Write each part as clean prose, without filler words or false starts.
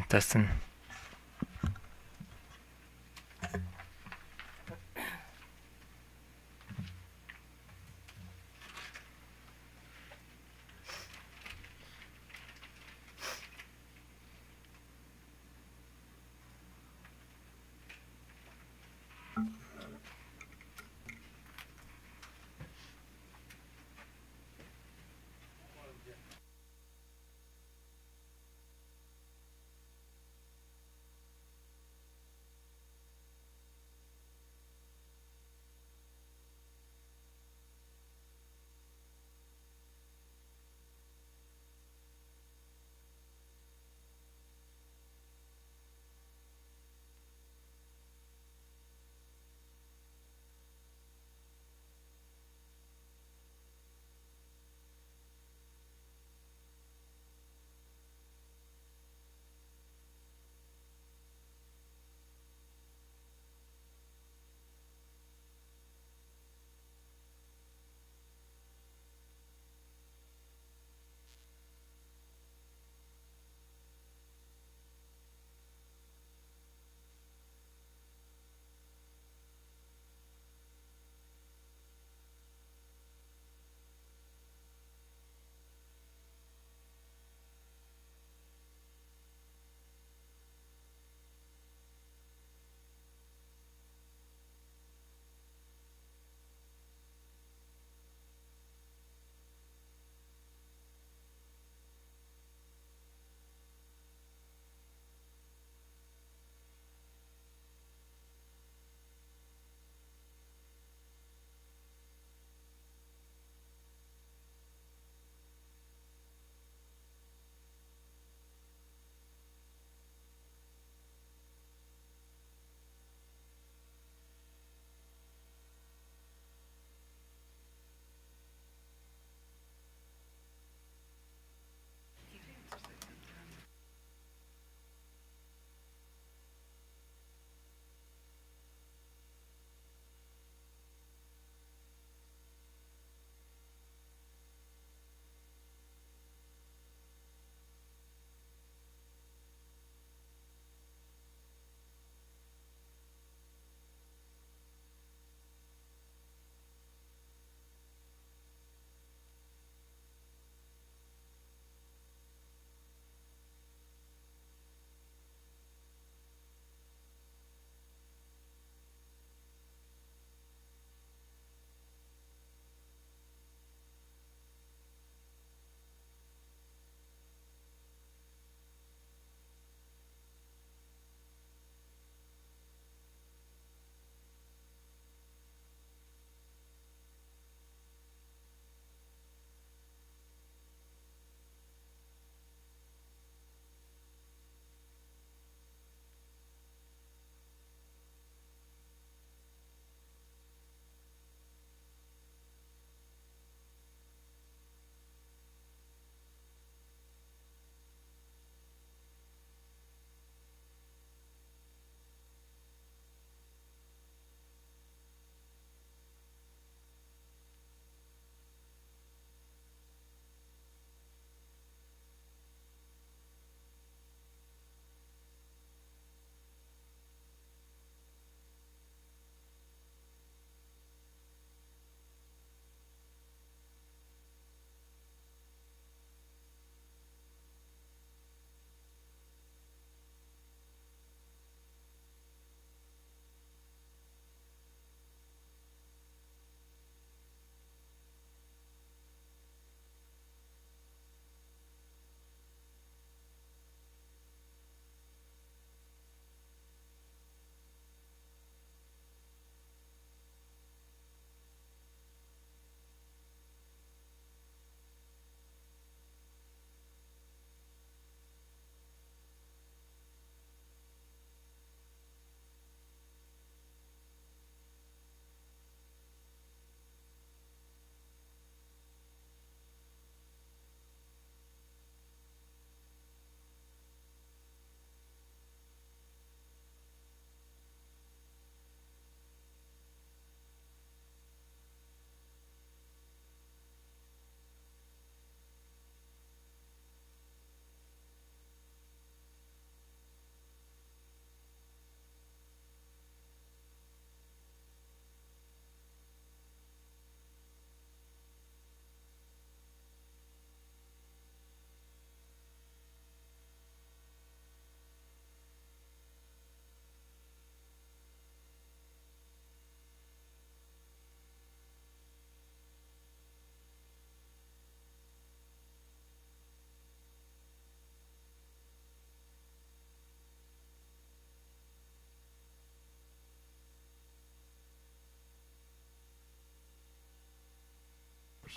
Testing.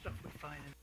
stuff we find in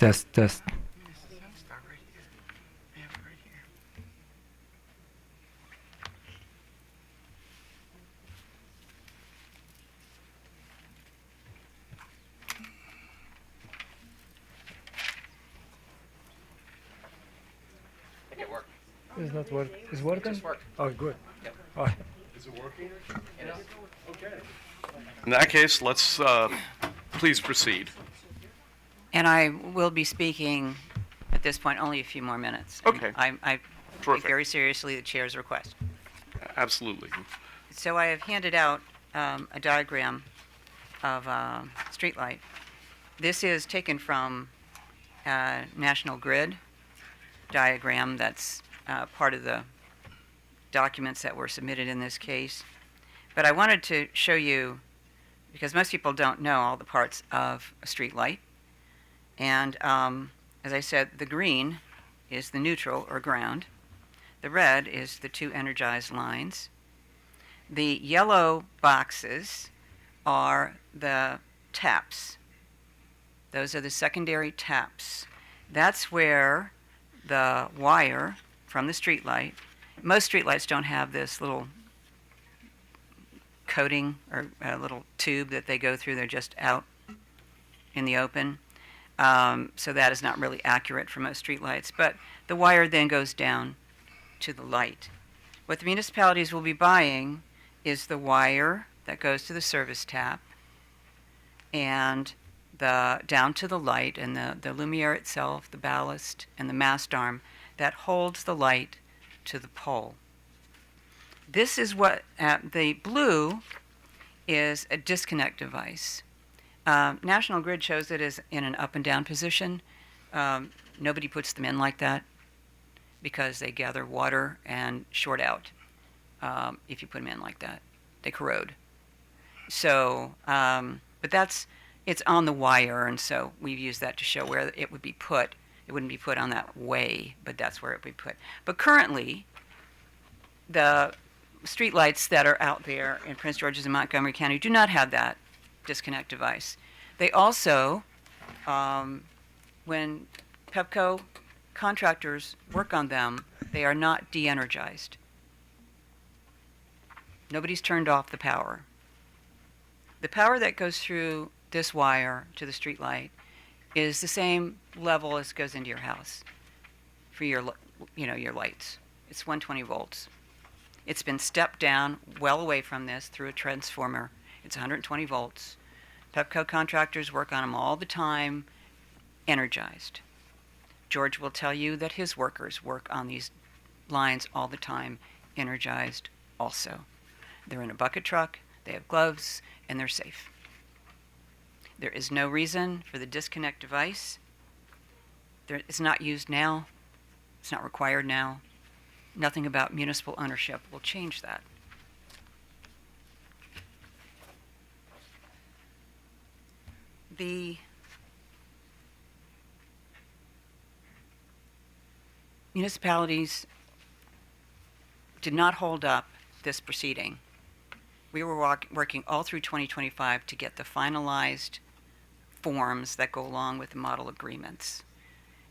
Test, test. Start right here. I have it right here. I think it worked. It's not working. It's It working? just worked. Oh, good. Yep. Oh. Is it working? It is. Okay. In that case, let's please proceed. And I will be speaking at this point only a few more minutes. Okay. I take Terrific. very seriously the chair's request. Absolutely. So I have handed out a diagram of Streetlight. This is taken from National Grid diagram that's part of the documents that were submitted in this case. But I wanted to show you, because most people don't know all the parts of a streetlight. And as I said, the green is the neutral or ground. The red is the two energized lines. The yellow boxes are the taps. Those are the secondary taps. That's where the wire from the streetlight, most streetlights don't have this little coating or a little tube that they go through. They're just out in the open. So that is not really accurate for most streetlights. But the wire then goes down to the light. What the municipalities will be buying is the wire that goes to the service tap and the down to the light, and the lumiere itself, the ballast, and the mast arm that holds the light to the pole. This is what the blue is a disconnect device. National Grid shows it as in an up and down position. Nobody puts them in like that because they gather water and short out if you put them in like that. They corrode. So, but it's on the wire, and so we've used that to show where it would be put. It wouldn't be put on that way, but that's where it would be put. But currently, the streetlights that are out there in Prince George's and Montgomery County do not have that disconnect device. They also, when Pepco contractors work on them, they are not de-energized. Nobody's turned off the power. The power that goes through this wire to the streetlight is the same level as goes into your house for your lights. It's 120 volts. It's been stepped down well away from this through a transformer. It's 120 volts. Pepco contractors work on them all the time, energized. George will tell you that his workers work on these lines all the time, energized also. They're in a bucket truck, they have gloves, and they're safe. There is no reason for the disconnect device. It's not used now. It's not required now. Nothing about municipal ownership will change that. The municipalities did not hold up this proceeding. We were working all through 2025 to get the finalized forms that go along with the model agreements.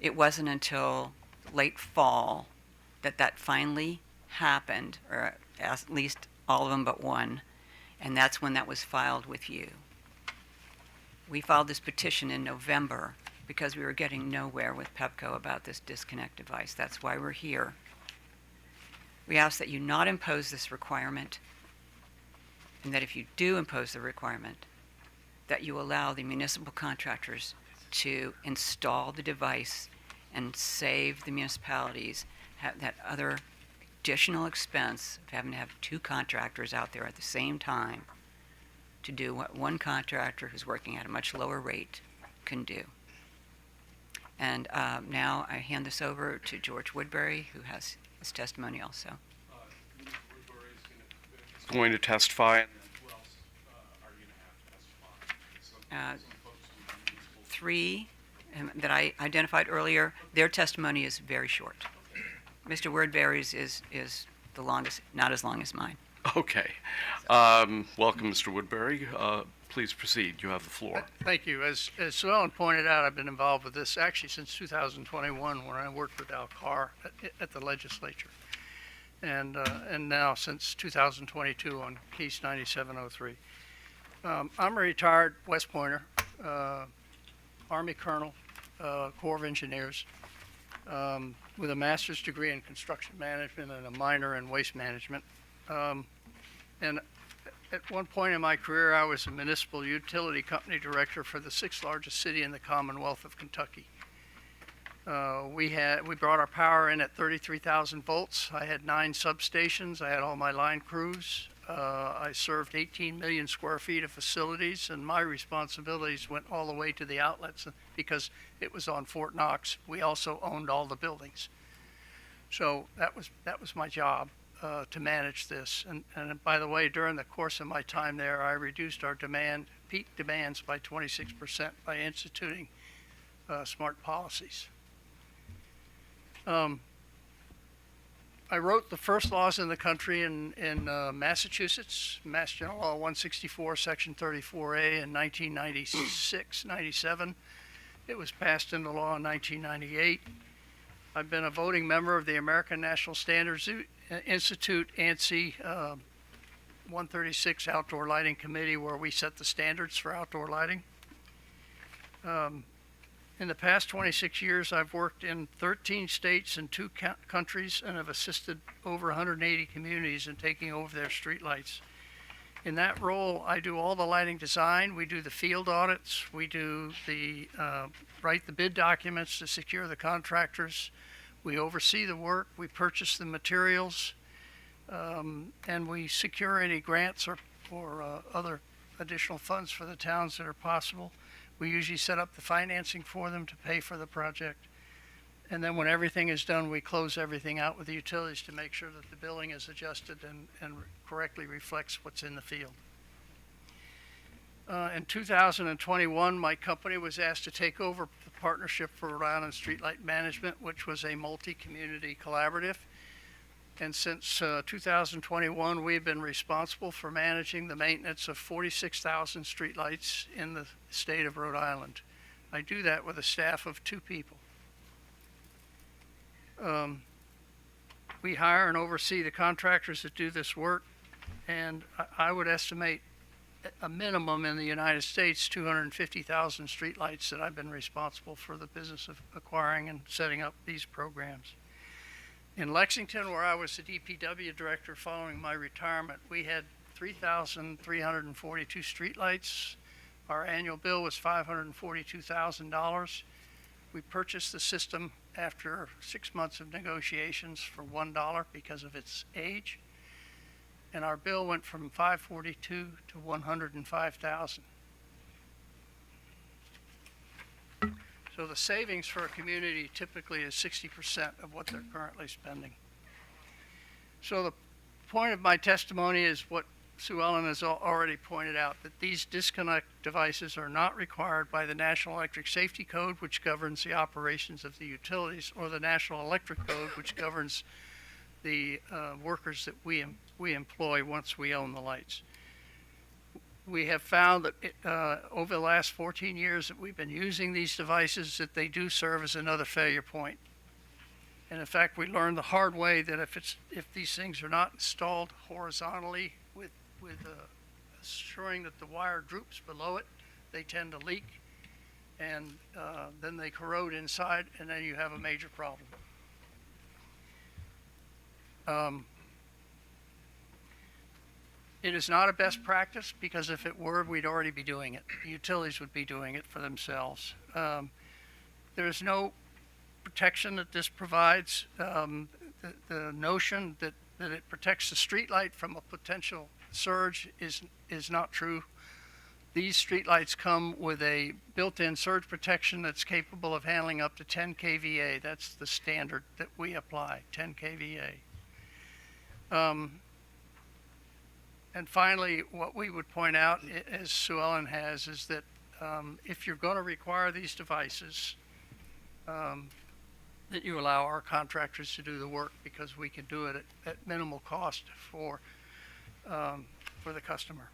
It wasn't until late fall that finally happened, or at least all of them but one, and that's when that was filed with you. We filed this petition in November because we were getting nowhere with Pepco about this disconnect device. That's why we're here. We ask that you not impose this requirement, and that if you do impose the requirement, that you allow the municipal contractors to install the device and save the municipalities that other additional expense of having to have two contractors out there at the same time to do what one contractor who's working at a much lower rate can do. And now I hand this over to George Woodbury, who has his testimony also. Going to testify. And then who else are you going to have testify? Three that I identified earlier, their testimony is very short. Mr. Woodbury's is the longest, not as long as mine. Okay. Welcome, Mr. Woodbury. Please proceed. You have the floor. Thank you. As Sue Ellen pointed out, I've been involved with this actually since 2021 when I worked with Al Carr at the legislature. And now since 2022 on Case 9703. I'm a retired West Pointer, Army Colonel, Corps of Engineers, with a master's degree in construction management and a minor in waste management. And at one point in my career, I was a municipal utility company director for the sixth largest city in the Commonwealth of Kentucky. We brought our power in at 33,000 volts. I had 9 substations. I had all my line crews. I served 18 million square feet of facilities, and my responsibilities went all the way to the outlets because it was on Fort Knox. We also owned all the buildings. So that was my job. To manage this. And by the way, during the course of my time there, I reduced our peak demands by 26% by instituting smart policies. I wrote the first laws in the country in Massachusetts, Mass General Law 164, Section 34A in 1996-97. It was passed into law in 1998. I've been a voting member of the American National Standards Institute, ANSI 136 Outdoor Lighting Committee, where we set the standards for outdoor lighting. In the past 26 years, I've worked in 13 states and 2 countries and have assisted over 180 communities in taking over their streetlights. In that role, I do all the lighting design, we do the field audits, we do write the bid documents to secure the contractors, we oversee the work, we purchase the materials, and we secure any grants or other additional funds for the towns that are possible. We usually set up the financing for them to pay for the project. And then when everything is done, we close everything out with the utilities to make sure that the billing is adjusted and correctly reflects what's in the field. In 2021, my company was asked to take over the Partnership for Rhode Island Streetlight Management, which was a multi-community collaborative. And since 2021, we've been responsible for managing the maintenance of 46,000 streetlights in the state of Rhode Island. I do that with a staff of 2 people. We hire and oversee the contractors that do this work, and I would estimate a minimum in the United States 250,000 streetlights that I've been responsible for the business of acquiring and setting up these programs. In Lexington, where I was the DPW director following my retirement, we had 3,342 streetlights. Our annual bill was $542,000. We purchased the system after 6 months of negotiations for $1 because of its age. And our bill went from $542 to $105,000. So the savings for a community typically is 60% of what they're currently spending. So the point of my testimony is what Sue Ellen has already pointed out, that these disconnect devices are not required by the National Electric Safety Code, which governs the operations of the utilities, or the National Electric Code, which governs the workers that we employ once we own the lights. We have found that over the last 14 years that we've been using these devices, that they do serve as another failure point. And in fact, we learned the hard way that if these things are not installed horizontally with assuring that the wire droops below it, they tend to leak, and then they corrode inside, and then you have a major problem. It is not a best practice, because if it were, we'd already be doing it. The utilities would be doing it for themselves. There's no protection that this provides. The notion that it protects the streetlight from a potential surge is not true. These streetlights come with a built-in surge protection that's capable of handling up to 10 kVA. That's the standard that we apply, 10 kVA. And finally, what we would point out, as Sue Ellen has, is that if you're going to require these devices, that you allow our contractors to do the work, because we can do it at minimal cost for for the customer.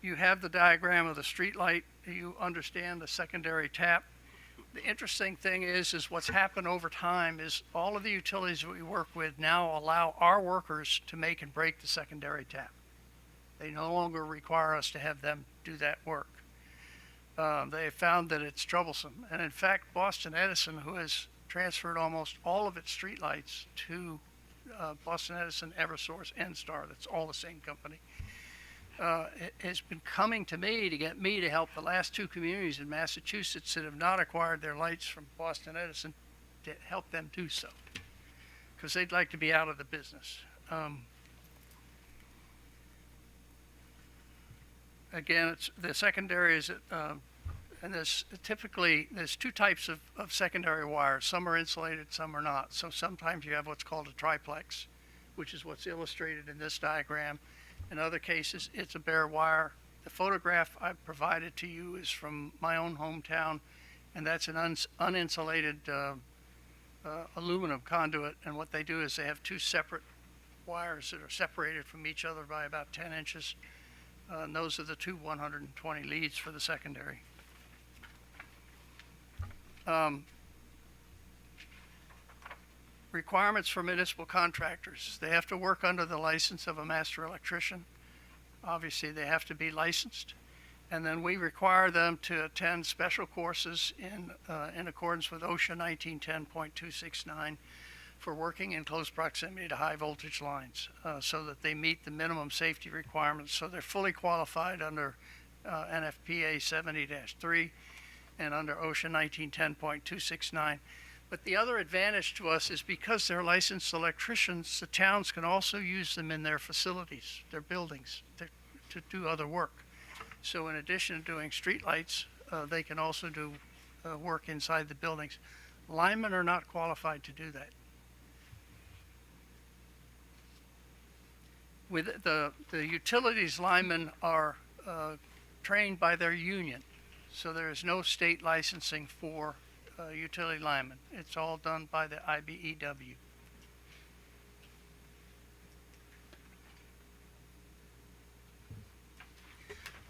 You have the diagram of the street light. You understand the secondary tap. The interesting thing is what's happened over time is all of the utilities that we work with now allow our workers to make and break the secondary tap. They no longer require us to have them do that work. They have found that it's troublesome. And in fact, Boston Edison, who has transferred almost all of its streetlights to Boston Edison, Eversource, N-Star, that's all the same company, has been coming to me to get me to help the last two communities in Massachusetts that have not acquired their lights from Boston Edison to help them do so, because they'd like to be out of the business. Again, it's the secondary is, and there's two types of secondary wires. Some are insulated, some are not. So sometimes you have what's called a triplex, which is what's illustrated in this diagram. In other cases, it's a bare wire. The photograph I've provided to you is from my own hometown, and that's an uninsulated aluminum conduit. And what they do is they have two separate wires that are separated from each other by about 10 inches. And those are the two 120 leads for the secondary. Requirements for municipal contractors. They have to work under the license of a master electrician. Obviously, they have to be licensed. And then we require them to attend special courses in accordance with OSHA 1910.269 for working in close proximity to high voltage lines, so that they meet the minimum safety requirements. So they're fully qualified under NFPA 70-3 and under OSHA 1910.269. But the other advantage to us is because they're licensed electricians, the towns can also use them in their facilities, their buildings, to do other work. So in addition to doing streetlights, they can also do work inside the buildings. Linemen are not qualified to do that. With the utilities linemen are trained by their union, so there is no state licensing for utility linemen. It's all done by the IBEW.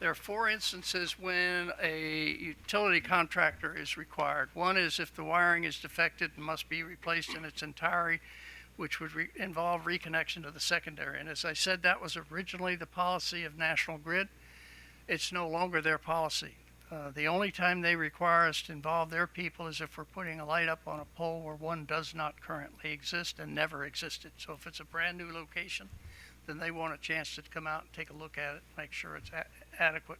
There are four instances when a utility contractor is required. One is if the wiring is defective and must be replaced in its entirety, which would involve reconnection to the secondary. And as I said, that was originally the policy of National Grid. It's no longer their policy. The only time they require us to involve their people is if we're putting a light up on a pole where one does not currently exist and never existed. So if it's a brand new location, then they want a chance to come out and take a look at it, make sure it's adequate.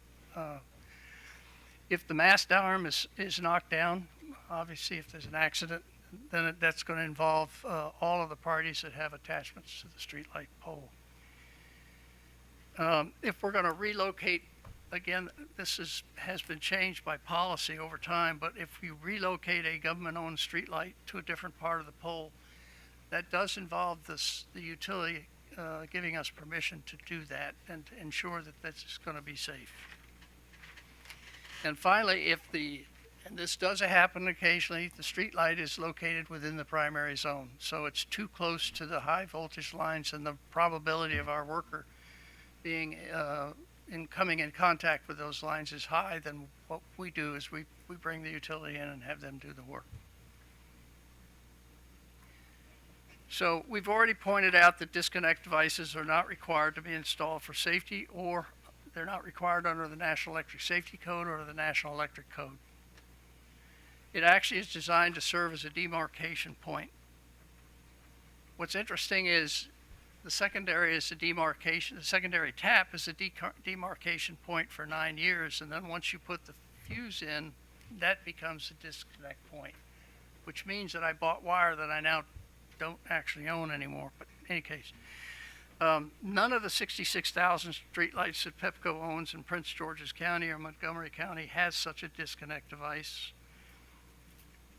If the mast arm is knocked down, obviously if there's an accident, then that's going to involve all of the parties that have attachments to the streetlight pole. If we're going to relocate, again, this has been changed by policy over time, but if you relocate a government-owned streetlight to a different part of the pole, that does involve the utility giving us permission to do that and to ensure that that's going to be safe. And finally, and this does happen occasionally, the street light is located within the primary zone. So it's too close to the high voltage lines, and the probability of our worker being coming in contact with those lines is high. Then what we do is we bring the utility in and have them do the work. So we've already pointed out that disconnect devices are not required to be installed for safety, or they're not required under the National Electric Safety Code or the National Electric Code. It actually is designed to serve as a demarcation point. What's interesting is the secondary is a demarcation, the secondary tap is a demarcation point for 9 years, and then once you put the fuse in, that becomes a disconnect point, which means that I bought wire that I now don't actually own anymore. But in any case, none of the 66,000 streetlights that Pepco owns in Prince George's County or Montgomery County has such a disconnect device.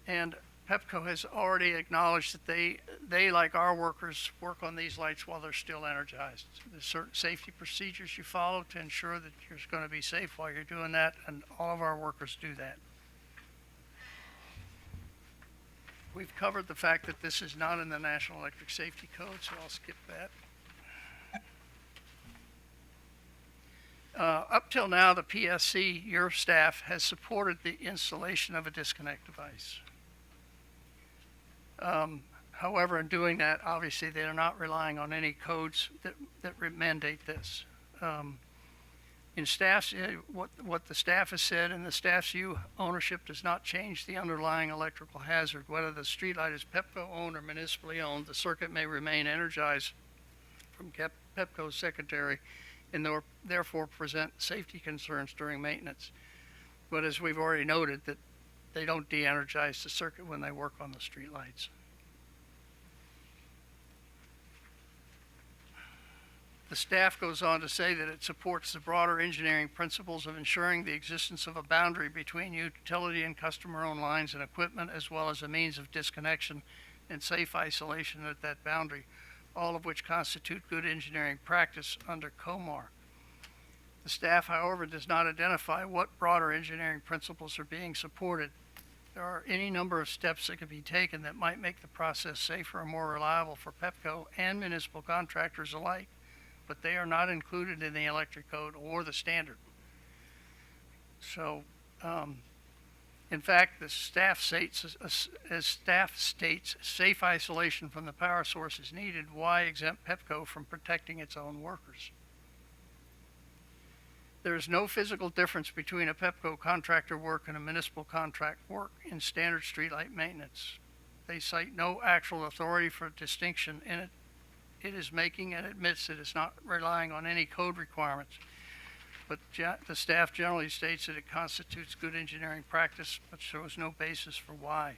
And Pepco has already acknowledged that they, like our workers, work on these lights while they're still energized. There's certain safety procedures you follow to ensure that you're going to be safe while you're doing that, and all of our workers do that. We've covered the fact that this is not in the National Electric Safety Code, so I'll skip that. Up till now, the PSC, your staff, has supported the installation of a disconnect device. However, in doing that, obviously, they are not relying on any codes that mandate this. In staff's, what the staff has said, and the staff's view, ownership does not change the underlying electrical hazard. Whether the streetlight is Pepco owned or municipally owned, the circuit may remain energized from Pepco's secondary and therefore present safety concerns during maintenance. But as we've already noted, that they don't de-energize the circuit when they work on the streetlights. The staff goes on to say that it supports the broader engineering principles of ensuring the existence of a boundary between utility and customer-owned lines and equipment, as well as a means of disconnection and safe isolation at that boundary, all of which constitute good engineering practice under COMAR. The staff, however, does not identify what broader engineering principles are being supported. There are any number of steps that can be taken that might make the process safer and more reliable for Pepco and municipal contractors alike, but they are not included in the electric code or the standard. So, in fact, the staff states, safe isolation from the power source is needed. Why exempt Pepco from protecting its own workers? There is no physical difference between a Pepco contractor work and a municipal contract work in standard streetlight maintenance. They cite no actual authority for distinction in it. It is making and admits it is not relying on any code requirements, but the staff generally states that it constitutes good engineering practice, but shows no basis for why.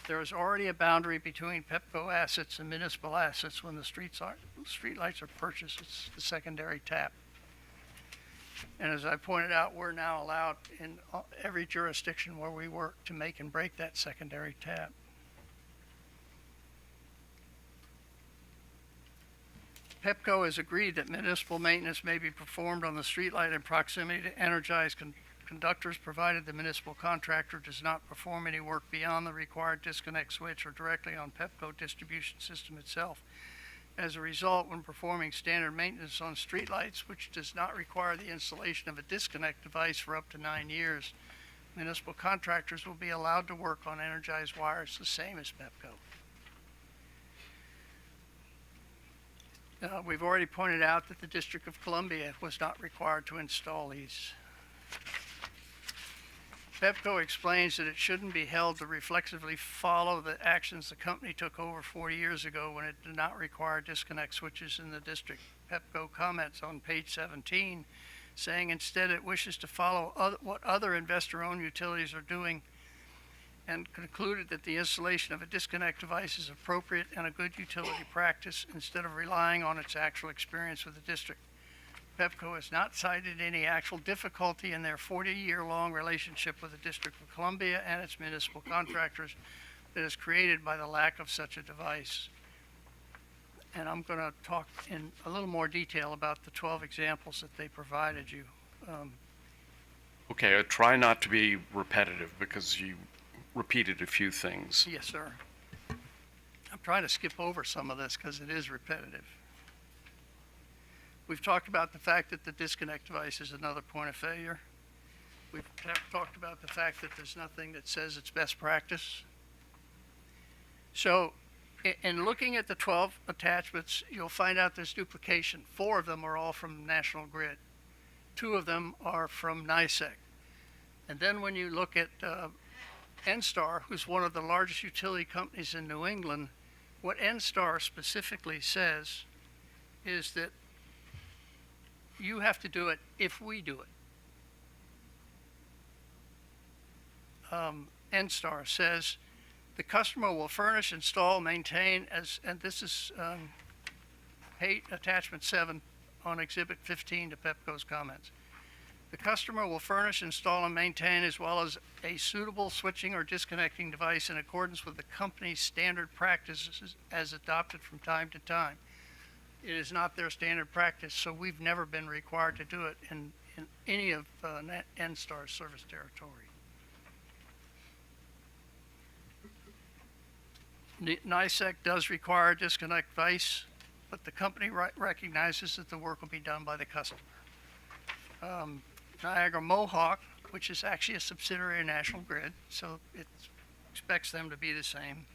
There is already a boundary between Pepco assets and municipal assets when the streetlights are purchased. It's the secondary tap. And as I pointed out, we're now allowed in every jurisdiction where we work to make and break that secondary tap. Pepco has agreed that municipal maintenance may be performed on the streetlight in proximity to energized conductors, provided the municipal contractor does not perform any work beyond the required disconnect switch or directly on Pepco distribution system itself. As a result, when performing standard maintenance on streetlights, which does not require the installation of a disconnect device for up to 9 years, municipal contractors will be allowed to work on energized wires the same as Pepco. We've already pointed out that the District of Columbia was not required to install these. Pepco explains that it shouldn't be held to reflexively follow the actions the company took over 40 years ago when it did not require disconnect switches in the district. Pepco comments on page 17, saying instead it wishes to follow what other investor-owned utilities are doing, and concluded that the installation of a disconnect device is appropriate and a good utility practice instead of relying on its actual experience with the district. Pepco has not cited any actual difficulty in their 40-year-long relationship with the District of Columbia and its municipal contractors that is created by the lack of such a device. And I'm going to talk in a little more detail about the 12 examples that they provided you. Okay, I try not to be repetitive because you repeated a few things. Yes, sir. I'm trying to skip over some of this because it is repetitive. We've talked about the fact that the disconnect device is another point of failure. We've talked about the fact that there's nothing that says it's best practice. So in looking at the 12 attachments, you'll find out there's duplication. 4 of them are all from National Grid. 2 of them are from NYSEG. And then when you look at NSTAR, who's one of the largest utility companies in New England, what NSTAR specifically says is that you have to do it if we do it. NSTAR says the customer will furnish, install, maintain, and this is attachment 7 on exhibit 15 to Pepco's comments. The customer will furnish, install, and maintain as well as a suitable switching or disconnecting device in accordance with the company's standard practices as adopted from time to time. It is not their standard practice, so we've never been required to do it in any of NSTAR's service territory. NICEC does require a disconnect device, but the company recognizes that the work will be done by the customer. Niagara Mohawk, which is actually a subsidiary of National Grid, so it expects them to be the same.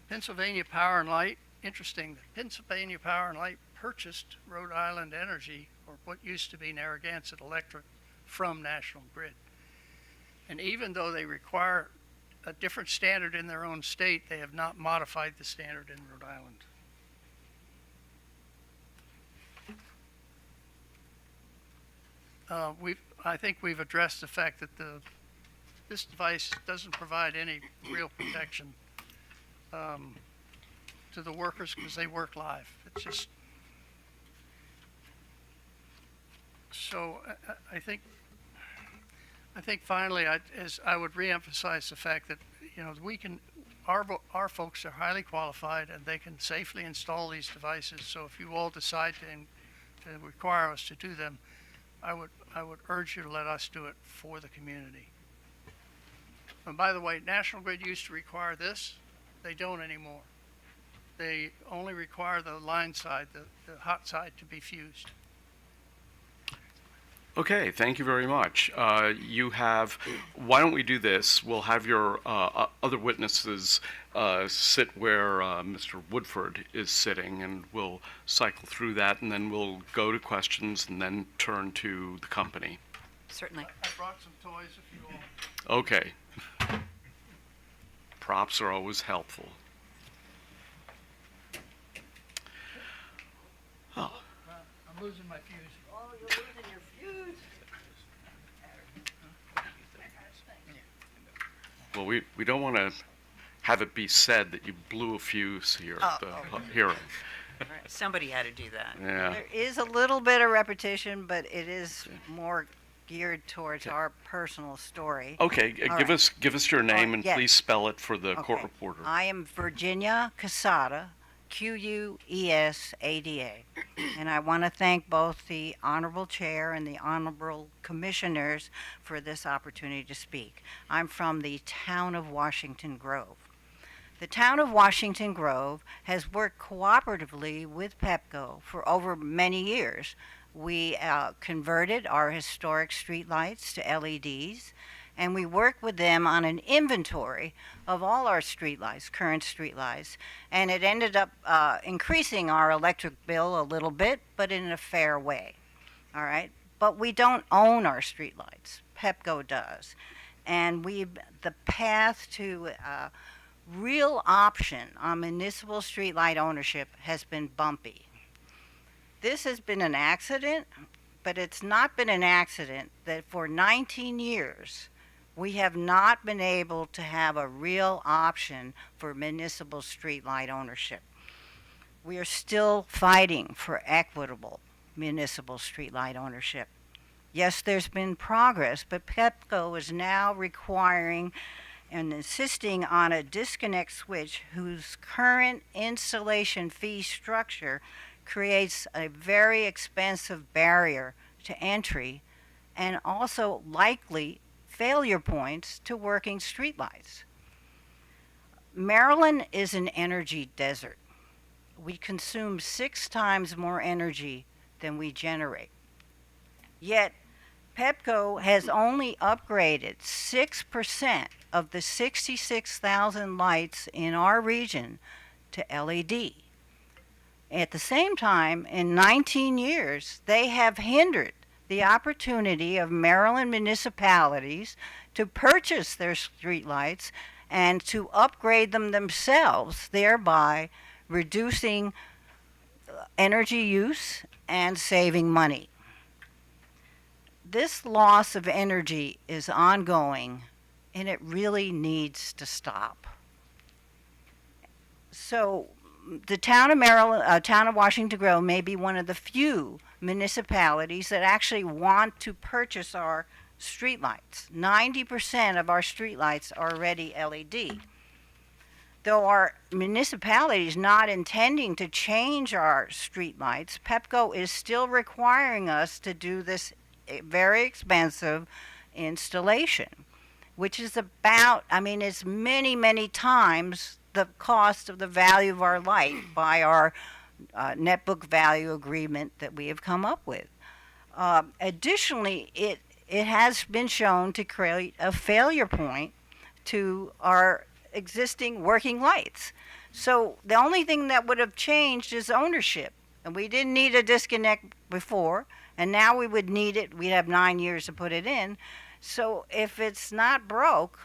Pennsylvania Power and Light, interesting, Pennsylvania Power and Light purchased Rhode Island Energy, or what used to be Narragansett Electric, from National Grid. And even though they require a different standard in their own state, they have not modified the standard in Rhode Island. I think we've addressed the fact that this device doesn't provide any real protection to the workers because they work live. It's just so. I think finally, I would reemphasize the fact that we can. Our folks are highly qualified and they can safely install these devices. So if you all decide to require us to do them, I would urge you to let us do it for the community. And by the way, National Grid used to require this. They don't anymore. They only require the line side, the hot side, to be fused. Okay, thank you very much. Why don't we do this? We'll have your other witnesses sit where Mr. Woodford is sitting, and we'll cycle through that, and then we'll go to questions and then turn to the company. Certainly. I brought some toys if you want. Okay. Props are always helpful. Oh. I'm losing my fuse. Oh, you're losing your fuse. Well, we don't want to have it be said that you blew a fuse here at the hearing. Somebody had to do that. Yeah. There is a little bit of repetition, but it is more geared towards our personal story. Okay, All give right. us your name and yes. please spell it for the court Okay. reporter. I am Virginia Quesada, Quesada, and I want to thank both the Honorable Chair and the Honorable Commissioners for this opportunity to speak. I'm from the town of Washington Grove. The town of Washington Grove has worked cooperatively with Pepco for over many years. We converted our historic streetlights to LEDs, and we worked with them on an inventory of all our streetlights, current streetlights, and it ended up increasing our electric bill a little bit, but in a fair way. All right, but we don't own our streetlights. Pepco does, and the path to real option on municipal streetlight ownership has been bumpy. This has been an accident, but it's not been an accident that for 19 years we have not been able to have a real option for municipal streetlight ownership. We are still fighting for equitable municipal streetlight ownership. Yes, there's been progress, but Pepco is now requiring and insisting on a disconnect switch whose current installation fee structure creates a very expensive barrier to entry and also likely failure points to working streetlights. Maryland is an energy desert. We consume 6 times more energy than we generate. Yet, Pepco has only upgraded 6% of the 66,000 lights in our region to LED. At the same time, in 19 years, they have hindered the opportunity of Maryland municipalities to purchase their streetlights and to upgrade them themselves, thereby reducing energy use and saving money. This loss of energy is ongoing, and it really needs to stop. So, the town of Washington Grove may be one of the few municipalities that actually want to purchase our streetlights. 90% of our streetlights are already LED. Though our municipality is not intending to change our streetlights, Pepco is still requiring us to do this very expensive installation. which is about, I mean, it's many, many times the cost of the value of our light by our net book value agreement that we have come up with. Additionally, it has been shown to create a failure point to our existing working lights. So the only thing that would have changed is ownership. And we didn't need a disconnect before, and now we would need it. We'd have 9 years to put it in. So if it's not broke,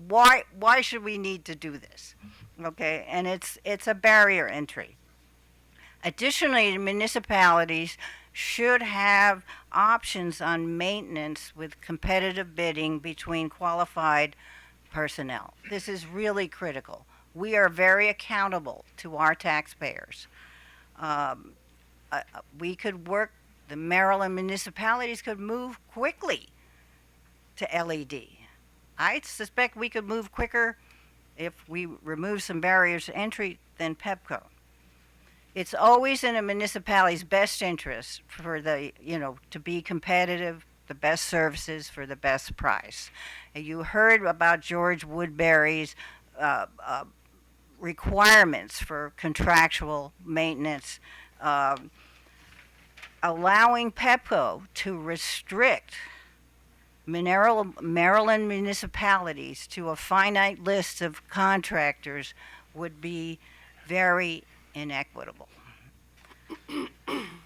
why should we need to do this? Okay, and it's a barrier entry. Additionally, municipalities should have options on maintenance with competitive bidding between qualified personnel. This is really critical. We are very accountable to our taxpayers. We could work, the Maryland municipalities could move quickly to LED. I suspect we could move quicker if we remove some barriers to entry than Pepco. It's always in a municipality's best interest for to be competitive, the best services for the best price. And you heard about George Woodbury's requirements for contractual maintenance, allowing Pepco to restrict Maryland municipalities to a finite list of contractors would be very inequitable.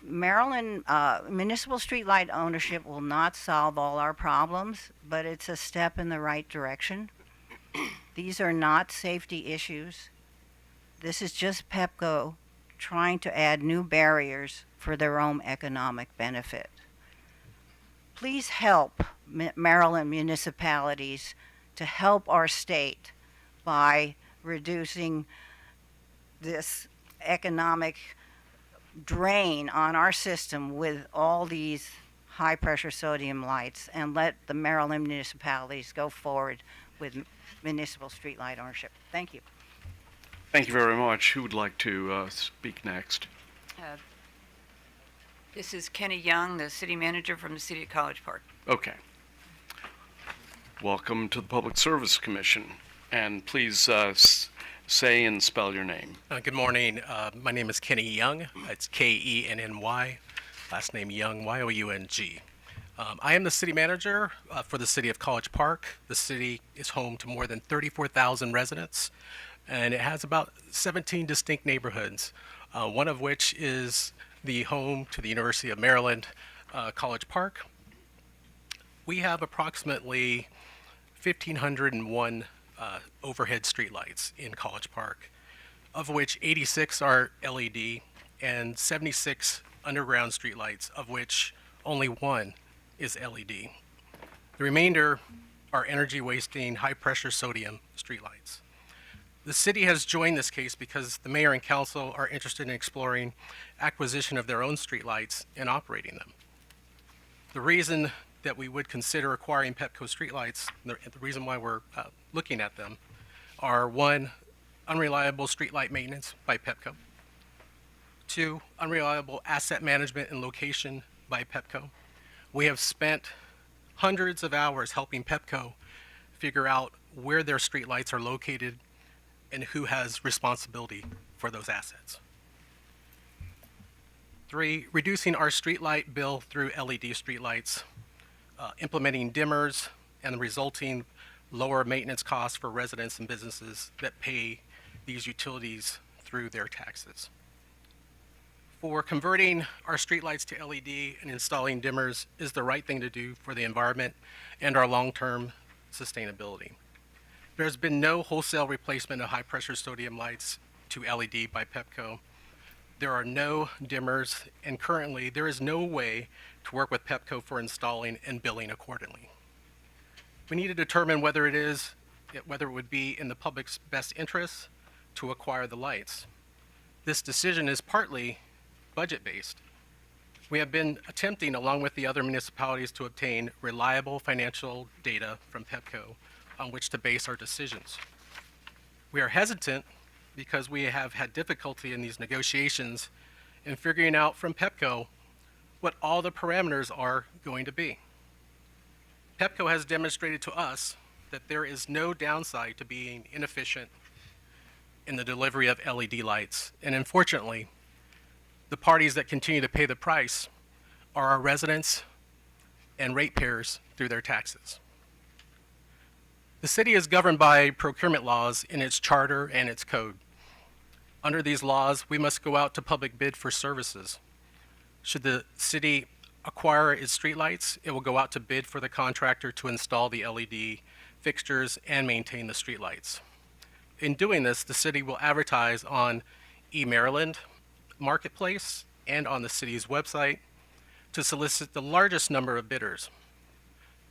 Maryland municipal streetlight ownership will not solve all our problems, but it's a step in the right direction. These are not safety issues. This is just Pepco trying to add new barriers for their own economic benefit. Please help Maryland municipalities to help our state by reducing this economic drain on our system with all these high pressure sodium lights, and let the Maryland municipalities go forward with municipal streetlight ownership. Thank you. Thank you very much. Who would like to speak next? This is Kenny Young, the city manager from the city of College Park. Okay. Welcome to the Public Service Commission, and please say and spell your name. Good morning. My name is Kenny Young. It's Kenny. Last name Young, Young. I am the city manager for the city of College Park. The city is home to more than 34,000 residents, and it has about 17 distinct neighborhoods, one of which is the home to the University of Maryland, College Park. We have approximately 1,501 overhead streetlights in College Park, of which 86 are LED and 76 underground streetlights, of which only one is LED. The remainder are energy-wasting, high-pressure sodium streetlights. The city has joined this case because the mayor and council are interested in exploring acquisition of their own streetlights and operating them. The reason that we would consider acquiring Pepco streetlights, the reason why we're looking at them, are one, unreliable streetlight maintenance by Pepco. Two, unreliable asset management and location by Pepco. We have spent hundreds of hours helping Pepco figure out where their streetlights are located and who has responsibility for those assets. Three, reducing our streetlight bill through LED streetlights, implementing dimmers, and the resulting lower maintenance costs for residents and businesses that pay these utilities through their taxes. For converting our streetlights to LED and installing dimmers is the right thing to do for the environment and our long-term sustainability. There's been no wholesale replacement of high-pressure sodium lights to LED by Pepco. There are no dimmers, and currently there is no way to work with Pepco for installing and billing accordingly. We need to determine whether it would be in the public's best interest to acquire the lights. This decision is partly budget-based. We have been attempting, along with the other municipalities, to obtain reliable financial data from Pepco on which to base our decisions. We are hesitant because we have had difficulty in these negotiations in figuring out from Pepco what all the parameters are going to be. Pepco has demonstrated to us that there is no downside to being inefficient in the delivery of LED lights. And unfortunately, the parties that continue to pay the price are our residents and ratepayers through their taxes. The city is governed by procurement laws in its charter and its code. Under these laws, we must go out to public bid for services. Should the city acquire its streetlights, it will go out to bid for the contractor to install the LED fixtures and maintain the streetlights. In doing this, the city will advertise on eMaryland Marketplace and on the city's website to solicit the largest number of bidders.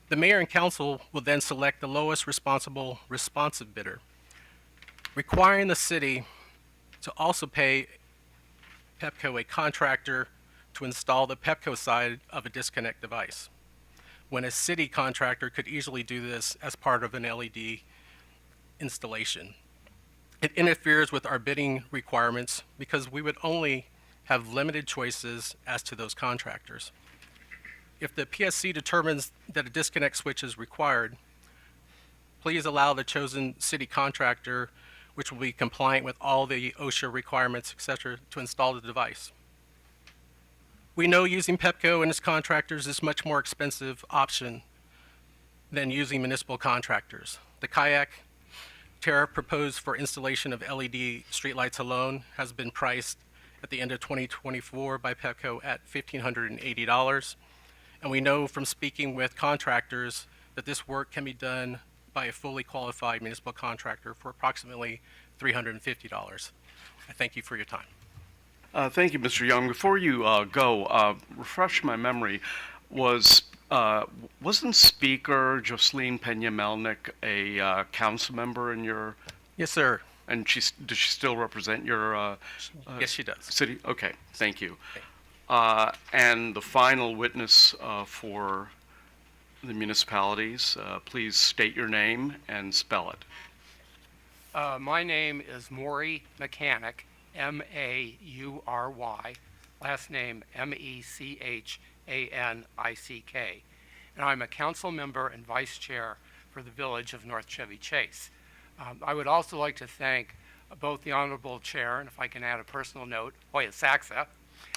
The mayor and council will then select the lowest responsive bidder, requiring the city to also pay Pepco, a contractor, to install the Pepco side of a disconnect device, when a city contractor could easily do this as part of an LED installation. It interferes with our bidding requirements because we would only have limited choices as to those contractors. If the PSC determines that a disconnect switch is required, please allow the chosen city contractor, which will be compliant with all the OSHA requirements, etc., to install the device. We know using Pepco and its contractors is a much more expensive option than using municipal contractors. The kayak tariff proposed for installation of LED streetlights alone has been priced at the end of 2024 by Pepco at $1,580. And we know from speaking with contractors that this work can be done by a fully qualified municipal contractor for approximately $350. I thank you for your time. Thank you, Mr. Young. Before you go, refresh my memory. Wasn't Speaker Jocelyn Pena-Melnick a council member in your? Yes, sir. And does she still represent your? Yes, she does. City. Okay, thank you. And the final witness for the municipalities, please state your name and spell it. My name is Maury Mechanic, M-A-U-R-Y, last name M-E-C-H-A-N-I-C-K. And I'm a council member and vice chair for the Village of North Chevy Chase. I would also like to thank both the Honorable Chair, and if I can add a personal note, Hoya Saxa,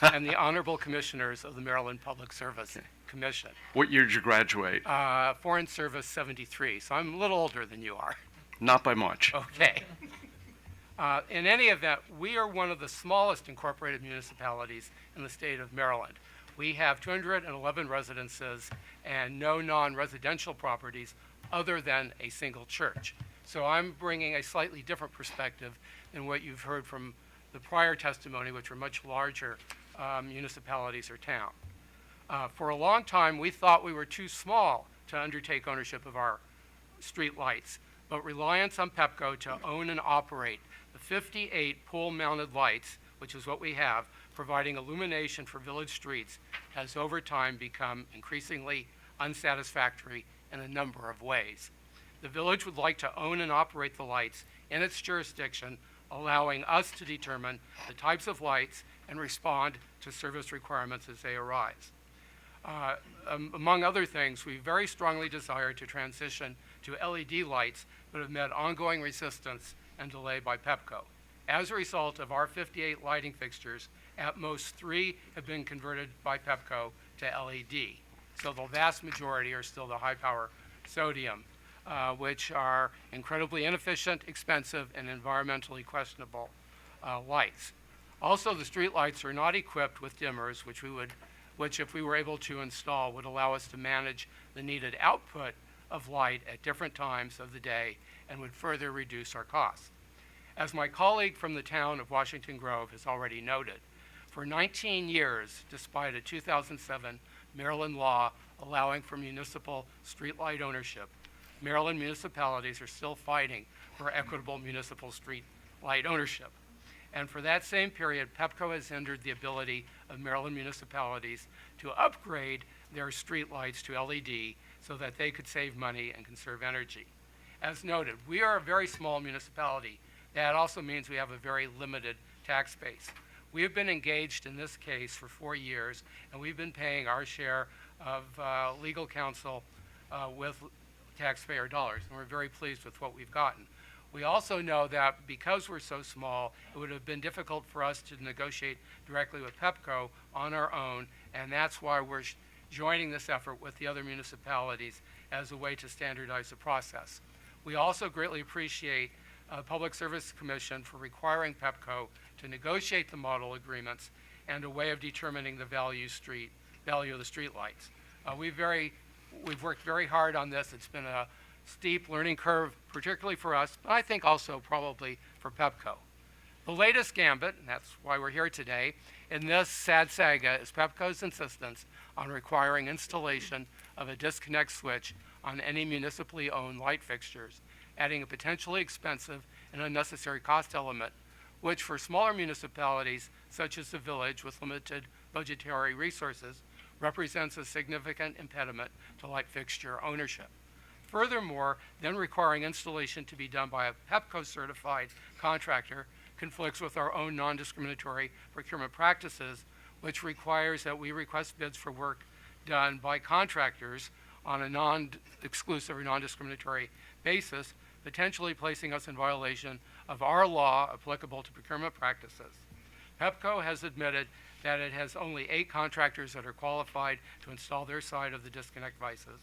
and the Honorable Commissioners of the Maryland Public Service Commission. What year did you graduate? Foreign Service 73, so I'm a little older than you are. Not by much. Okay. In any event, we are one of the smallest incorporated municipalities in the state of Maryland. We have 211 residences and no non-residential properties other than a single church. So I'm bringing a slightly different perspective than what you've heard from the prior testimony, which were much larger municipalities or town. For a long time, we thought we were too small to undertake ownership of our street lights, but reliance on Pepco to own and operate the 58 pole-mounted lights, which is what we have, providing illumination for village streets, has over time become increasingly unsatisfactory in a number of ways. The village would like to own and operate the lights in its jurisdiction, allowing us to determine the types of lights and respond to service requirements as they arise. Among other things, we very strongly desire to transition to LED lights, but have met ongoing resistance and delay by Pepco. As a result of our 58 lighting fixtures, at most 3 have been converted by Pepco to LED. So the vast majority are still the high-power sodium, which are incredibly inefficient, expensive, and environmentally questionable lights. Also, the street lights are not equipped with dimmers, which if we were able to install, would allow us to manage the needed output of light at different times of the day and would further reduce our costs. As my colleague from the town of Washington Grove has already noted, for 19 years, despite a 2007 Maryland law allowing for municipal streetlight ownership, Maryland municipalities are still fighting for equitable municipal streetlight ownership. And for that same period, Pepco has hindered the ability of Maryland municipalities to upgrade their streetlights to LED so that they could save money and conserve energy. As noted, we are a very small municipality. That also means we have a very limited tax base. We have been engaged in this case for 4 years, and we've been paying our share of legal counsel with taxpayer dollars, and we're very pleased with what we've gotten. We also know that because we're so small, it would have been difficult for us to negotiate directly with Pepco on our own, and that's why we're joining this effort with the other municipalities as a way to standardize the process. We also greatly appreciate Public Service Commission for requiring Pepco to negotiate the model agreements and a way of determining the value of the streetlights. We've worked very hard on this. It's been a steep learning curve, particularly for us, but I think also probably for Pepco. The latest gambit, and that's why we're here today, in this sad saga is Pepco's insistence on requiring installation of a disconnect switch on any municipally owned light fixtures, adding a potentially expensive and unnecessary cost element, which for smaller municipalities, such as the village with limited budgetary resources, represents a significant impediment to light fixture ownership. Furthermore, then requiring installation to be done by a Pepco certified contractor conflicts with our own non-discriminatory procurement practices, which requires that we request bids for work done by contractors on a non-exclusive or non-discriminatory basis, potentially placing us in violation of our law applicable to procurement practices. Pepco has admitted that it has only 8 contractors that are qualified to install their side of the disconnect devices.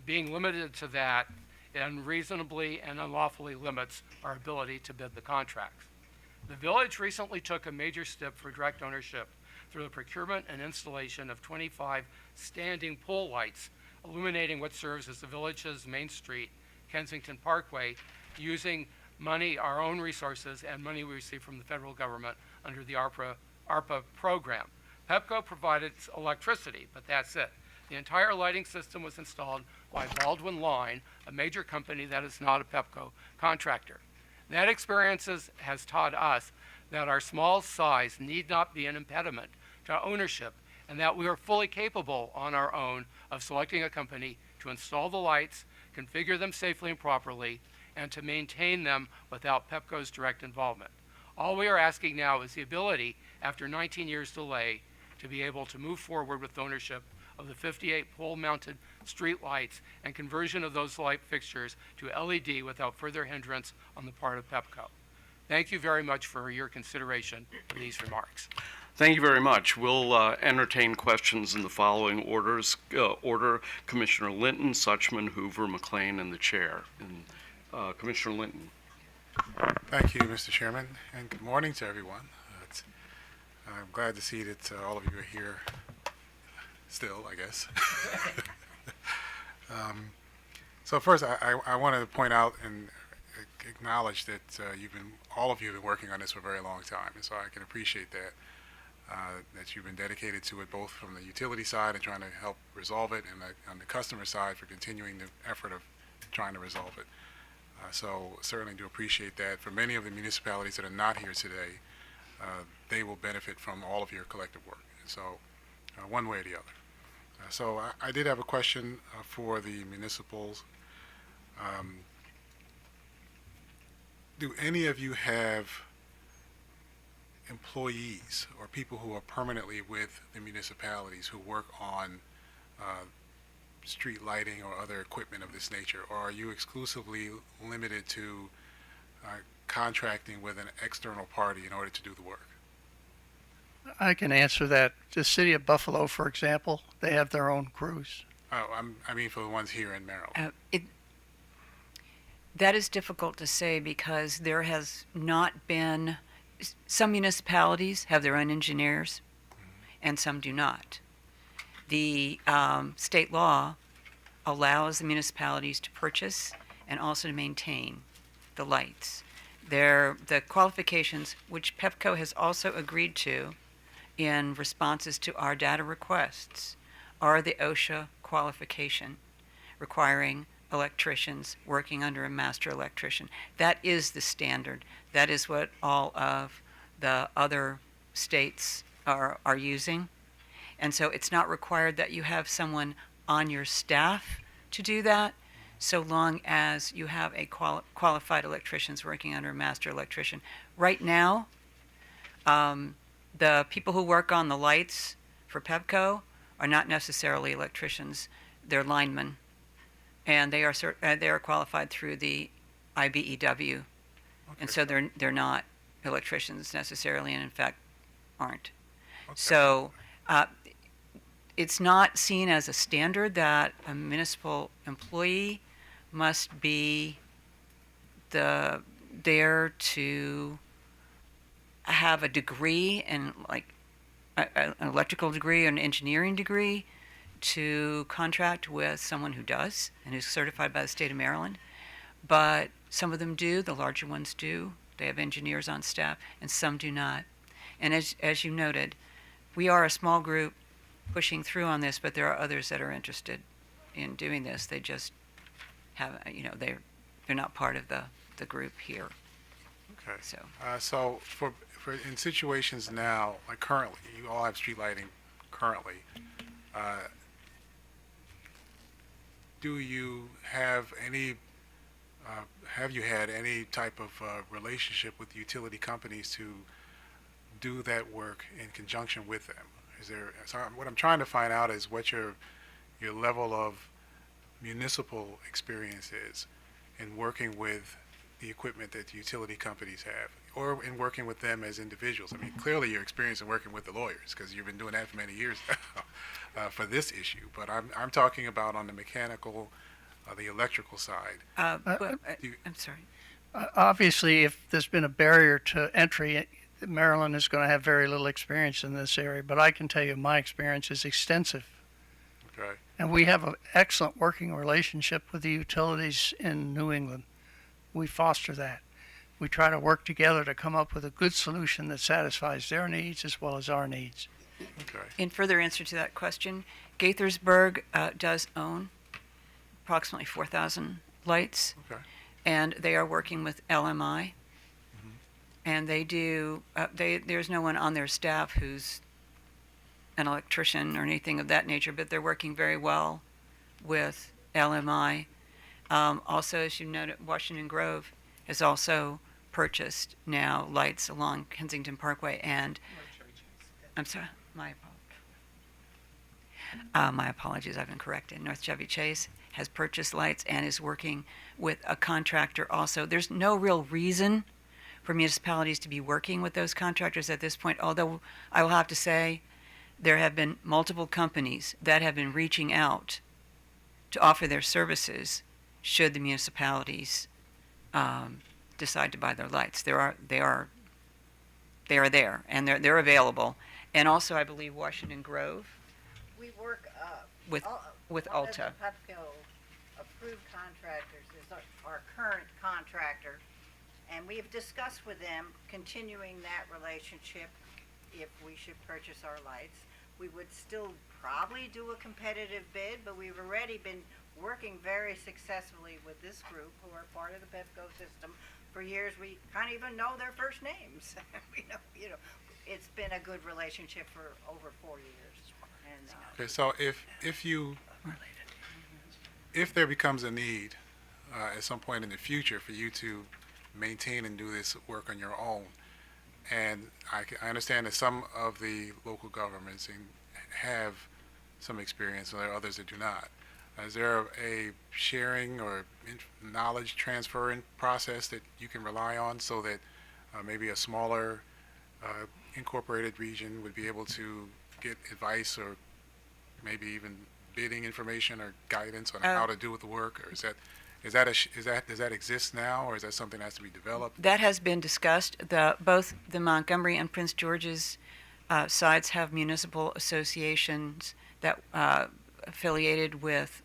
Being limited to that unreasonably and unlawfully limits our ability to bid the contracts. The village recently took a major step for direct ownership through the procurement and installation of 25 standing pole lights illuminating what serves as the village's main street, Kensington Parkway, using money, our own resources, and money we receive from the federal government under the ARPA program. Pepco provided electricity, but that's it. The entire lighting system was installed by Baldwin Line, a major company that is not a Pepco contractor. That experience has taught us that our small size need not be an impediment to ownership, and that we are fully capable on our own of selecting a company to install the lights, configure them safely and properly, and to maintain them without Pepco's direct involvement. All we are asking now is the ability, after 19 years delay, to be able to move forward with ownership of the 58 pole-mounted street lights and conversion of those light fixtures to LED without further hindrance on the part of Pepco. Thank you very much for your consideration of these remarks. Thank you very much. We'll entertain questions in the following order: Commissioner Linton, Suchman, Hoover, McLean, and the chair. And, Commissioner Linton. Thank you, Mr. Chairman, and good morning to everyone. I'm glad to see that all of you are here still, I guess. So first, I wanted to point out and acknowledge that all of you have been working on this for a very long time, and so I can appreciate that. That you've been dedicated to it, both from the utility side and trying to help resolve it, and on the customer side for continuing the effort of trying to resolve it. So certainly do appreciate that. For many of the municipalities that are not here today, they will benefit from all of your collective work. And so one way or the other. So I did have a question for the municipals. Do any of you have employees or people who are permanently with the municipalities who work on street lighting or other equipment of this nature, or are you exclusively limited to contracting with an external party in order to do the work? I can answer that. The city of Buffalo, for example, they have their own crews. Oh, I mean for the ones here in Maryland. That is difficult to say because there has not been, some municipalities have their own engineers and some do not. The state law allows the municipalities to purchase and also to maintain the lights. The qualifications, which Pepco has also agreed to in responses to our data requests, are the OSHA qualification requiring electricians working under a master electrician. That is the standard. That is what all of the other states are using. And so it's not required that you have someone on your staff to do that, so long as you have a qualified electricians working under a master electrician. Right now, the people who work on the lights for Pepco are not necessarily electricians. They're linemen. and they are qualified through the IBEW, and so they're not electricians necessarily, and in fact aren't. So it's not seen as a standard that a municipal employee must be there to have a degree in, like, an electrical degree or an engineering degree to contract with someone who does and who's certified by the state of Maryland. But some of them do, the larger ones do. They have engineers on staff, and some do not. And as you noted, we are a small group pushing through on this, but there are others that are interested in doing this. They just have, they're not part of the group here. Okay. So So for in situations now, like currently, you all have street lighting currently. Do you have any, have you had any type of relationship with utility companies to do that work in conjunction with them? What I'm trying to find out is what your level of municipal experience is in working with the equipment that the utility companies have, or in working with them as individuals. I mean, clearly your experience in working with the lawyers, because you've been doing that for many years now, for this issue. But I'm talking about on the mechanical, the electrical side. I'm sorry. Obviously, if there's been a barrier to entry, Maryland is going to have very little experience in this area, but I can tell you my experience is extensive. Okay. And we have an excellent working relationship with the utilities in New England. We foster that. We try to work together to come up with a good solution that satisfies their needs as well as our needs. Okay. In further answer to that question, Gaithersburg does own approximately 4,000 lights, Okay. and they are working with LMI. And they do, there's no one on their staff who's an electrician or anything of that nature, but they're working very well with LMI. Also, as you noted, Washington Grove has also purchased now lights along Kensington Parkway and, I'm sorry, my apologies, I've been corrected. North Chevy Chase has purchased lights and is working with a contractor also. There's no real reason for municipalities to be working with those contractors at this point, although I will have to say there have been multiple companies that have been reaching out to offer their services should the municipalities decide to buy their lights. They are there, and they're available. And also, I believe Washington Grove We work, with one Alta. of the Pepco approved contractors is our current contractor, and we've discussed with them continuing that relationship if we should purchase our lights. We would still probably do a competitive bid, but we've already been working very successfully with this group who are part of the Pepco system for years. We can't even know their first names. It's been a good relationship for over 4 years. And, Okay. So if there becomes a need at some point in the future for you to maintain and do this work on your own, and I understand that some of the local governments have some experience, and there are others that do not. Is there a sharing or knowledge transferring process that you can rely on so that maybe a smaller incorporated region would be able to get advice or maybe even bidding information or guidance on how to do the work? Or does that exist now, or is that something that has to be developed? That has been discussed. Both the Montgomery and Prince George's sides have municipal associations that affiliated with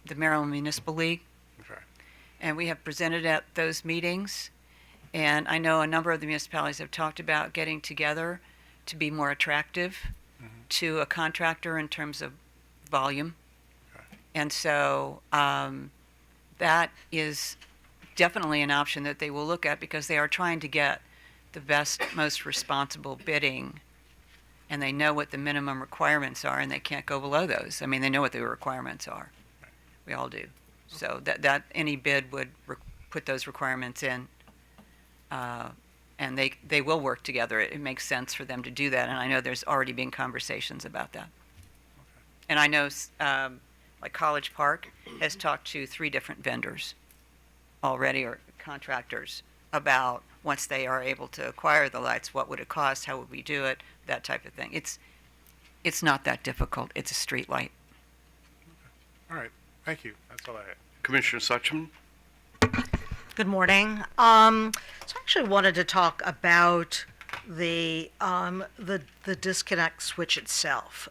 the Maryland Municipal League. Okay. And we have presented at those meetings. And I know a number of the municipalities have talked about getting together to be more attractive to a contractor in terms of volume. Okay. And so that is definitely an option that they will look at because they are trying to get the best, most responsible bidding. And they know what the minimum requirements are, and they can't go below those. I mean, they know what the requirements are. We all do. So that any bid would put those requirements in, and they will work together. It makes sense for them to do that, and I know there's already been conversations about that. And I know, like like College Park, has talked to 3 different vendors already, or contractors, about once they are able to acquire the lights, what would it cost, how would we do it, that type of thing. It's not that difficult. It's a street light. All right, thank you. That's all I had. Commissioner Suchman? Good morning. So I actually wanted to talk about the disconnect switch itself.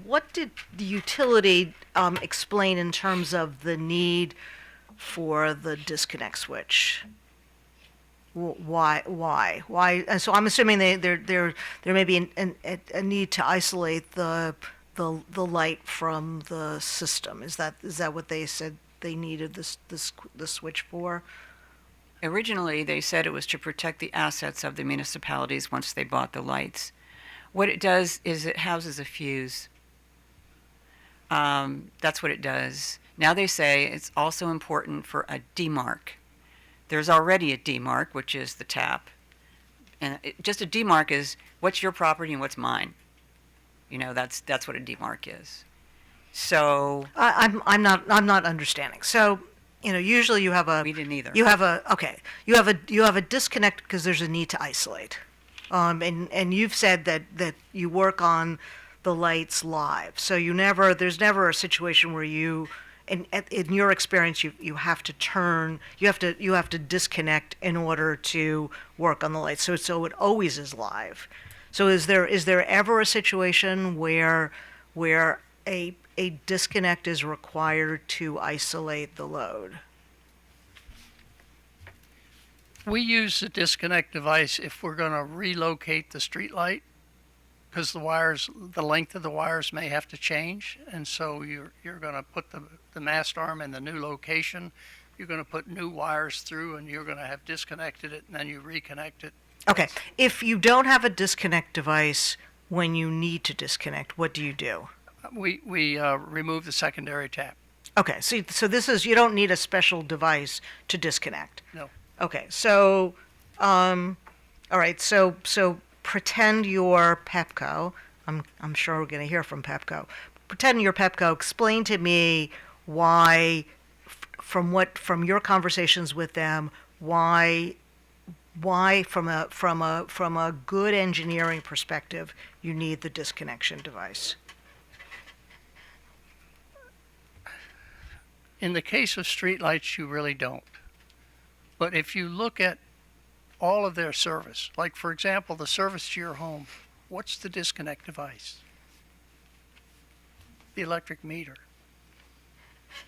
What did the utility explain in terms of the need for the disconnect switch? Why? And so I'm assuming there may be a need to isolate the light from the system. Is that what they said they needed the switch for? Originally, they said it was to protect the assets of the municipalities once they bought the lights. What it does is it houses a fuse. That's what it does. Now they say it's also important for a demarc. There's already a demarc, which is the tap. And just a demarc is what's your property and what's mine. You know, that's what a demarc is. So I'm not understanding. So, usually you have a we didn't either. you have a disconnect because there's a need to isolate. And you've said that you work on the lights live. So there's never a situation where you, in your experience, you have to disconnect in order to work on the lights. So it always is live. So is there ever a situation where a disconnect is required to isolate the load? We use the disconnect device if we're going to relocate the street light, because the length of the wires may have to change, and so you're going to put the mast arm in the new location. You're going to put new wires through, and you're going to have disconnected it, and then you reconnect it. Okay. If you don't have a disconnect device when you need to disconnect, what do you do? We remove the secondary tap. Okay. So this is, you don't need a special device to disconnect. No. Okay. So, all right. So pretend you're Pepco. I'm sure we're going to hear from Pepco. Pretend you're Pepco. Explain to me why, from your conversations with them, why from a good engineering perspective you need the disconnection device. In the case of streetlights, you really don't. But if you look at all of their service, like for example, the service to your home, what's the disconnect device? The electric meter.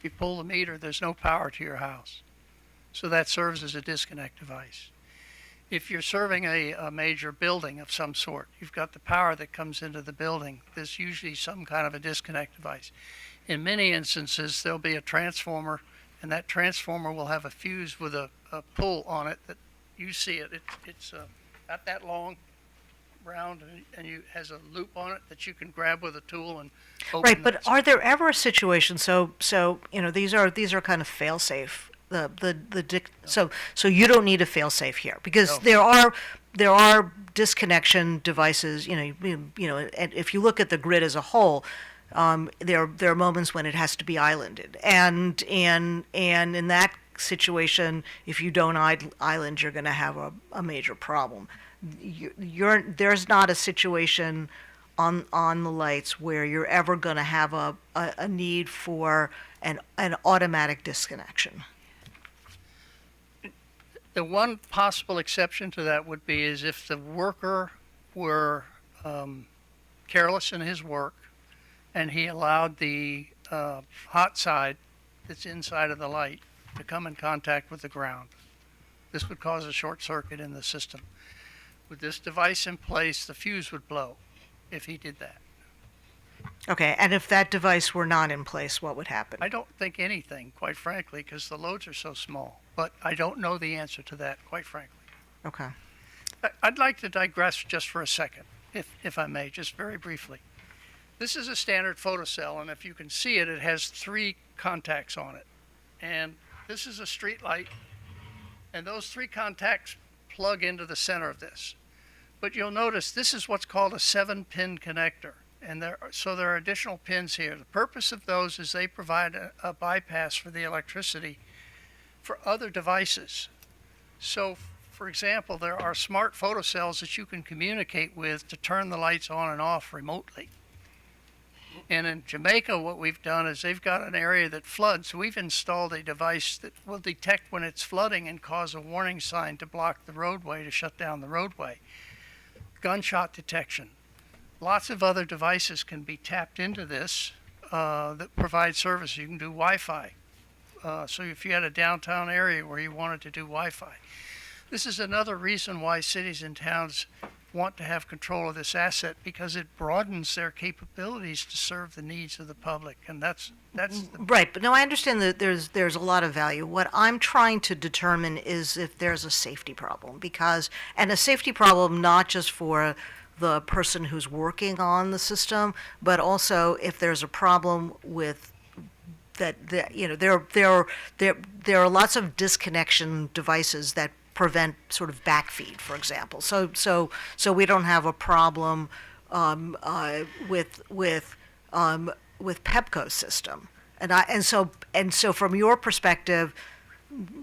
You pull the meter, there's no power to your house. So that serves as a disconnect device. If you're serving a major building of some sort, you've got the power that comes into the building, there's usually some kind of a disconnect device. In many instances, there'll be a transformer, and that transformer will have a fuse with a pull on it that you see it. It's not that long, round, and it has a loop on it that you can grab with a tool and open. Right, but are there ever a situation? So these are kind of fail-safe. So you don't need a fail-safe here because No. there are disconnection devices. And if you look at the grid as a whole, there are moments when it has to be islanded, and in that situation, if you don't island, you're going to have a major problem. There's not a situation on the lights where you're ever going to have a need for an automatic disconnection. The one possible exception to that would be is if the worker were careless in his work and he allowed the hot side that's inside of the light to come in contact with the ground. This would cause a short circuit in the system. With this device in place, the fuse would blow if he did that. Okay, and if that device were not in place, what would happen? I don't think anything, quite frankly, because the loads are so small. But I don't know the answer to that, quite frankly. Okay. I'd like to digress just for a second, if I may, just very briefly. This is a standard photocell, and if you can see it, it has 3 contacts on it. And this is a street light, and those 3 contacts plug into the center of this. But you'll notice this is what's called a 7-pin connector. And so there are additional pins here. The purpose of those is they provide a bypass for the electricity for other devices. So, for example, there are smart photocells that you can communicate with to turn the lights on and off remotely. And in Jamaica, what we've done is they've got an area that floods. So we've installed a device that will detect when it's flooding and cause a warning sign to block the roadway, to shut down the roadway. Gunshot detection. Lots of other devices can be tapped into this that provide service. You can do Wi-Fi. So if you had a downtown area where you wanted to do Wi-Fi. This is another reason why cities and towns want to have control of this asset, because it broadens their capabilities to serve the needs of the public. And that's Right, but no, I understand that there's a lot of value. What I'm trying to determine is if there's a safety problem, and a safety problem not just for the person who's working on the system, but also if there's a problem with that there are lots of disconnection devices that prevent sort of backfeed, for example. So we don't have a problem with Pepco's system, and so from your perspective,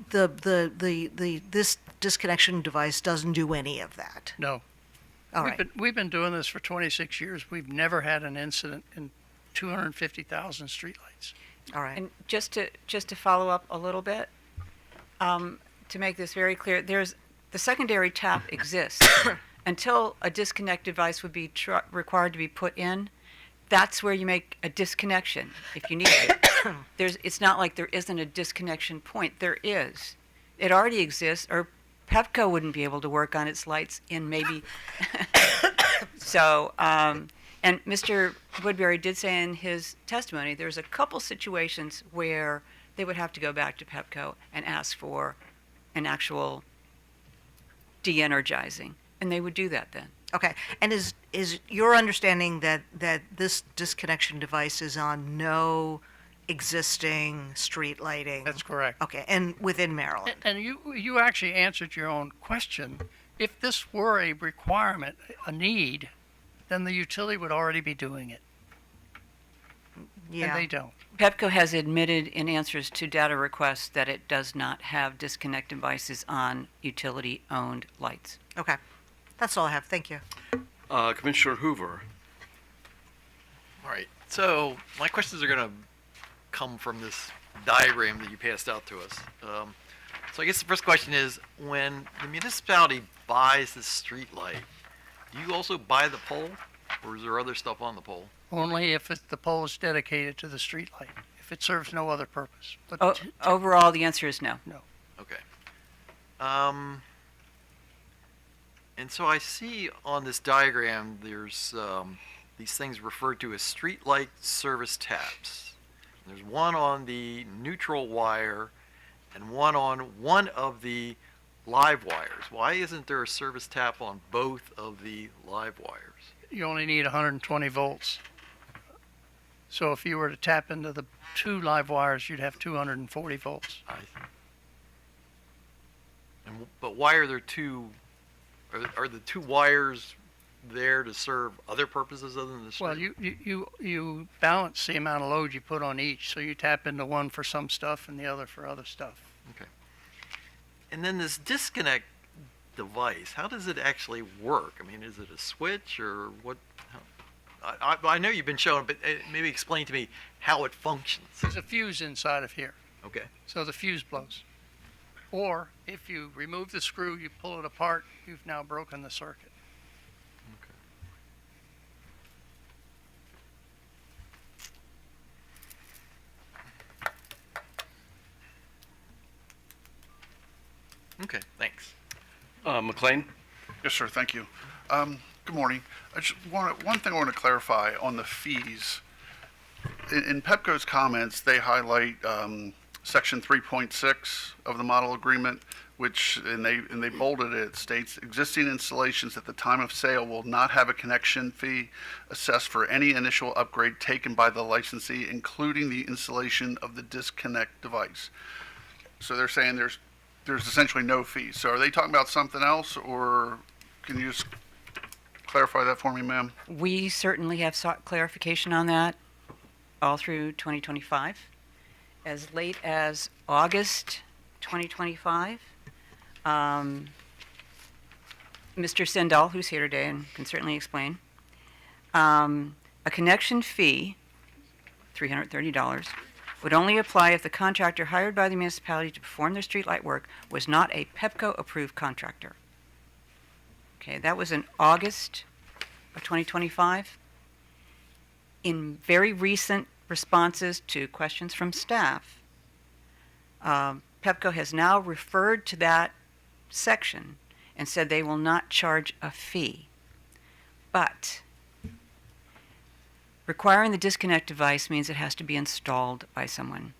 this disconnection device doesn't do any of that. no. All right. We've been doing this for 26 years. We've never had an incident in 250,000 streetlights. All right. And just to follow up a little bit, to make this very clear, the secondary tap exists. Until a disconnect device would be required to be put in, that's where you make a disconnection if you need it. It's not like there isn't a disconnection point. There is. It already exists, or Pepco wouldn't be able to work on its lights in maybe. So, and Mr. Woodbury did say in his testimony, there's a couple situations where they would have to go back to Pepco and ask for an actual de-energizing, and they would do that then. Okay. And is your understanding that this disconnection device is on no existing street lighting? That's correct. Okay, and within Maryland. And you actually answered your own question. If this were a requirement, a need, then the utility would already be doing it. Yeah. And they don't. Pepco has admitted in answers to data requests that it does not have disconnect devices on utility-owned lights. Okay. That's all I have. Thank you. Commissioner Hoover. All right. So my questions are going to come from this diagram that you passed out to us. So I guess the first question is, when the municipality buys the street light, do you also buy the pole, or is there other stuff on the pole? Only if the pole is dedicated to the street light, if it serves no other purpose. But Overall, the answer is no. Okay. And so I see on this diagram there's these things referred to as street light service taps. There's one on the neutral wire and one on one of the live wires. Why isn't there a service tap on both of the live wires? you only need 120 volts. So if you were to tap into the two live wires, you'd have 240 volts. I see. But why are there two? Are the two wires there to serve other purposes other than the street? Well, you balance the amount of load you put on each. So you tap into one for some stuff and the other for other stuff. Okay. And then this disconnect device, how does it actually work? I mean, is it a switch or what? I know you've been showing, but maybe explain to me how it functions. There's a fuse inside of here. Okay. So the fuse blows. Or if you remove the screw, you pull it apart, you've now broken the circuit. Okay, thanks. McLean? Yes, sir. Thank you. Good morning. One thing I want to clarify on the fees. In Pepco's comments, they highlight Section 3.6 of the model agreement, which, and they bolded it, states, existing installations at the time of sale will not have a connection fee assessed for any initial upgrade taken by the licensee, including the installation of the disconnect device. So they're saying there's essentially no fees. So are they talking about something else, or can you just clarify that for me, ma'am? We certainly have sought clarification on that all through 2025. As late as August 2025, Mr. Sendall, who's here today and can certainly explain, a connection fee, $330, would only apply if the contractor hired by the municipality to perform their streetlight work was not a Pepco-approved contractor. Okay, that was in August of 2025. In very recent responses to questions from staff, Pepco has now referred to that section and said they will not charge a fee. But requiring the disconnect device means it has to be installed by someone.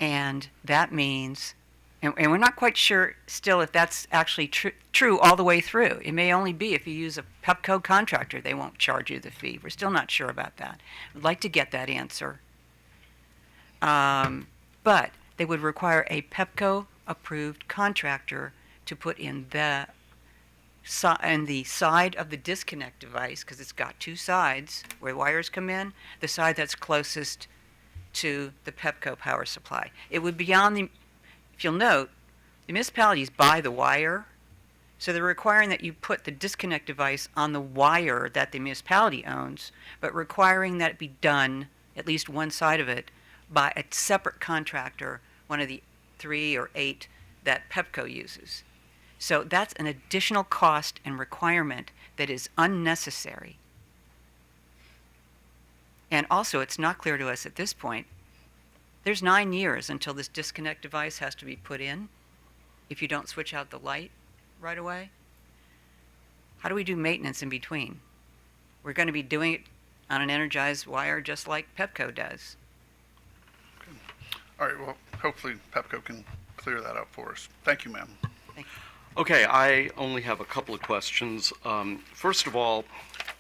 And that means, and we're not quite sure still if that's actually true all the way through. It may only be if you use a Pepco contractor, they won't charge you the fee. We're still not sure about that. We'd like to get that answer. But they would require a Pepco-approved contractor to put in the side of the disconnect device, because it's got two sides where wires come in, the side that's closest to the Pepco power supply. It would be on the, if you'll note, the municipalities buy the wire, so they're requiring that you put the disconnect device on the wire that the municipality owns, but requiring that it be done, at least one side of it, by a separate contractor, one of the 3 or 8 that Pepco uses. So that's an additional cost and requirement that is unnecessary. And also, it's not clear to us at this point, there's 9 years until this disconnect device has to be put in if you don't switch out the light right away. How do we do maintenance in between? We're going to be doing it on an energized wire just like Pepco does. All right, well, hopefully Pepco can clear that up for us. Thank you, ma'am. Thank you. Okay, I only have a couple of questions. First of all,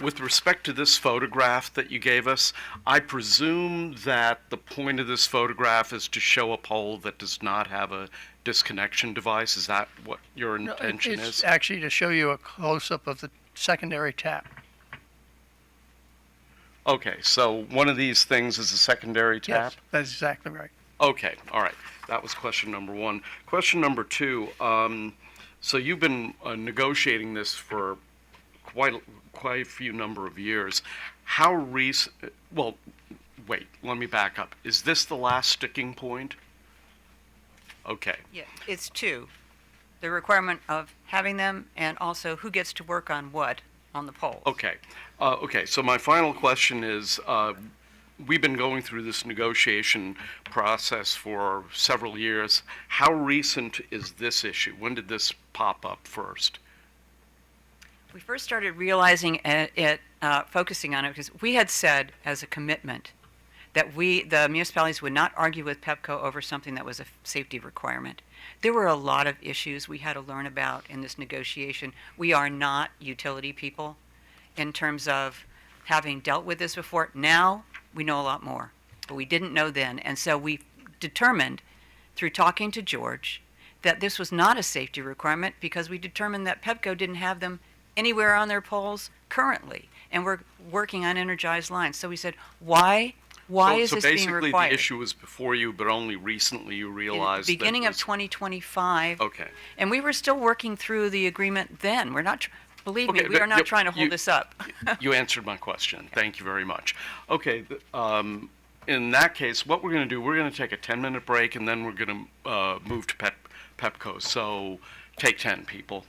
with respect to this photograph that you gave us, I presume that the point of this photograph is to show a pole that does not have a disconnection device. Is that what your No, intention it's is? actually to show you a close-up of the secondary tap. Okay, so one of these things is a secondary tap? Yes, that's exactly right. Okay, all right. That was question number one. Question number two, so you've been negotiating this for quite a few number of years. How recent, well, wait, let me back up. Is this the last sticking point? Okay, Yeah, it's 2. The requirement of having them and also who gets to work on what on the poles. okay. Okay, so my final question is, we've been going through this negotiation process for several years. How recent is this issue? When did this pop up first? We first started realizing it, focusing on it, because we had said as a commitment that the municipalities would not argue with Pepco over something that was a safety requirement. There were a lot of issues we had to learn about in this negotiation. We are not utility people in terms of having dealt with this before. Now we know a lot more, but we didn't know then. And so we determined through talking to George that this was not a safety requirement, because we determined that Pepco didn't have them anywhere on their poles currently, and we're working on energized lines. So we said, why is this being So basically required? the issue was before you, but only recently you In realized the that beginning of was- 2025, Okay. and we were still working through the agreement then. We're not, believe me, Okay, we are but not you- trying to hold you- this up. You answered my question. Thank you very much. Okay, in that case, what we're going to do, we're going to take a 10-minute break, and then we're going to move to Pepco. So take 10, people.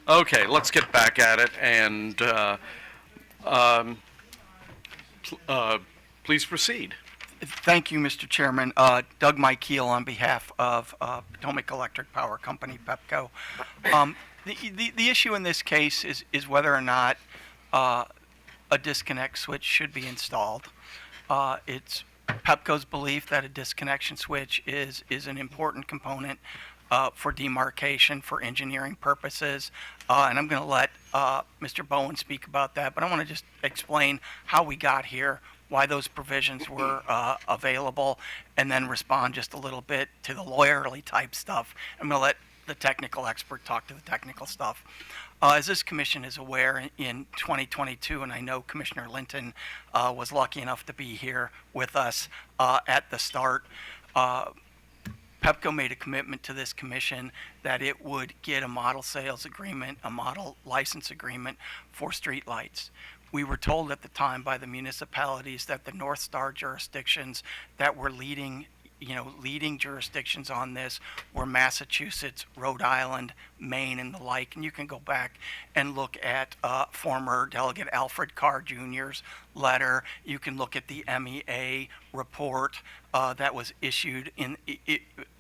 Okay, let's get back at it, and please proceed. Thank you, Mr. Chairman. Doug Mike Keel on behalf of Potomac Electric Power Company, Pepco. The issue in this case is whether or not a disconnect switch should be installed. It's Pepco's belief that a disconnection switch is an important component for demarcation for engineering purposes. And I'm going to let Mr. Bowen speak about that, but I want to just explain how we got here, why those provisions were available, and then respond just a little bit to the lawyerly type stuff. I'm going to let the technical expert talk to the technical stuff. As this commission is aware, in 2022, and I know Commissioner Linton was lucky enough to be here with us at the start, Pepco made a commitment to this commission that it would get a model sales agreement, a model license agreement for streetlights. We were told at the time by the municipalities that the North Star jurisdictions that were leading jurisdictions on this were Massachusetts, Rhode Island, Maine, and the like. And you can go back and look at former Delegate Alfred Carr Jr.'s letter. You can look at the MEA report that was issued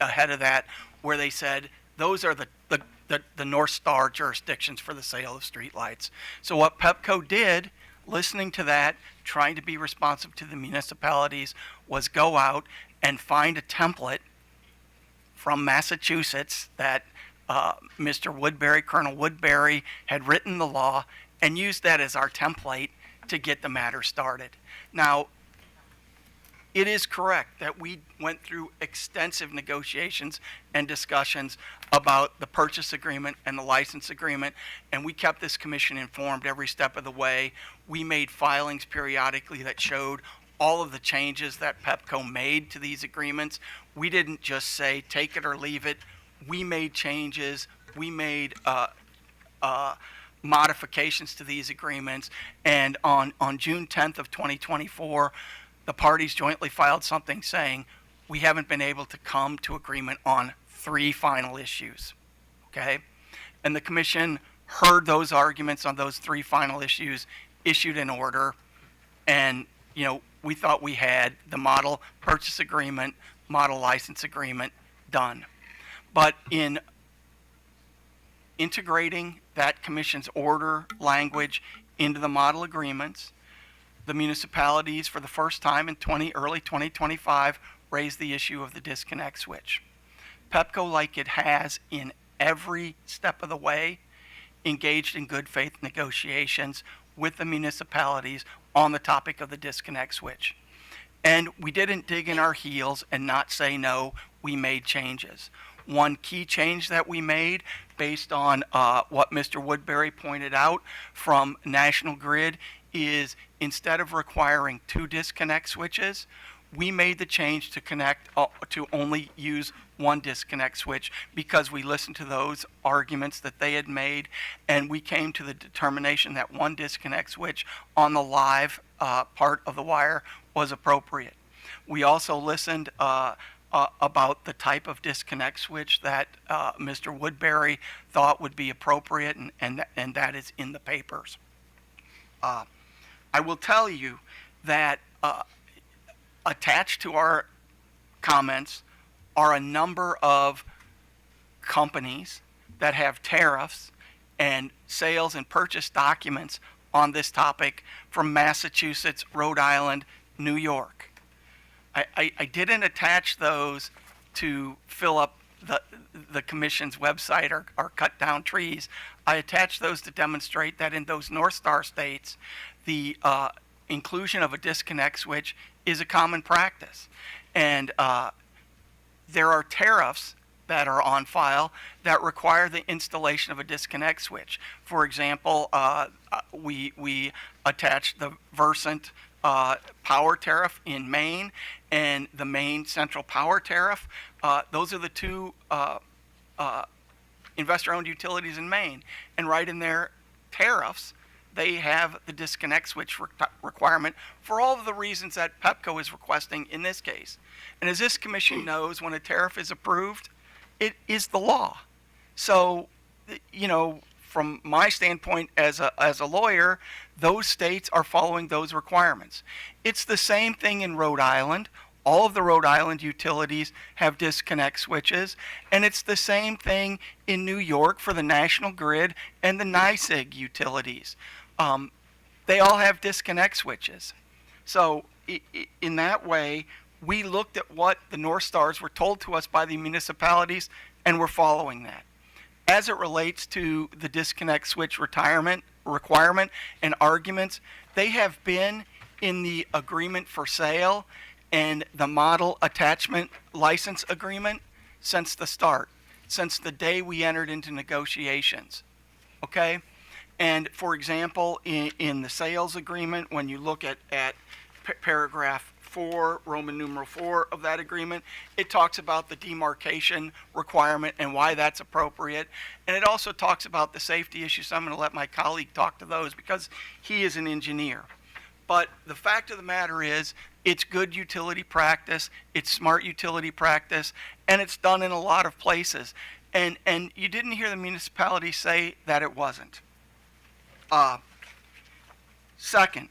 ahead of that, where they said those are the North Star jurisdictions for the sale of streetlights. So what Pepco did, listening to that, trying to be responsive to the municipalities, was go out and find a template from Massachusetts that Mr. Woodbury, Colonel Woodbury, had written the law, and used that as our template to get the matter started. Now, it is correct that we went through extensive negotiations and discussions about the purchase agreement and the license agreement, and we kept this commission informed every step of the way. We made filings periodically that showed all of the changes that Pepco made to these agreements. We didn't just say take it or leave it. We made changes. We made modifications to these agreements. And on June 10th of 2024, the parties jointly filed something saying we haven't been able to come to agreement on 3 final issues. Okay? And the commission heard those arguments on those 3 final issues, issued an order, and we thought we had the model purchase agreement, model license agreement done. But in integrating that commission's order language into the model agreements, the municipalities, for the first time in early 2025, raised the issue of the disconnect switch. Pepco, like it has in every step of the way, engaged in good faith negotiations with the municipalities on the topic of the disconnect switch. And we didn't dig in our heels and not say no. We made changes. One key change that we made, based on what Mr. Woodbury pointed out from National Grid, is instead of requiring 2 disconnect switches, we made the change to to only use 1 disconnect switch, because we listened to those arguments that they had made, and we came to the determination that 1 disconnect switch on the live part of the wire was appropriate. We also listened about the type of disconnect switch that Mr. Woodbury thought would be appropriate, and that is in the papers. I will tell you that attached to our comments are a number of companies that have tariffs and sales and purchase documents on this topic from Massachusetts, Rhode Island, New York. I didn't attach those to fill up the commission's website or cut down trees. I attached those to demonstrate that in those North Star states, the inclusion of a disconnect switch is a common practice. And there are tariffs that are on file that require the installation of a disconnect switch. For example, we attached the Versant power tariff in Maine and the Maine Central Power Tariff. Those are the 2 investor-owned utilities in Maine. And right in their tariffs, they have the disconnect switch requirement for all of the reasons that Pepco is requesting in this case. And as this commission knows, when a tariff is approved, it is the law. So, from my standpoint as a lawyer, those states are following those requirements. It's the same thing in Rhode Island. All of the Rhode Island utilities have disconnect switches, and it's the same thing in New York for the National Grid and the NYSEG utilities. They all have disconnect switches. So in that way, we looked at what the North Stars were told to us by the municipalities, and we're following that. As it relates to the disconnect switch requirement and arguments, they have been in the agreement for sale and the model attachment license agreement since the start, since the day we entered into negotiations. Okay? And for example, in the sales agreement, when you look at paragraph 4, Roman numeral 4 of that agreement, it talks about the demarcation requirement and why that's appropriate. And it also talks about the safety issues. So I'm going to let my colleague talk to those because he is an engineer. But the fact of the matter is, it's good utility practice, it's smart utility practice, and it's done in a lot of places. And you didn't hear the municipality say that it wasn't. Second,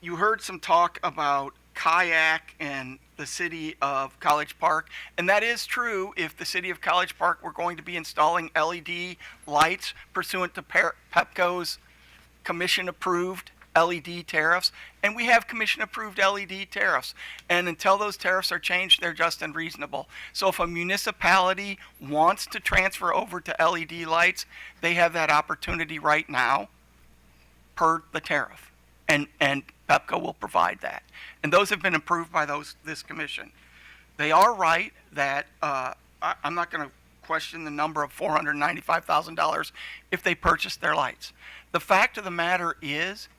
you heard some talk about kayak and the city of College Park, and that is true if the city of College Park were going to be installing LED lights pursuant to Pepco's commission-approved LED tariffs, and we have commission-approved LED tariffs, and until those tariffs are changed, they're just and reasonable. So if a municipality wants to transfer over to LED lights, they have that opportunity right now per the tariff, and Pepco will provide that. And those have been approved by this commission. They are right that, I'm not going to question the number of $495,000 if they purchase their lights. The fact of the matter is,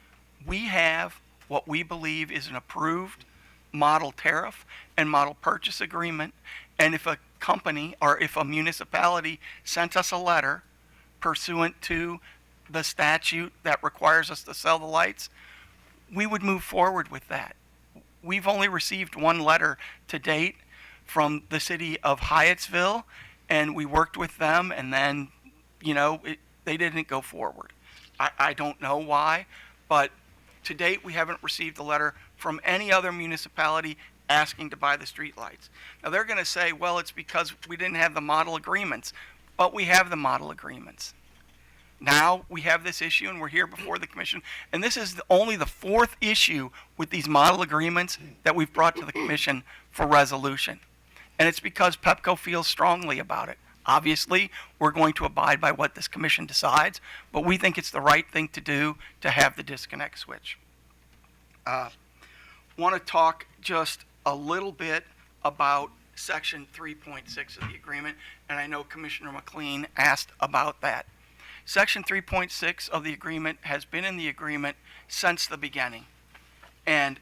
we have what we believe is an approved model tariff and model purchase agreement, and if a company or if a municipality sent us a letter pursuant to the statute that requires us to sell the lights, we would move forward with that. We've only received one letter to date from the city of Hyattsville, and we worked with them, and then, they didn't go forward. I don't know why, but to date, we haven't received a letter from any other municipality asking to buy the streetlights. Now, they're going to say, well, it's because we didn't have the model agreements, but we have the model agreements. Now we have this issue, and we're here before the commission, and this is only the 4th issue with these model agreements that we've brought to the commission for resolution. And it's because Pepco feels strongly about it. Obviously, we're going to abide by what this commission decides, but we think it's the right thing to do to have the disconnect switch. Want to talk just a little bit about Section 3.6 of the agreement, and I know Commissioner McLean asked about that. Section 3.6 of the agreement has been in the agreement since the beginning, and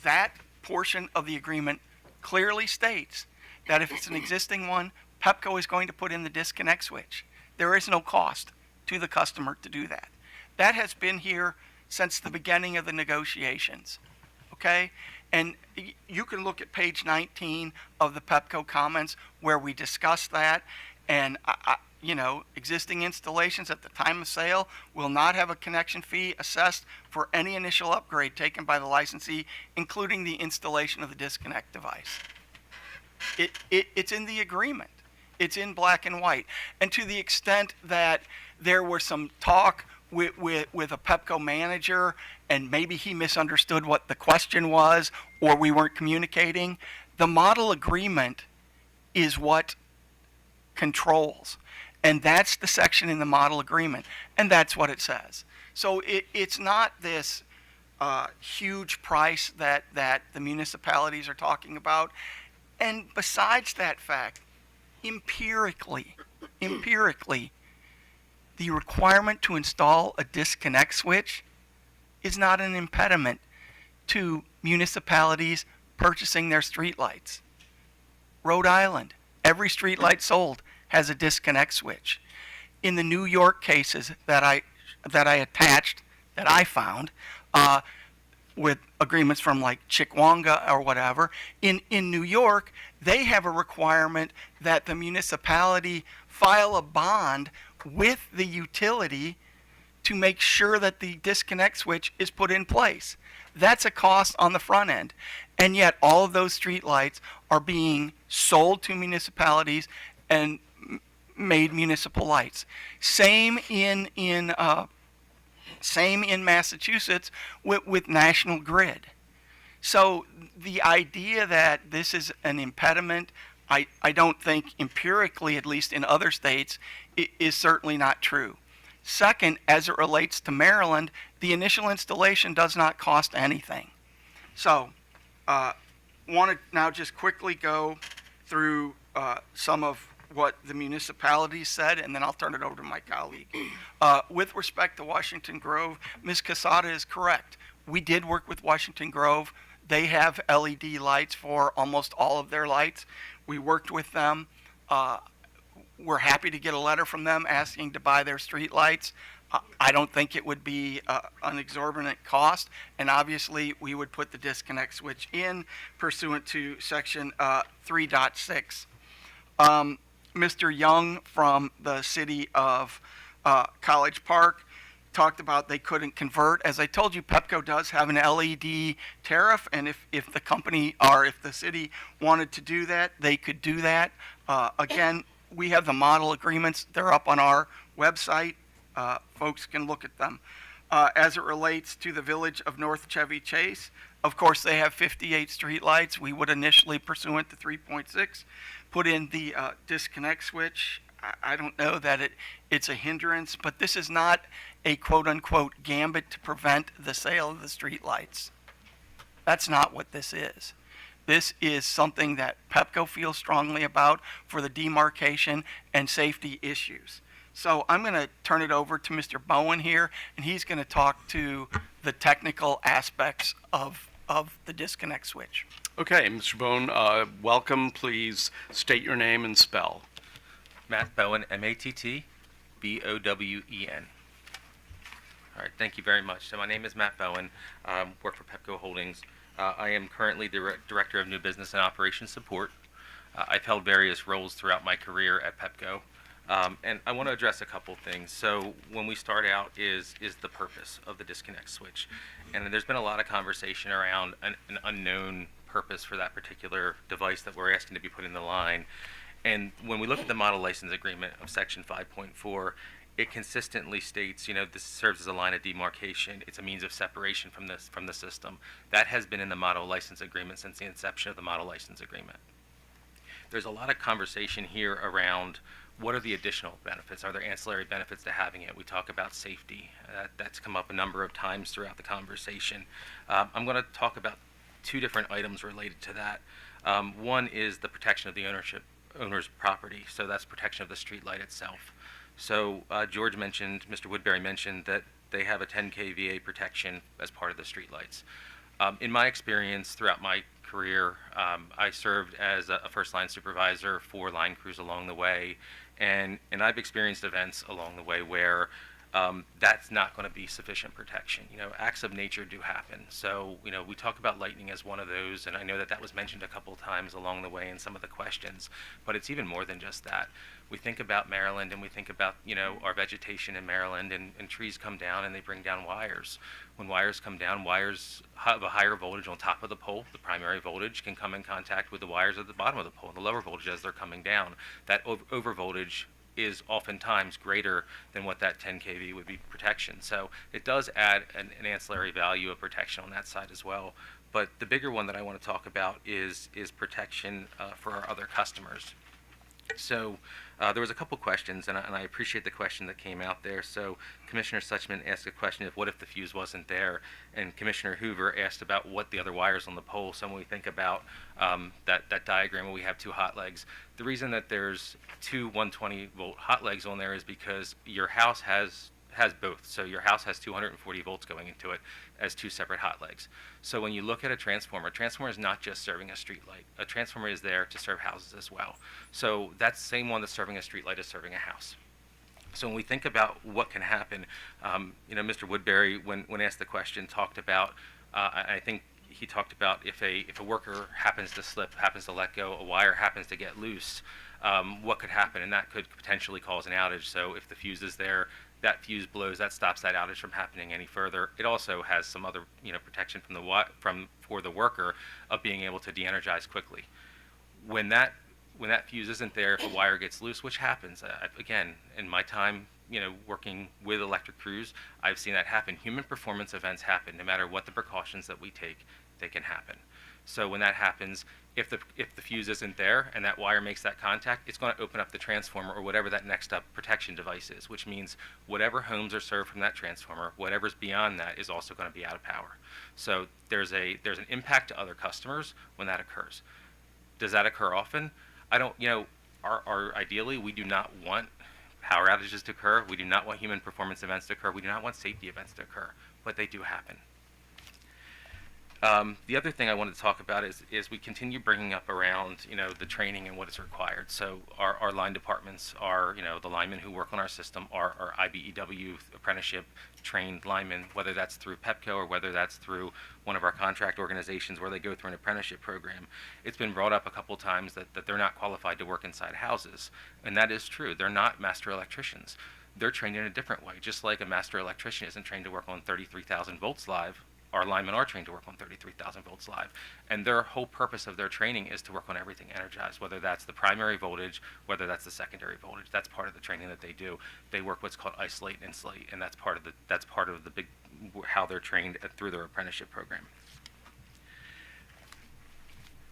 that portion of the agreement clearly states that if it's an existing one, Pepco is going to put in the disconnect switch. There is no cost to the customer to do that. That has been here since the beginning of the negotiations, okay? And you can look at page 19 of the Pepco comments where we discuss that, and existing installations at the time of sale will not have a connection fee assessed for any initial upgrade taken by the licensee, including the installation of the disconnect device. It's in the agreement. It's in black and white. And to the extent that there was some talk with a Pepco manager, and maybe he misunderstood what the question was, or we weren't communicating, the model agreement is what controls. And that's the section in the model agreement, and that's what it says. So it's not this huge price that the municipalities are talking about. And besides that fact, empirically, the requirement to install a disconnect switch is not an impediment to municipalities purchasing their streetlights. Rhode Island, every streetlight sold has a disconnect switch. In the New York cases that I attached, that I found, with agreements from like Chickwanga or whatever, in New York, they have a requirement that the municipality file a bond with the utility to make sure that the disconnect switch is put in place. That's a cost on the front end. And yet all of those streetlights are being sold to municipalities and made municipal lights. Same in Massachusetts with National Grid. So the idea that this is an impediment, I don't think empirically, at least in other states, is certainly not true. Second, as it relates to Maryland, the initial installation does not cost anything. So, want to now just quickly go through some of what the municipalities said, and then I'll turn it over to my colleague. With respect to Washington Grove, Ms. Casada is correct. We did work with Washington Grove. They have LED lights for almost all of their lights. We worked with them. We're happy to get a letter from them asking to buy their street lights. I don't think it would be an exorbitant cost, and obviously we would put the disconnect switch in pursuant to section 3.6. Mr. Young from the city of College Park talked about they couldn't convert. As I told you, Pepco does have an LED tariff, and if the company or if the city wanted to do that, they could do that. Again, we have the model agreements. They're up on our website. Folks can look at them. As it relates to the village of North Chevy Chase, of course, they have 58 streetlights. We would initially, pursuant to 3.6, put in the disconnect switch. I don't know that it's a hindrance, but this is not a quote-unquote gambit to prevent the sale of the streetlights. That's not what this is. This is something that Pepco feels strongly about for the demarcation and safety issues. So I'm going to turn it over to Mr. Bowen here, and he's going to talk to the technical aspects of the disconnect switch. Okay, Mr. Bone, welcome. Please state your name and spell. Matt Bowen, Mattbowen. All right, thank you very much. So my name is Matt Bowen, work for Pepco Holdings. I am currently Director of New Business and Operations Support. I've held various roles throughout my career at Pepco. And I want to address a couple things. So when we start out is the purpose of the disconnect switch. And there's been a lot of conversation around an unknown purpose for that particular device that we're asking to be put in the line. And when we look at the model license agreement of section 5.4, it consistently states, this serves as a line of demarcation. It's a means of separation from the system. That has been in the model license agreement since the inception of the model license agreement. There's a lot of conversation here around what are the additional benefits? Are there ancillary benefits to having it? We talk about safety. That's come up a number of times throughout the conversation. I'm going to talk about two different items related to that. One is the protection of the owner's property. So that's protection of the streetlight itself. So Mr. Woodbury mentioned that they have a 10 kVA protection as part of the streetlights. In my experience throughout my career, I served as a first-line supervisor for line crews along the way, and I've experienced events along the way where that's not going to be sufficient protection. Acts of nature do happen. So, we talk about lightning as one of those, and I know that was mentioned a couple of times along the way in some of the questions, but it's even more than just that. We think about Maryland, and we think about, our vegetation in Maryland, and trees come down and they bring down wires. When wires come down, wires have a higher voltage on top of the pole. The primary voltage can come in contact with the wires at the bottom of the pole, and the lower voltage as they're coming down. That over voltage is oftentimes greater than what that 10 kV would be protection. So it does add an ancillary value of protection on that side as well. But the bigger one that I want to talk about is protection for our other customers. So there was a couple questions, and I appreciate the question that came out there. So Commissioner Suchman asked a question of what if the fuse wasn't there, and Commissioner Hoover asked about what the other wires on the pole. So when we think about that diagram where we have two hot legs, the reason that there's two 120-volt hot legs on there is because your house has both. So your house has 240 volts going into it as two separate hot legs. So when you look at a transformer is not just serving a street light. A transformer is there to serve houses as well. So that same one that's serving a street light is serving a house. So when we think about what can happen, Mr. Woodbury, when asked the question, talked about, I think he talked about if a worker happens to slip, happens to let go, a wire happens to get loose, what could happen, and that could potentially cause an outage. So if the fuse is there, that fuse blows, that stops that outage from happening any further. It also has some other, protection for the worker of being able to de-energize quickly. When that fuse isn't there, if a wire gets loose, which happens, again, in my time, working with electric crews, I've seen that happen. Human performance events happen. No matter what the precautions that we take, they can happen. So when that happens, if the fuse isn't there and that wire makes that contact, it's going to open up the transformer or whatever that next up protection device is, which means whatever homes are served from that transformer, whatever's beyond that is also going to be out of power. So there's an impact to other customers when that occurs. Does that occur often? I don't, ideally, we do not want power outages to occur. We do not want human performance events to occur. We do not want safety events to occur, but they do happen. The other thing I wanted to talk about is we continue bringing up around, the training and what is required. So our line departments are, the linemen who work on our system are IBEW apprenticeship trained linemen, whether that's through Pepco or whether that's through one of our contract organizations where they go through an apprenticeship program. It's been brought up a couple times that they're not qualified to work inside houses, and that is true. They're not master electricians. They're trained in a different way. Just like a master electrician isn't trained to work on 33,000 volts live, our linemen are trained to work on 33,000 volts live. And their whole purpose of their training is to work on everything energized, whether that's the primary voltage, whether that's the secondary voltage. That's part of the training that they do. They work what's called isolate and insulate, and that's part of the big how they're trained through their apprenticeship program.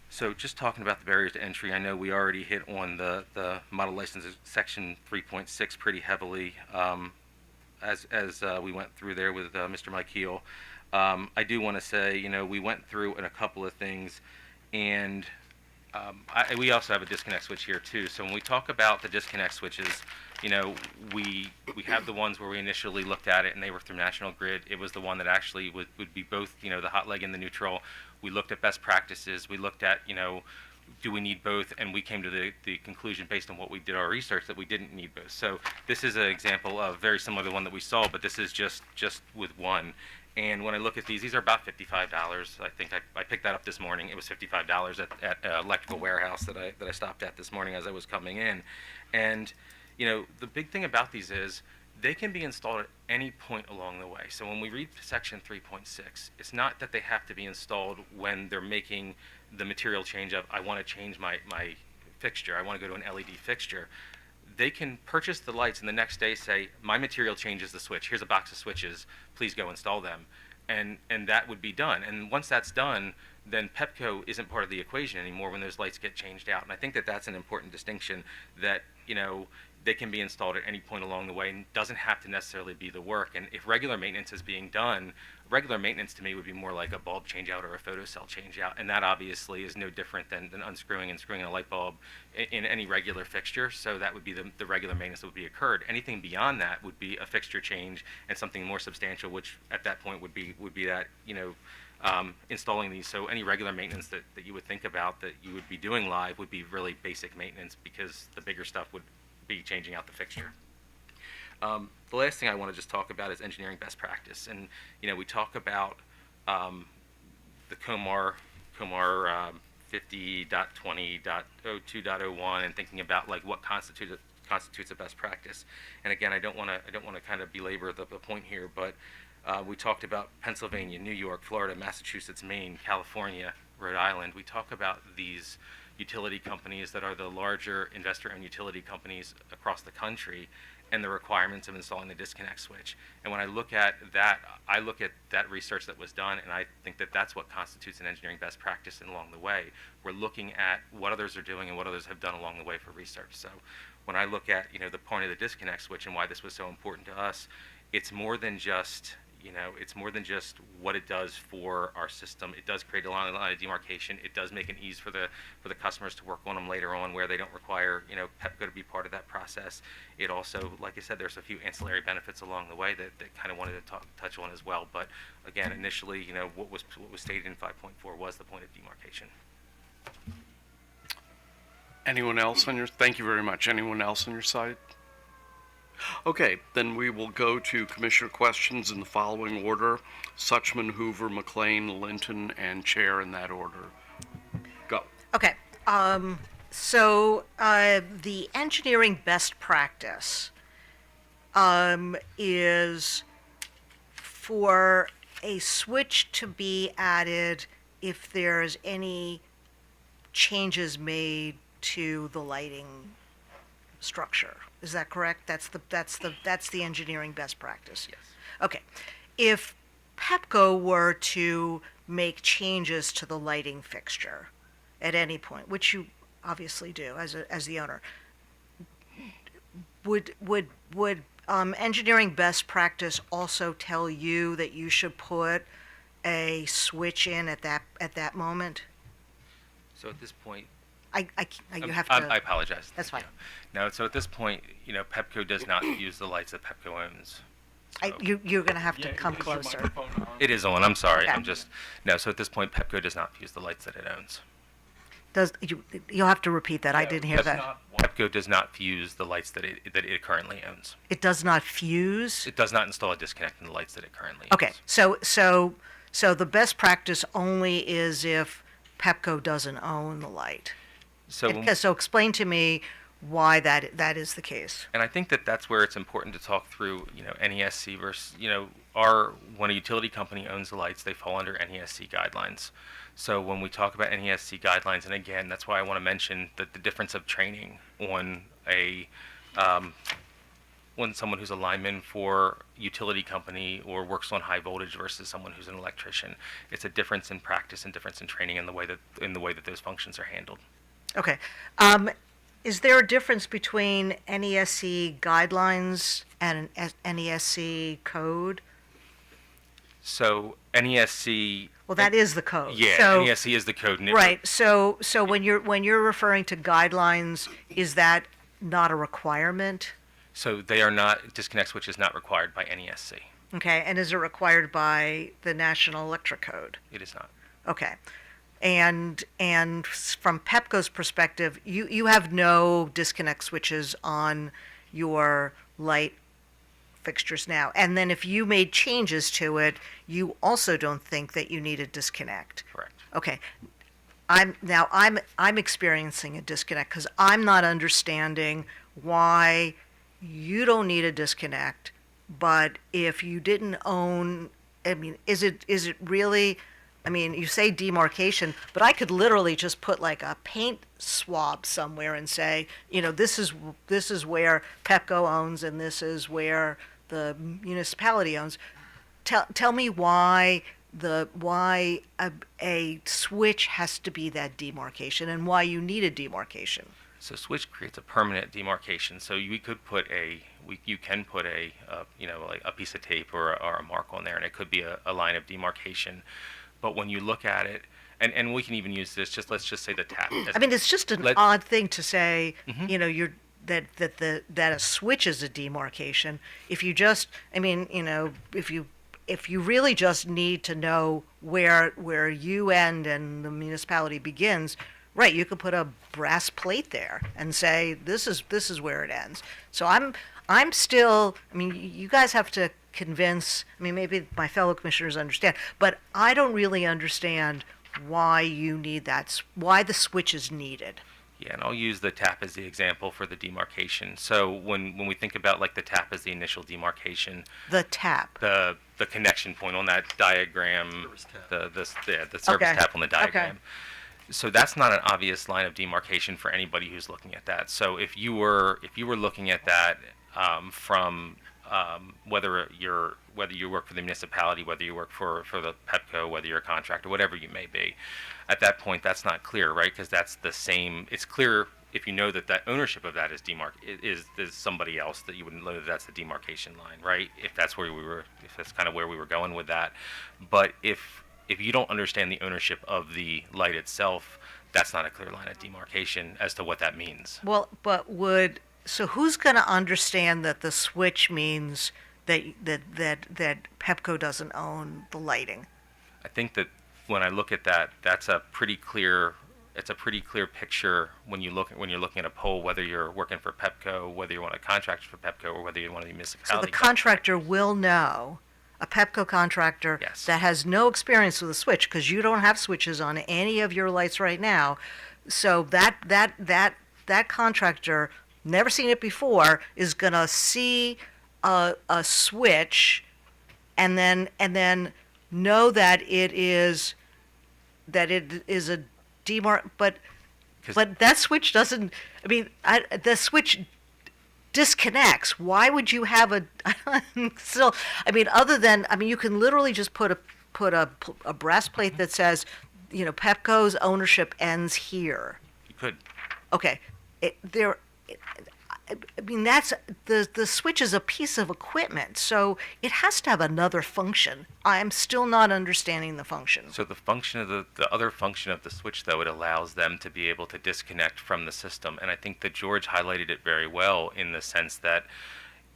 So just talking about the barriers to entry, I know we already hit on the model licenses section 3.6 pretty heavily as we went through there with Mr. Mike Heel. I do want to say, we went through in a couple of things, and we also have a disconnect switch here too. So when we talk about the disconnect switches, we have the ones where we initially looked at it and they were through National Grid. It was the one that actually would be both, the hot leg and the neutral. We looked at best practices. We looked at, do we need both? And we came to the conclusion based on what we did our research that we didn't need both. So this is an example of very similar to the one that we saw, but this is just with one. And when I look at these are about $55. I think I picked that up this morning. It was $55 at Electrical Warehouse that I stopped at this morning as I was coming in. And, the big thing about these is they can be installed at any point along the way. So when we read section 3.6, it's not that they have to be installed when they're making the material change of, I want to change my fixture, I want to go to an LED fixture. They can purchase the lights and the next day say, my material changes the switch. Here's a box of switches. Please go install them. And that would be done. And once that's done, then Pepco isn't part of the equation anymore when those lights get changed out. And I think that that's an important distinction that, they can be installed at any point along the way and doesn't have to necessarily be the work. And if regular maintenance is being done, regular maintenance to me would be more like a bulb change out or a photocell change out. And that obviously is no different than unscrewing and screwing a light bulb in any regular fixture. So that would be the regular maintenance that would be occurred. Anything beyond that would be a fixture change and something more substantial, which at that point would be that, installing these. So any regular maintenance that you would think about that you would be doing live would be really basic maintenance, because the bigger stuff would be changing out the fixture. The last thing I want to just talk about is engineering best practice. And, we talk about the COMAR 50.20.02.01 and thinking about like what constitutes a best practice. And again, I don't want to kind of belabor the point here, but we talked about Pennsylvania, New York, Florida, Massachusetts, Maine, California, Rhode Island. We talk about these utility companies that are the larger investor-owned utility companies across the country and the requirements of installing the disconnect switch. And when I look at that, I look at that research that was done, and I think that that's what constitutes an engineering best practice along the way. We're looking at what others are doing and what others have done along the way for research. So when I look at, the point of the disconnect switch and why this was so important to us, it's more than just what it does for our system. It does create a line of demarcation. It does make an ease for the customers to work on them later on, where they don't require Pepco to be part of that process. It also, like I said, there's a few ancillary benefits along the way that kind of wanted to touch on as well. But again, initially, what was stated in 5.4 was the point of demarcation. Anyone else on your? Thank you very much. Anyone else on your side? Okay, then we will go to commissioner questions in the following order: Suchman, Hoover, McLean, Linton, and Chair in that order. Go. Okay. So the engineering best practice is for a switch to be added if there's any changes made to the lighting structure. Is that correct? That's the engineering best practice. Yes. Okay. If Pepco were to make changes to the lighting fixture at any point, which you obviously do as the owner, would engineering best practice also tell you that you should put a switch in at that moment? So at this point, You have I to. apologize. That's fine. No, so at this point, Pepco does not use the lights that Pepco owns. So You're going to have to come closer. it is on. I'm sorry. Okay. No. So at this point, Pepco does not use the lights that it owns. You'll have to repeat that. I didn't hear that. Pepco does not fuse the lights that it currently owns. It does not fuse. It does not install a disconnect in the lights that it currently Okay, owns. so the best practice only is if Pepco doesn't own the light. So explain to me why that is the case. And I think that's where it's important to talk through, NESC versus, when a utility company owns the lights, they fall under NESC guidelines. So when we talk about NESC guidelines, and again, that's why I want to mention that the difference of training on when someone who's a lineman for utility company or works on high voltage versus someone who's an electrician, it's a difference in practice and difference in training in the way that those functions are handled. Okay. Is there a difference between NESC guidelines and an NESC code? So NESC. Well, that is the code. Yeah, So, NESC is the code. right. So when you're referring to guidelines, is that not a requirement? So they are not, disconnect switch is not required by NESC. Okay. And is it required by the National Electric Code? It is not. Okay. And from Pepco's perspective, you have no disconnect switches on your light fixtures now. And then if you made changes to it, you also don't think that you need a disconnect. Correct. Okay. I'm experiencing a disconnect because I'm not understanding why you don't need a disconnect, but if you didn't own, I mean, is it really? I mean, you say demarcation, but I could literally just put like a paint swab somewhere and say, this is where Pepco owns and this is where the municipality owns. Tell me why a switch has to be that demarcation and why you need a demarcation. So switch creates a permanent demarcation. So you can put a like a piece of tape or a mark on there, and it could be a line of demarcation. But when you look at it, and we can even use this, let's just say the tap. I mean, it's just an odd thing to say, that a switch is a demarcation. If you just, if you really just need to know where you end and the municipality begins, right, you could put a brass plate there and say this is where it ends. So I'm still, you guys have to convince, maybe my fellow commissioners understand, but I don't really understand why you need that, why the switch is needed. Yeah, and I'll use the tap as the example for the demarcation. So when we think about like the tap as the initial demarcation, The tap. the connection point on that diagram, the service Okay. tap on the diagram. Okay. So that's not an obvious line of demarcation for anybody who's looking at that. So if you were looking at that from whether you work for the municipality, whether you work for the Pepco, whether you're a contractor, whatever you may be, at that point that's not clear, right? Because that's the same. It's clear if you know that ownership of that is is somebody else, that you wouldn't know that that's the demarcation line, right? If that's kind of where we were going with that. But if you don't understand the ownership of the light itself, that's not a clear line of demarcation as to what that means. Well, but so who's going to understand that the switch means that Pepco doesn't own the lighting? I think that when I look at that, it's a pretty clear picture when you're looking at a pole, whether you're working for Pepco, whether you want a contractor for Pepco, or whether you want a So municipality. the contractor will know, a Pepco contractor Yes. that has no experience with a switch, because you don't have switches on any of your lights right now, So that contractor, never seen it before, is gonna see a switch and then know that it is a demarc, but 'Cause- that switch doesn't, I mean, the switch disconnects. Why would you have a, still, I mean, other than, I mean, you can literally just put a brass plate that says, Pepco's ownership ends here. You could. Okay, I mean, that's, the switch is a piece of equipment, so it has to have another function. I'm still not understanding the function. So the function of the other function of the switch, though, it allows them to be able to disconnect from the system. And I think that George highlighted it very well in the sense that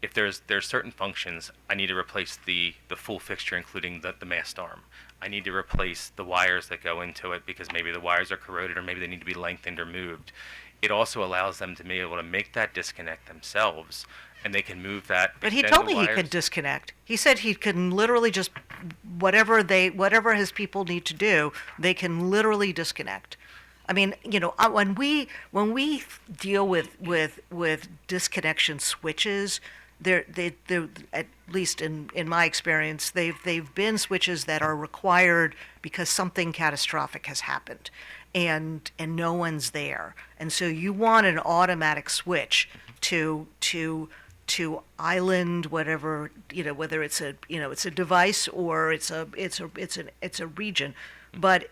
if there's certain functions, I need to replace the full fixture, including the mast arm. I need to replace the wires that go into it because maybe the wires are corroded or maybe they need to be lengthened or moved. It also allows them to be able to make that disconnect themselves, and they can move that. But he extend told the me he wires. could disconnect. He said he can literally just, whatever his people need to do, they can literally disconnect. I mean, when we deal with disconnection switches, they're at least in my experience, they've been switches that are required because something catastrophic has happened, and no one's there, and so you want an automatic switch to island whatever, whether it's a device or it's a region, but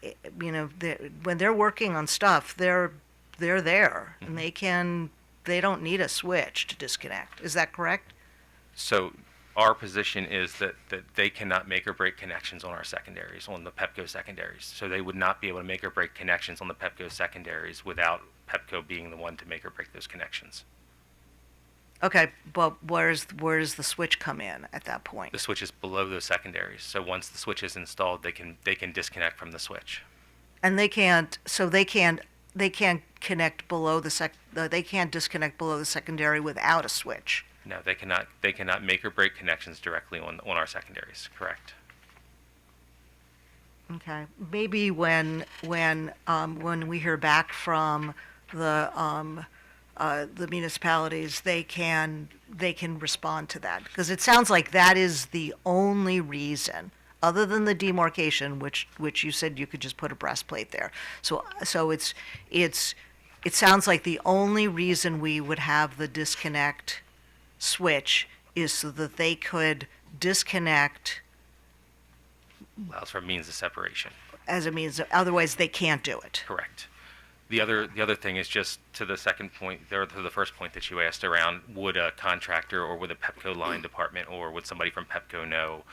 when they're working on stuff, they're there, and they don't need a switch to disconnect. Is that correct? So our position is that they cannot make or break connections on our secondaries, on the Pepco secondaries. So they would not be able to make or break connections on the Pepco secondaries without Pepco being the one to make or break those connections. Okay, but where does the switch come in at that point? The switch is below those secondaries. So once the switch is installed, they can disconnect from the switch. And they can't connect below they can't disconnect below the secondary without a switch. No, they cannot make or break connections directly on our secondaries. Correct. Okay, maybe when we hear back from the municipalities, they can respond to that, because it sounds like that is the only reason, other than the demarcation, which you said you could just put a brass plate there. So it sounds like the only reason we would have the disconnect switch is so that they could disconnect Allows for means of separation. as a means, otherwise they can't do it. Correct. The other thing is just to the second point, or to the first point that you asked around, would a contractor or would a Pepco line department or would somebody from Pepco know?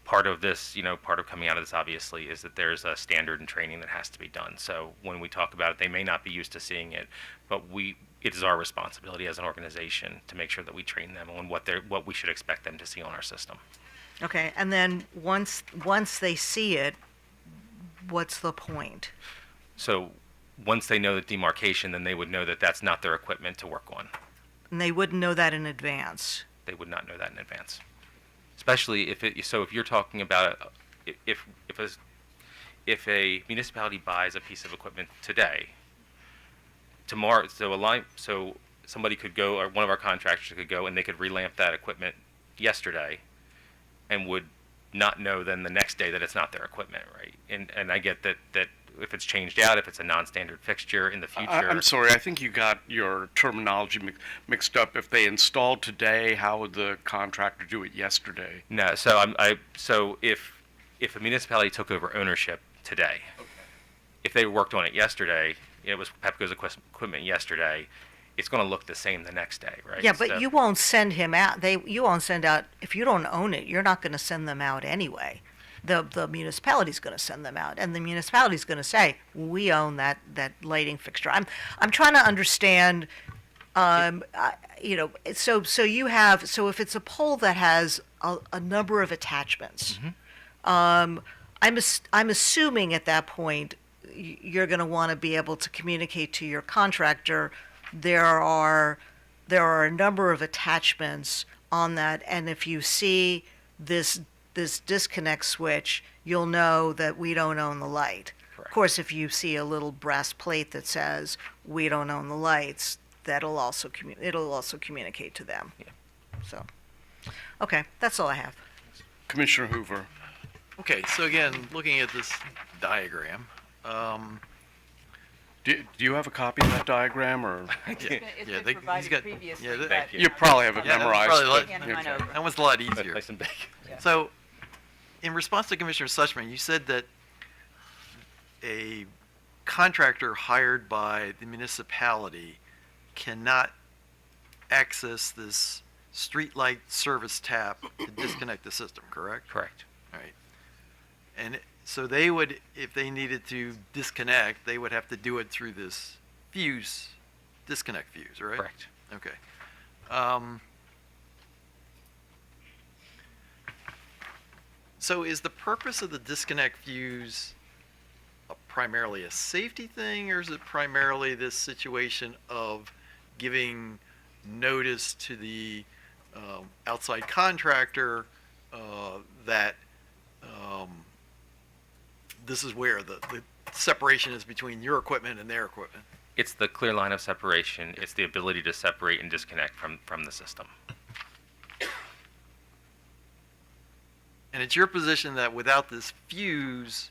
Part of this, part of coming out of this obviously is that there's a standard and training that has to be done. So when we talk about it, they may not be used to seeing it, but it is our responsibility as an organization to make sure that we train them on what we should expect them to see on our system. Okay, and then once they see it, what's the point? So once they know the demarcation, then they would know that that's not their equipment to work on. And they wouldn't know that in advance. They would not know that in advance. Especially if you're talking about if a municipality buys a piece of equipment today, tomorrow, so somebody could go, or one of our contractors could go and they could relamp that equipment yesterday and would not know then the next day that it's not their equipment, right? And I get that if it's changed out, if it's a non-standard fixture in the future. I'm sorry, I think you got your terminology mixed up. If they installed today, how would the contractor do it yesterday? No, so if a municipality took over ownership today, if they worked on it yesterday, it was Pepco's equipment yesterday, it's going to look the same the next day, right? Yeah, but you won't send him out. You won't send out, if you don't own it, you're not going to send them out anyway. The municipality's going to send them out, and the municipality's going to say, we own that lighting fixture. I'm trying to understand, so if it's a pole that has a number of attachments, I'm assuming at that point you're going to want to be able to communicate to your contractor there are a number of attachments on that, and if you see this disconnect switch, you'll know that we don't own the light. Correct. course, if you see a little brass plate that says, we don't own the lights, that'll also it'll also communicate to them. Yeah. So, okay, that's all I have. Commissioner Hoover. Okay, so again, looking at this diagram, Do you have a copy of that diagram, or It's yeah, been he's provided got- previously, yeah, but you probably have it Yeah, that was memorized? probably but- like- Hand mine over. that was a lot easier. Nice and big. So, in response to Commissioner Suchman, you said that a contractor hired by the municipality cannot access this streetlight service tap to disconnect the system, correct? Correct. All right. And so they would, if they needed to disconnect, they would have to do it through this fuse, disconnect fuse, right? Correct. Okay. So is the purpose of the disconnect fuse primarily a safety thing, or is it primarily this situation of giving notice to the outside contractor that this is where the separation is between your equipment and their equipment? It's the clear line of separation. It's the ability to separate and disconnect from the system. And it's your position that without this fuse,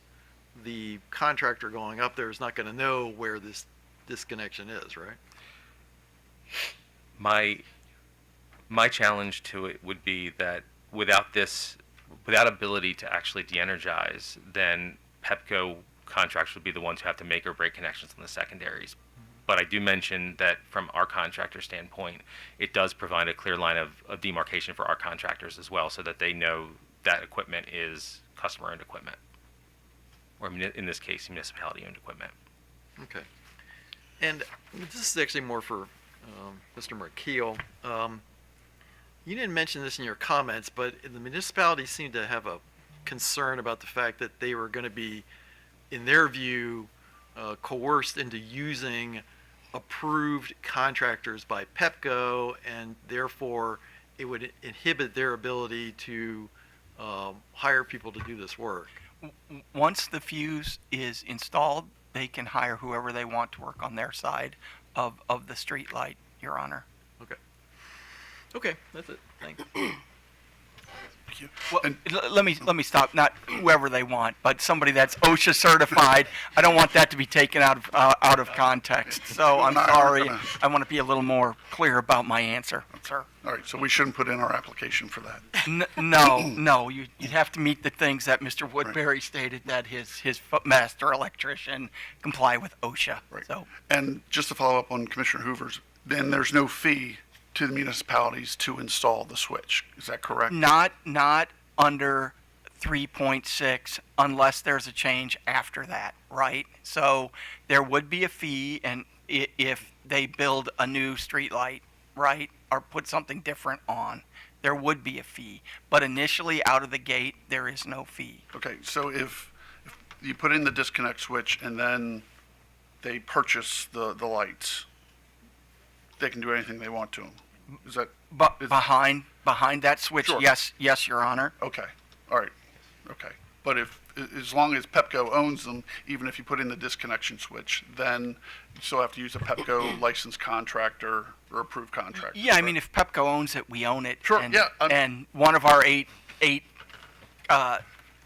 the contractor going up there is not going to know where this disconnection is, right? My challenge to it would be that without ability to actually de-energize, then Pepco contractors would be the ones who have to make or break connections on the secondaries. But I do mention that from our contractor standpoint, it does provide a clear line of demarcation for our contractors as well, so that they know that equipment is customer-owned equipment, or in this case, municipality-owned equipment. Okay. And this is actually more for Mr. McKeel. You didn't mention this in your comments, but the municipality seemed to have a concern about the fact that they were going to be, in their view, coerced into using approved contractors by Pepco, and therefore it would inhibit their ability to hire people to do this work. Once the fuse is installed, they can hire whoever they want to work on their side of the street light, Your Honor. Okay. Okay, that's it. Thanks. Well, let me stop. Not whoever they want, but somebody that's OSHA certified. I don't want that to be taken out of context. So I'm sorry. I want to be a little more clear about my answer, sir. All right, so we shouldn't put in our application for that. No. You'd have to meet the things that Mr. Woodbury stated, that his master electrician comply with OSHA. Right. So And just to follow up on Commissioner Hoover's, then there's no fee to the municipalities to install the switch. Is that correct? not under 3.6 unless there's a change after that, right? So there would be a fee, and if they build a new street light, right, or put something different on, there would be a fee. But initially, out of the gate, there is no fee. Okay, so if you put in the disconnect switch and then they purchase the lights, they can do anything they want to them. Is that? But is- behind that switch, Sure. yes, Your Honor. Okay, all right, okay. But as long as Pepco owns them, even if you put in the disconnection switch, then you still have to use a Pepco licensed contractor or approved contractor. Yeah, I correct? mean, if Pepco owns it, we own it. Sure, And, yeah, and one of our eight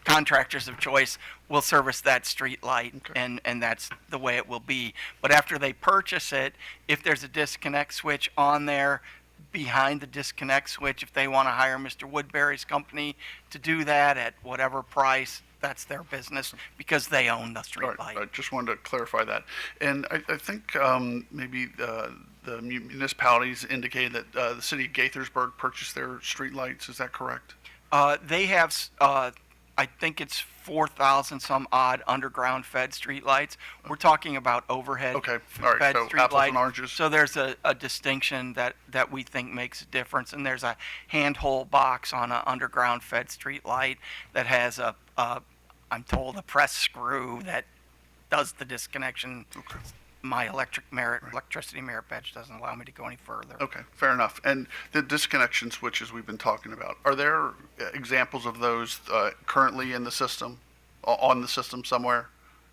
contractors of choice will service that street light, Okay. and that's the way it will be. But after they purchase it, if there's a disconnect switch on there, behind the disconnect switch, if they want to hire Mr. Woodbury's company to do that at whatever price, that's their business, because they own the All street right, light. I just wanted to clarify that. And I think maybe the municipalities indicated that the city of Gaithersburg purchased their streetlights. Is that correct? They have, I think it's 4,000 some odd underground fed streetlights. We're talking about overhead Okay, all right, fed so streetlight. apples and oranges. So there's a distinction that we think makes a difference, and there's a handhole box on an underground fed streetlight that has I'm told, a press screw that does the disconnection. Okay. My electricity merit badge doesn't allow me to go any further. Okay, fair enough. And the disconnection switches we've been talking about, are there examples of those currently in the system, on the system somewhere?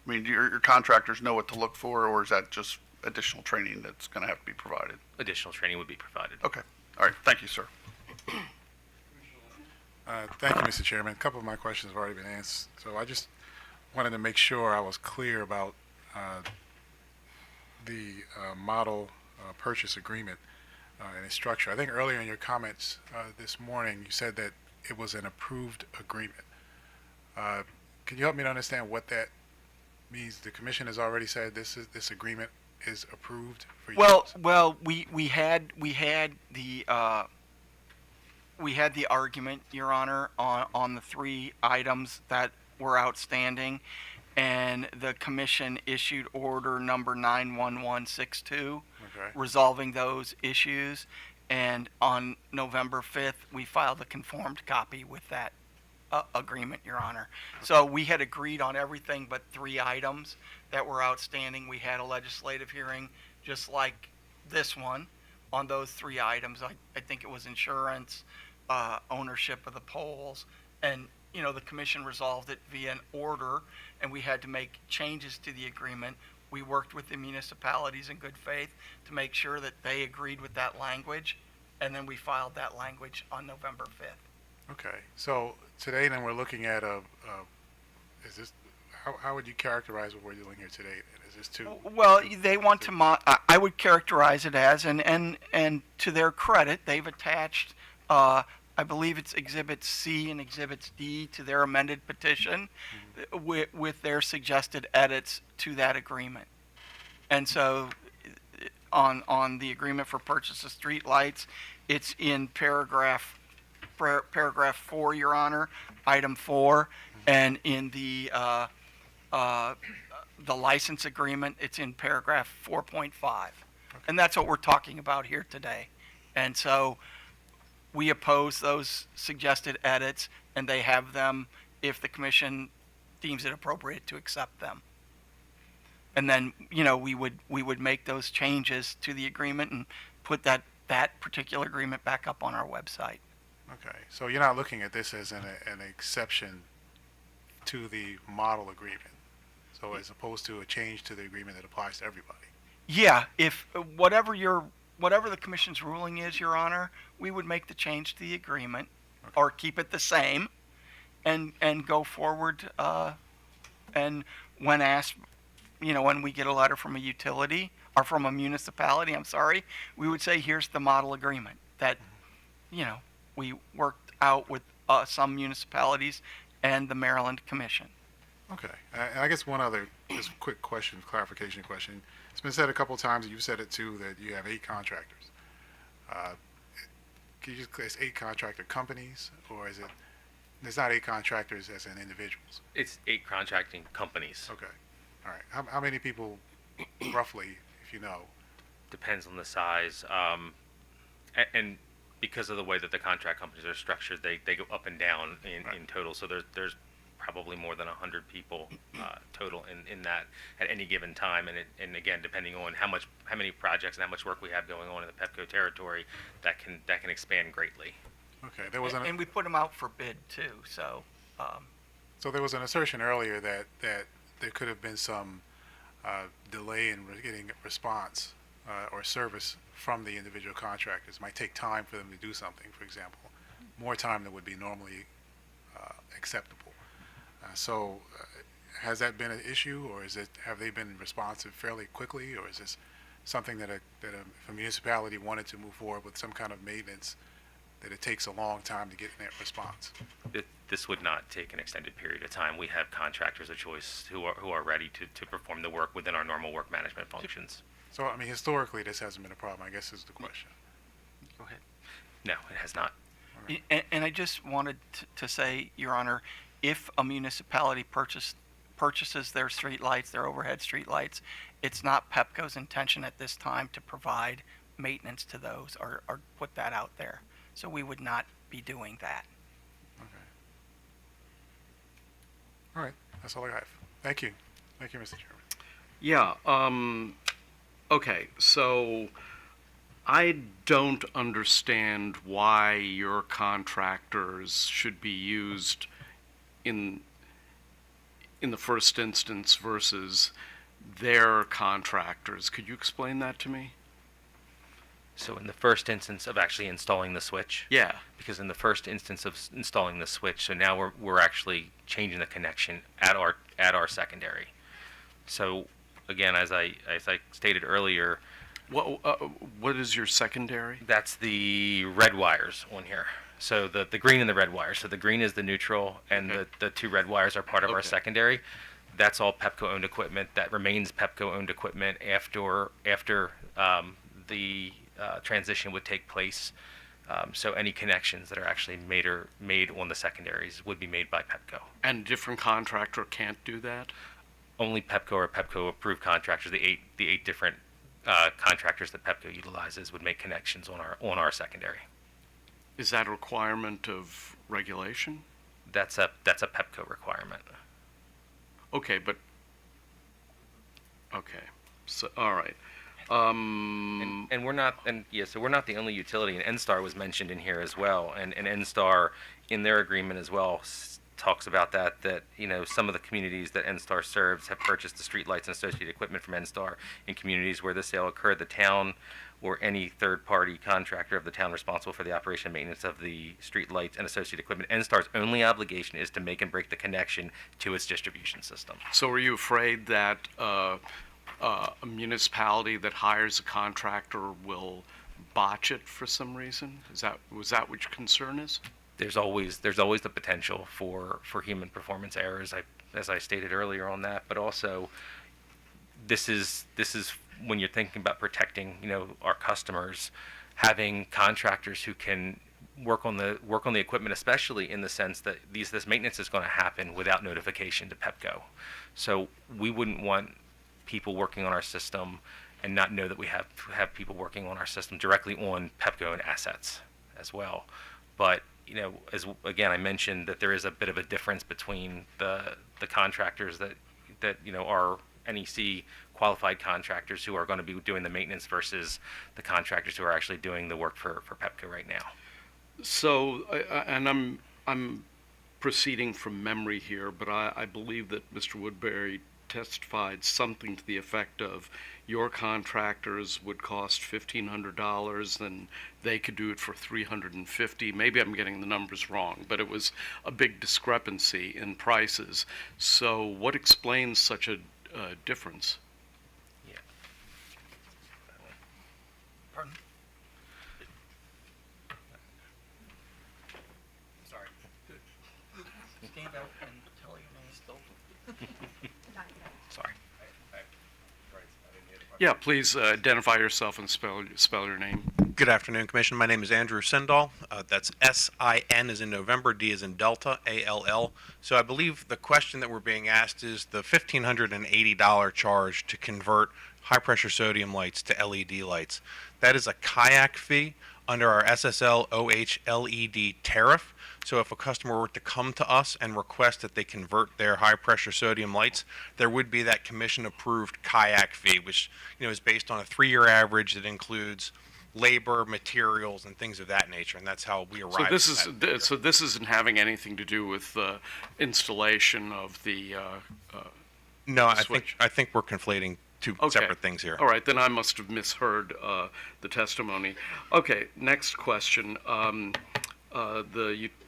I mean, your contractors know what to look for, or is that just additional training that's going to have to be provided? Additional training would be provided. Okay. All right. Thank you, sir. Thank you, Mr. Chairman. A couple of my questions have already been answered, so I just wanted to make sure I was clear about the model purchase agreement and its structure. I think earlier in your comments this morning, you said that it was an approved agreement. Can you help me to understand what that means? The commission has already said this agreement is approved for use? Well, we had the argument, Your Honor, on the three items that were outstanding, and the commission issued order number 91162, Okay. resolving those issues. And on November 5th, we filed a conformed copy with that agreement, Your Honor. So we had agreed on everything but three items that were outstanding. We had a legislative hearing, just like this one, on those three items. I think it was insurance, ownership of the poles, and the commission resolved it via an order, and we had to make changes to the agreement. We worked with the municipalities in good faith to make sure that they agreed with that language, and then we filed that language on November 5th. Okay. So today, then, we're looking at is this, how would you characterize what we're doing here today? Is this too? Well, they want to I would characterize it as, and to their credit, they've attached, I believe it's Exhibit C and Exhibit D to their amended petition with their suggested edits to that agreement. And so on the agreement for purchase of streetlights, it's in paragraph 4, Your Honor, item 4, and in the license agreement, it's in paragraph 4.5. And that's what we're talking about here today. And so we oppose those suggested edits, and they have them if the commission deems it appropriate to accept them. And then, we would make those changes to the agreement and put that particular agreement back up on our website. Okay. So you're not looking at this as an exception to the model agreement. So as opposed to a change to the agreement that applies to everybody. Yeah, if whatever the commission's ruling is, Your Honor, we would make the change to the agreement, or keep it the same, and go forward. And when asked, when we get a letter from a utility or from a municipality, we would say, here's the model agreement that, we worked out with some municipalities and the Maryland Commission. Okay. And I guess one other just quick question, clarification question. It's been said a couple of times, and you've said it too, that you have 8 contractors. Can you just, it's 8 contractor companies, or is it, there's not 8 contractors as in individuals? It's 8 contracting companies. Okay. All right. How many people, roughly, if you know? Depends on the size. And because of the way that the contract companies are structured, they go up and down in total. So there's probably more than 100 people total in that at any given time. And again, depending on how many projects and how much work we have going on in the Pepco territory, that can expand greatly. Okay. There was And we put them out for bid too. So. So there was an assertion earlier that there could have been some delay in getting response or service from the individual contractors. It might take time for them to do something, for example, more time than would be normally acceptable. So has that been an issue, or have they been responsive fairly quickly, or is this something that if a municipality wanted to move forward with some kind of maintenance, that it takes a long time to get that response? This would not take an extended period of time. We have contractors of choice who are ready to perform the work within our normal work management functions. So, I mean, historically, this hasn't been a problem, I guess, is the question. Go ahead. No, it has not. And I just wanted to say, Your Honor, if a municipality purchases their streetlights, their overhead streetlights, it's not Pepco's intention at this time to provide maintenance to those or put that out there. So we would not be doing that. Okay. All right. That's all I have. Thank you. Thank you, Mr. Chairman. Yeah, okay, so I don't understand why your contractors should be used in in the first instance versus their contractors. Could you explain that to me? So in the first instance of actually installing the switch, Yeah. because in the first instance of installing the switch, so now we're actually changing the connection at our secondary. So again, as I stated earlier, What is your secondary? that's the red wires on here. So the green and the red wires. So the green is the neutral, and Okay. the two red wires are part of our Okay. secondary. That's all Pepco-owned equipment. That remains Pepco-owned equipment after the transition would take place. So any connections that are actually made on the secondaries would be made by Pepco. And a different contractor can't do that? Only Pepco or Pepco-approved contractors, the eight different contractors that Pepco utilizes, would make connections on our secondary. Is that a requirement of regulation? That's a Pepco requirement. Okay, okay, so, all right. And we're not, so we're not the only utility, and NSTAR was mentioned in here as well, and NSTAR in their agreement as well talks about that some of the communities that NSTAR serves have purchased the streetlights and associated equipment from NSTAR. In communities where the sale occurred, the town or any third-party contractor of the town responsible for the operation and maintenance of the streetlights and associated equipment. NSTAR's only obligation is to make and break the connection to its distribution system. So are you afraid that a municipality that hires a contractor will botch it for some reason? Was that what your concern is? There's always the potential for human performance errors, as I stated earlier on that, but also this is when you're thinking about protecting our customers, having contractors who can work on the equipment, especially in the sense that this maintenance is going to happen without notification to Pepco. So we wouldn't want people working on our system and not know that we have people working on our system directly on Pepco and assets as well. But as again I mentioned, that there is a bit of a difference between the contractors that are NEC qualified contractors who are going to be doing the maintenance versus the contractors who are actually doing the work for Pepco right now. So, and I'm proceeding from memory here, but I believe that Mr. Woodbury testified something to the effect of your contractors would cost $1,500 and they could do it for $350. Maybe I'm getting the numbers wrong, but it was a big discrepancy in prices. So what explains such a difference? Yeah. Pardon? Sorry. Stand up and tell your name. Sorry. Yeah, please identify yourself and spell your name. Good afternoon, Commission. My name is Andrew Sindall. That's S-I-N as in November, D as in Delta, A-L-L. So I believe the question that we're being asked is the $1,580 charge to convert high-pressure sodium lights to LED lights. That is a kayak fee under our SSL OH LED tariff. So if a customer were to come to us and request that they convert their high-pressure sodium lights, there would be that commission-approved kayak fee, which is based on a 3-year average that includes labor, materials, and things of that nature, and that's how we arrive. So this isn't having anything to do with the installation of the No, switch. I think we're conflating two separate things here. All right, then I must have misheard the testimony. Okay, next question.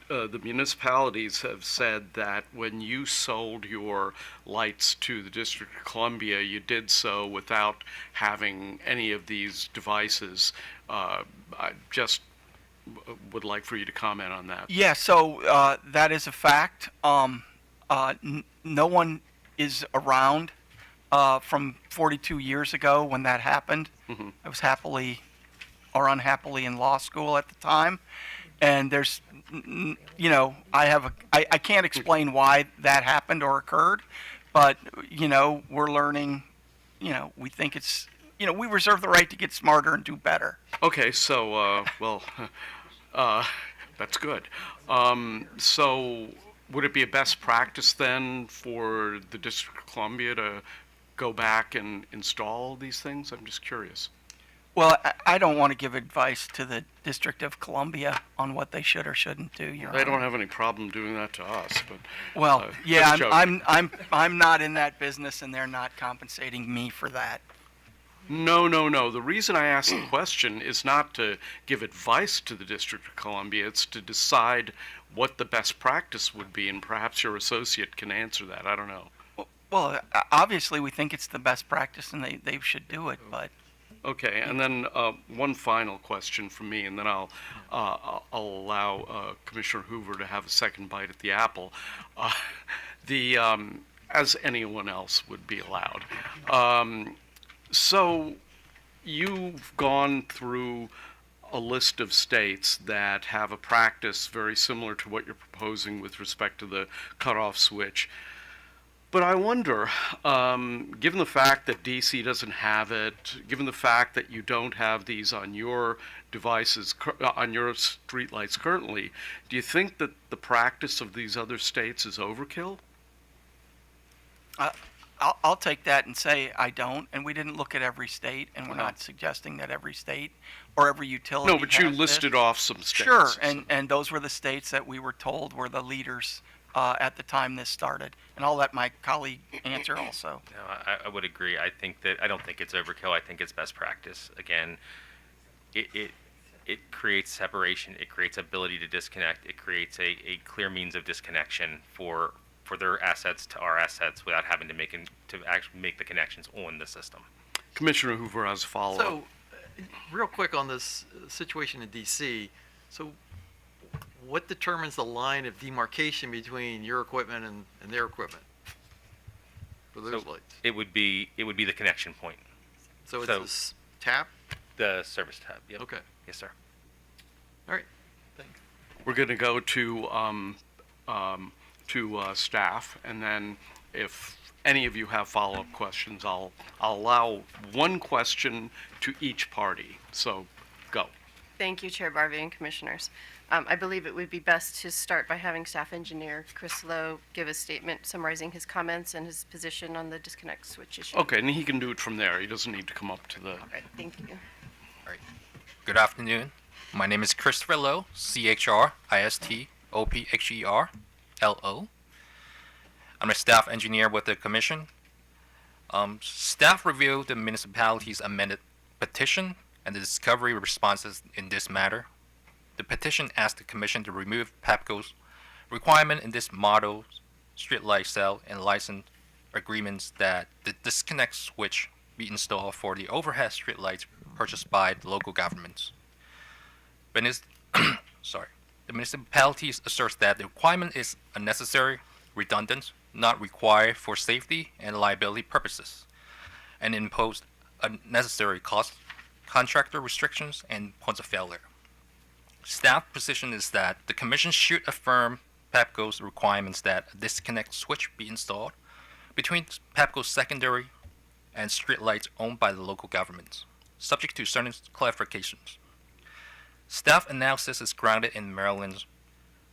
The municipalities have said that when you sold your lights to the District of Columbia, you did so without having any of these devices. I just would like for you to comment on that. Yeah, so that is a fact. No one is around from 42 years ago when that happened. Mhm. I was happily or unhappily in law school at the time. And there's, I can't explain why that happened or occurred, but, we're learning, we think it's, we reserve the right to get smarter and do better. Okay, so, that's good. So would it be a best practice then for the District of Columbia to go back and install these things? I'm just curious. Well, I don't want to give advice to the District of Columbia on what they should or shouldn't do, Your They don't Honor. have any problem doing that to us, but. Well, yeah, just I'm not in that business, and they're not compensating me for that. No, no, no. The reason I asked the question is not to give advice to the District of Columbia. It's to decide what the best practice would be, and perhaps your associate can answer that. I don't know. Well, obviously, we think it's the best practice, and they should do it, but Okay, and then one final question from me, and then I'll allow Commissioner Hoover to have a second bite at the apple. The as anyone else would be allowed. So you've gone through a list of states that have a practice very similar to what you're proposing with respect to the cutoff switch. But I wonder, given the fact that DC doesn't have it, given the fact that you don't have these on your devices, on your streetlights currently, do you think that the practice of these other states is overkill? I'll take that and say I don't, and we didn't look at every state, and we're not suggesting that every state or every utility No, but you has listed this. off some states. Sure, and those were the states that we were told were the leaders at the time this started, and I'll let my colleague answer also. No, I would agree. I don't think it's overkill. I think it's best practice. Again, it creates separation. It creates ability to disconnect. It creates a clear means of disconnection for their assets to our assets without having to actually make the connections on the system. Commissioner Hoover has a follow-up. So, real quick on this situation in DC, so what determines the line of demarcation between your equipment and their equipment for those So lights? it would be the connection point, So it's so- this tap? the service tab. Yep. Okay, Yes, sir. all right, thanks. We're going to go to staff, and then if any of you have follow-up questions, I'll allow one question to each party. So, go. Thank you, Chair Barvey and Commissioners. I believe it would be best to start by having Staff Engineer Chris Lowe give a statement summarizing his comments and his position on the disconnect switch issue. Okay, and he can do it from there. He doesn't need to come up to the... All right, thank you. Good afternoon. My name is Christopher Lowe, CHRISTOPHERLO. I'm a staff engineer with the Commission. Staff reviewed the municipality's amended petition and the discovery responses in this matter. The petition asked the Commission to remove Pepco's requirement in this model streetlight sale and license agreements that the disconnect switch be installed for the overhead streetlights purchased by the local governments. The municipalities asserts that the requirement is unnecessary, redundant, not required for safety and liability purposes, and impose unnecessary costs, contractor restrictions, and points of failure. Staff position is that the Commission should affirm Pepco's requirements that a disconnect switch be installed between Pepco's secondary and streetlights owned by the local governments, subject to certain clarifications. Staff analysis is grounded in Maryland's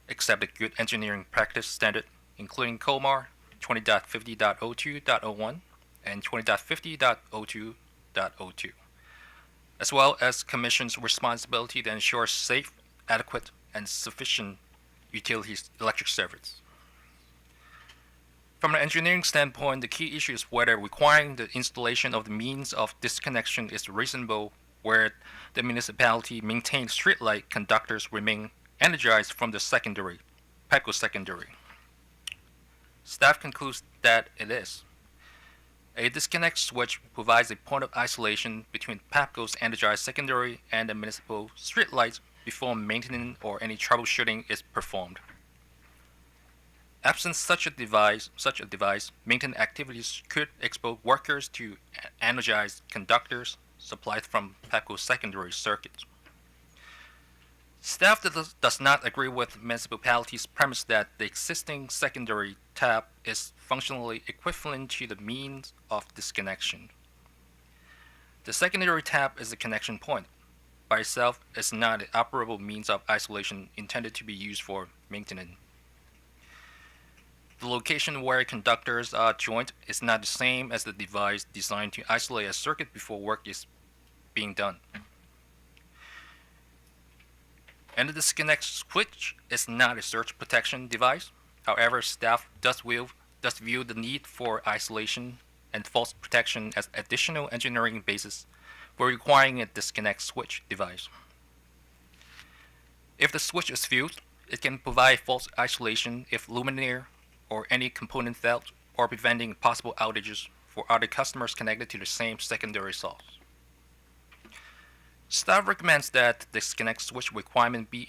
accepted good engineering practice standard, including COMAR 20.50.02.01 and 20.50.02.02, as well as Commission's responsibility to ensure safe, adequate, and sufficient utilities electric service. From an engineering standpoint, the key issue is whether requiring the installation of the means of disconnection is reasonable where the municipality maintains streetlight conductors remain energized from the secondary, Pepco secondary. Staff concludes that it is. A disconnect switch provides a point of isolation between Pepco's energized secondary and the municipal streetlights before maintenance or any troubleshooting is performed. Absent such a device, maintenance activities could expose workers to energized conductors supplied from Pepco's secondary circuits. Staff does not agree with municipality's premise that the existing secondary tap is functionally equivalent to the means of disconnection. The secondary tap is a connection point. By itself, is not an operable means of isolation intended to be used for maintenance. The location where conductors are joined is not the same as the device designed to isolate a circuit before work is being done. And the disconnect switch is not a surge protection device. However, staff does view the need for isolation and false protection as additional engineering basis for requiring a disconnect switch device. If the switch is fused, it can provide false isolation if luminaire or any component fails, or preventing possible outages for other customers connected to the same secondary source. Staff recommends that the disconnect switch requirement be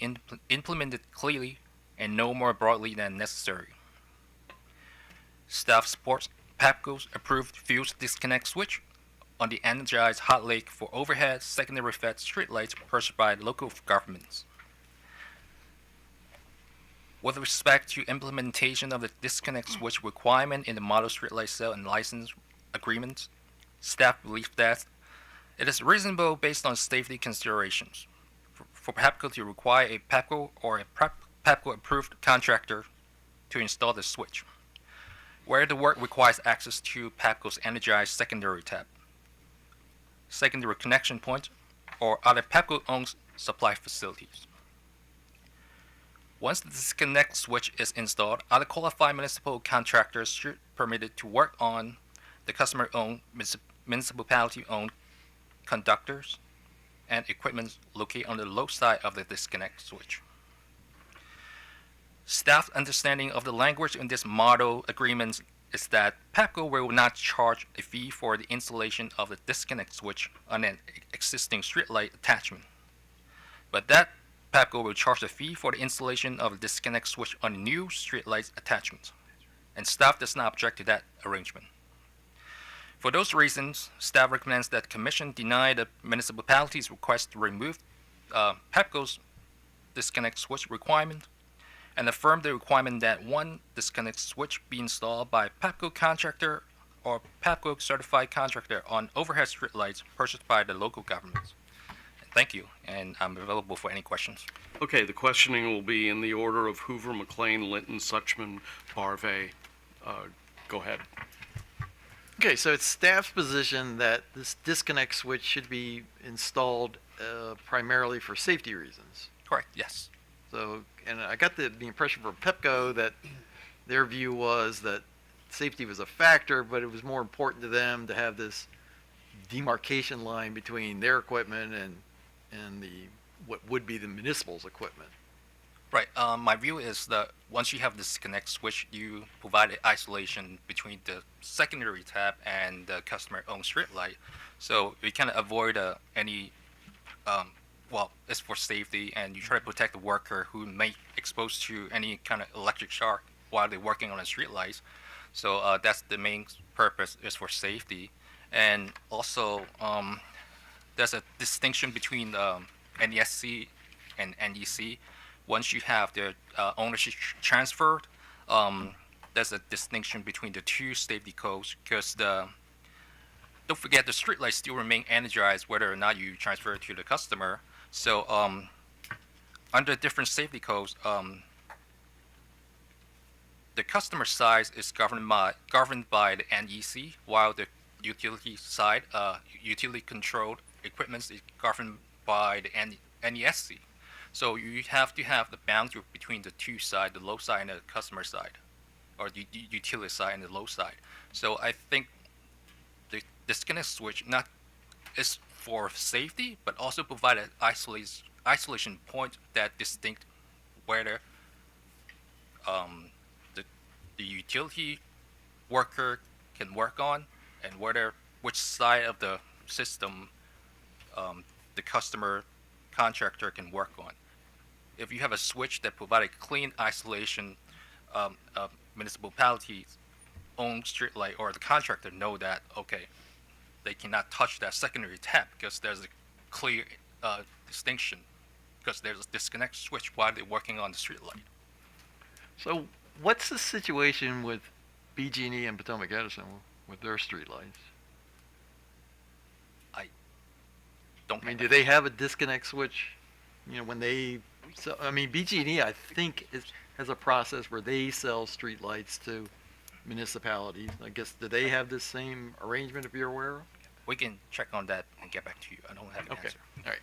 implemented clearly and no more broadly than necessary. Staff supports Pepco's approved fused disconnect switch on the energized hot lake for overhead secondary fed streetlights purchased by local governments. With respect to implementation of the disconnect switch requirement in the model streetlight sale and license agreements, staff believes that it is reasonable based on safety considerations for Pepco to require a Pepco or a Pepco approved contractor to install the switch, where the work requires access to Pepco's energized secondary tap, secondary connection point, or other Pepco-owned supply facilities. Once the disconnect switch is installed, other qualified municipal contractors should be permitted to work on the customer-owned, municipality-owned conductors and equipment located on the low side of the disconnect switch. Staff's understanding of the language in this model agreement is that Pepco will not charge a fee for the installation of the disconnect switch on an existing streetlight attachment, but that Pepco will charge a fee for the installation of a disconnect switch on a new streetlight attachment, and staff does not object to that arrangement. For those reasons, staff recommends that the Commission deny the municipality's request to remove Pepco's disconnect switch requirement and affirm the requirement that one disconnect switch be installed by Pepco contractor or Pepco certified contractor on overhead streetlights purchased by the local governments. Thank you, and I'm available for any questions. Okay, the questioning will be in the order of Hoover, McLean, Linton, Suchman, Barvey. Go ahead. Okay, so it's staff's position that this disconnect switch should be installed primarily for safety reasons. Correct, yes. So, and I got the impression from Pepco that their view was that safety was a factor, but it was more important to them to have this demarcation line between their equipment and the what would be the municipal's equipment. Right. My view is that once you have this disconnect switch, you provide isolation between the secondary tap and the customer-owned streetlight, so we can avoid any. Well, it's for safety, and you try to protect the worker who may exposed to any kind of electric shock while they're working on the streetlights. So that's the main purpose, is for safety, and also there's a distinction between NESC and NEC. Once you have the ownership transferred, there's a distinction between the two safety codes, because don't forget the streetlights still remain energized whether or not you transfer it to the customer. So under different safety codes, the customer side is governed by the NEC, while the utility side, utility controlled equipment, is governed by the NESC. So you have to have the boundary between the two sides, the low side and the customer side, or the utility side and the low side. So I think the disconnect switch not is for safety, but also provide an isolation point that distinct whether the utility worker can work on, and which side of the system the customer contractor can work on. If you have a switch that provides clean isolation, municipality's own streetlight or the contractor know that, okay, they cannot touch that secondary tap because there's a clear distinction, because there's a disconnect switch while they're working on the streetlight. So what's the situation with BG&E and Potomac Edison with their streetlights? Don't I mean, do they have a disconnect switch? You know, when they, so, I mean, BG&E, I think, has a process where they sell streetlights to municipalities. I guess, do they have this same arrangement, if you're aware of? We can check on that and get back to you. I don't have an Okay. answer. All right.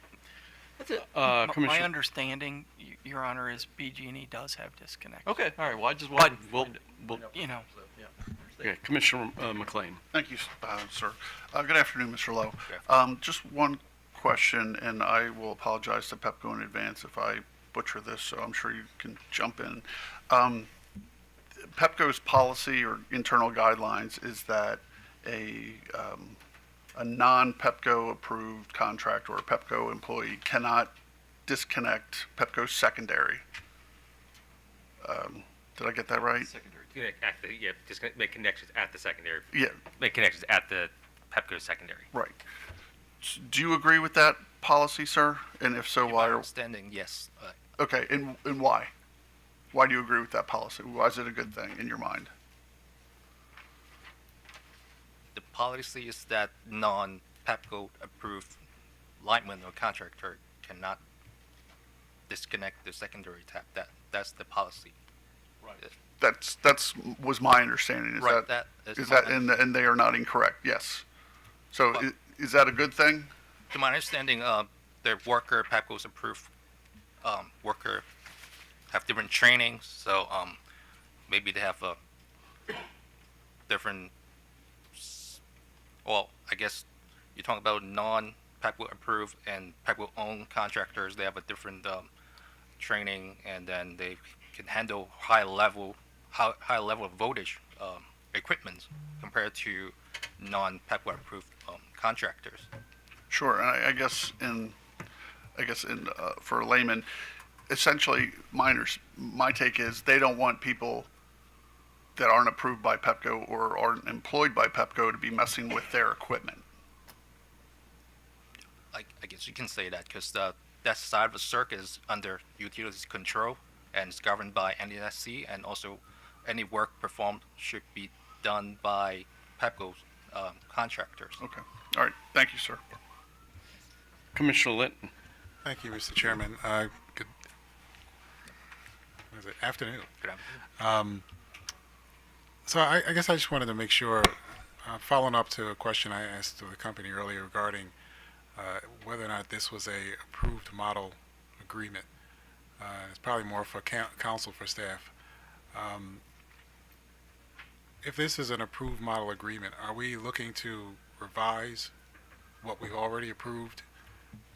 That's it. My Commissioner. understanding, Your Honor, is BG&E does have disconnect. Okay, all right, well, I just But, wanted to We'll, find it. we'll, you know, okay, Commissioner McLean. Thank you, sir. Good afternoon, Mr. Lowe. Good Just one question, and I will apologize to Pepco in advance if I butcher this, so I'm sure you can jump in. Pepco's policy or internal guidelines is that a non-Pepco approved contractor or a Pepco employee cannot disconnect Pepco's secondary. Did I get that right? Just make connections at the secondary. Yeah, Make connections at the Pepco secondary. right. Do you agree with that policy, sir? And if so, In why? my understanding, yes. Okay, and why? Why do you agree with that policy? Why is it a good thing in your mind? The policy is that non-Pepco approved lineman or contractor cannot disconnect the secondary tap. That's the policy. Right. That's was my understanding. Is Right, that that is is my that and they are not incorrect? Yes. So Well- is that a good thing? To my understanding, the worker, Pepco's approved worker, have different trainings. So maybe they have a different. Well, I guess you're talking about non-Pepco approved and Pepco owned contractors. They have a different training, and then they can handle high level of voltage equipment compared to non-Pepco approved contractors. Sure. And I guess in for a layman, essentially, my take is they don't want people that aren't approved by Pepco or aren't employed by Pepco to be messing with their equipment. I guess you can say that because that side of the circuit is under utilities control and it's governed by NESC, and also any work performed should be done by Pepco's contractors. Okay. All right. Thank you, sir. Commissioner Linton. Thank you, Mr. Chairman. Good what is it, afternoon. Good afternoon. So I guess I just wanted to make sure, following up to a question I asked to the company earlier regarding whether or not this was a approved model agreement. It's probably more for counsel for staff. If this is an approved model agreement, are we looking to revise what we've already approved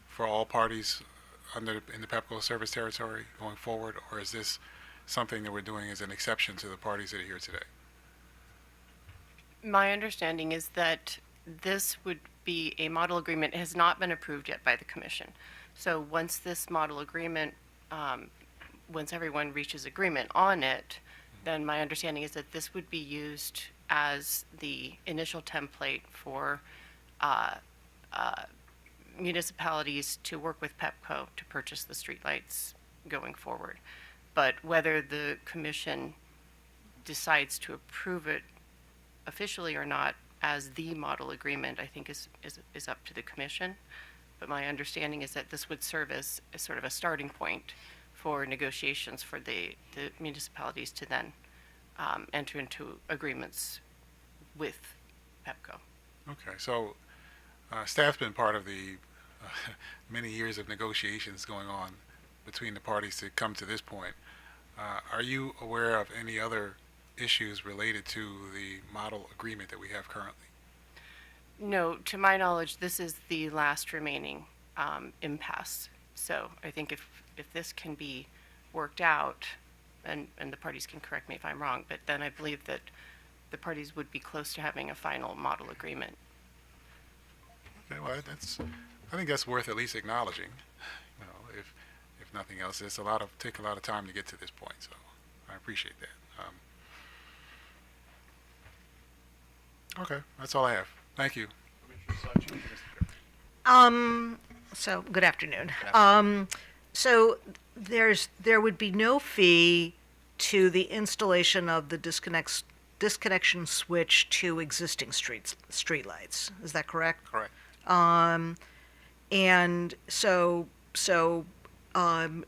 for all parties in the Pepco service territory going forward, or is this something that we're doing as an exception to the parties that are here today? My understanding is that this would be a model agreement. It has not been approved yet by the commission. So once this model agreement, once everyone reaches agreement on it, then my understanding is that this would be used as the initial template for municipalities to work with Pepco to purchase the streetlights going forward. But whether the commission decides to approve it officially or not as the model agreement, I think is up to the commission. But my understanding is that this would serve as sort of a starting point for negotiations for the municipalities to then enter into agreements with Pepco. Okay, so staff's been part of the many years of negotiations going on between the parties to come to this point. Are you aware of any other issues related to the model agreement that we have currently? No, to my knowledge, this is the last remaining impasse. So I think if this can be worked out, and the parties can correct me if I'm wrong, but then I believe that the parties would be close to having a final model agreement. Okay, well, I think that's worth at least acknowledging. You know, if nothing else, it's take a lot of time to get to this point, so I appreciate that. Okay, that's all I have. Thank you. So good afternoon. So there would be no fee to the installation of the disconnection switch to existing streetlights. Is that correct? Correct. And so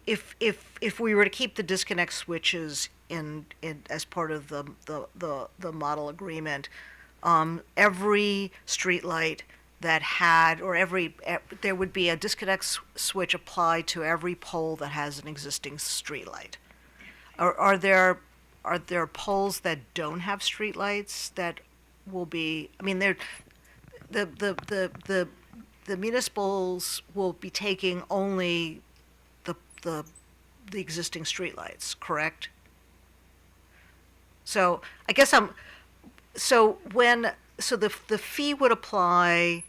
if we were to keep the disconnect switches in as part of the model agreement, every streetlight that had, or there would be a disconnect switch applied to every pole that has an existing streetlight. Are there poles that don't have streetlights that will be? I mean, the municipals will be taking only the existing streetlights, correct? So I guess the fee would apply.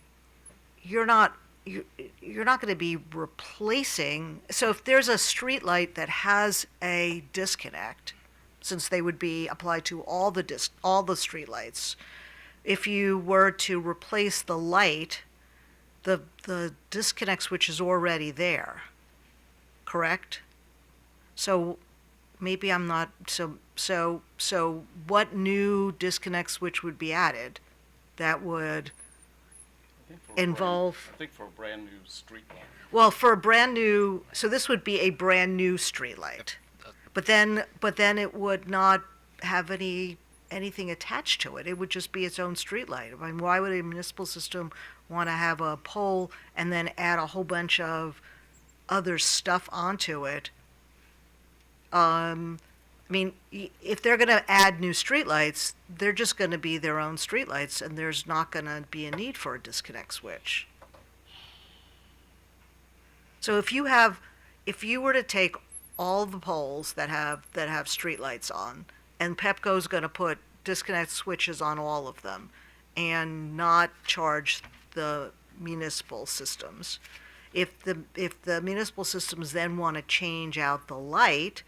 You're not going to be replacing. So if there's a streetlight that has a disconnect, since they would be applied to all the streetlights, if you were to replace the light, the disconnect switch is already there, correct? So maybe I'm not, so what new disconnect switch would be added that would involve? I think for a brand new street light. Well, for a brand new, so this would be a brand new streetlight, but then it would not have anything attached to it. It would just be its own streetlight. I mean, why would a municipal system want to have a pole and then add a whole bunch of other stuff onto it? I mean, if they're going to add new streetlights, they're just going to be their own streetlights, and there's not going to be a need for a disconnect switch. So if you were to take all the poles that have streetlights on, and Pepco's going to put disconnect switches on all of them, and not charge the municipal systems, if the municipal systems then want to change out the light,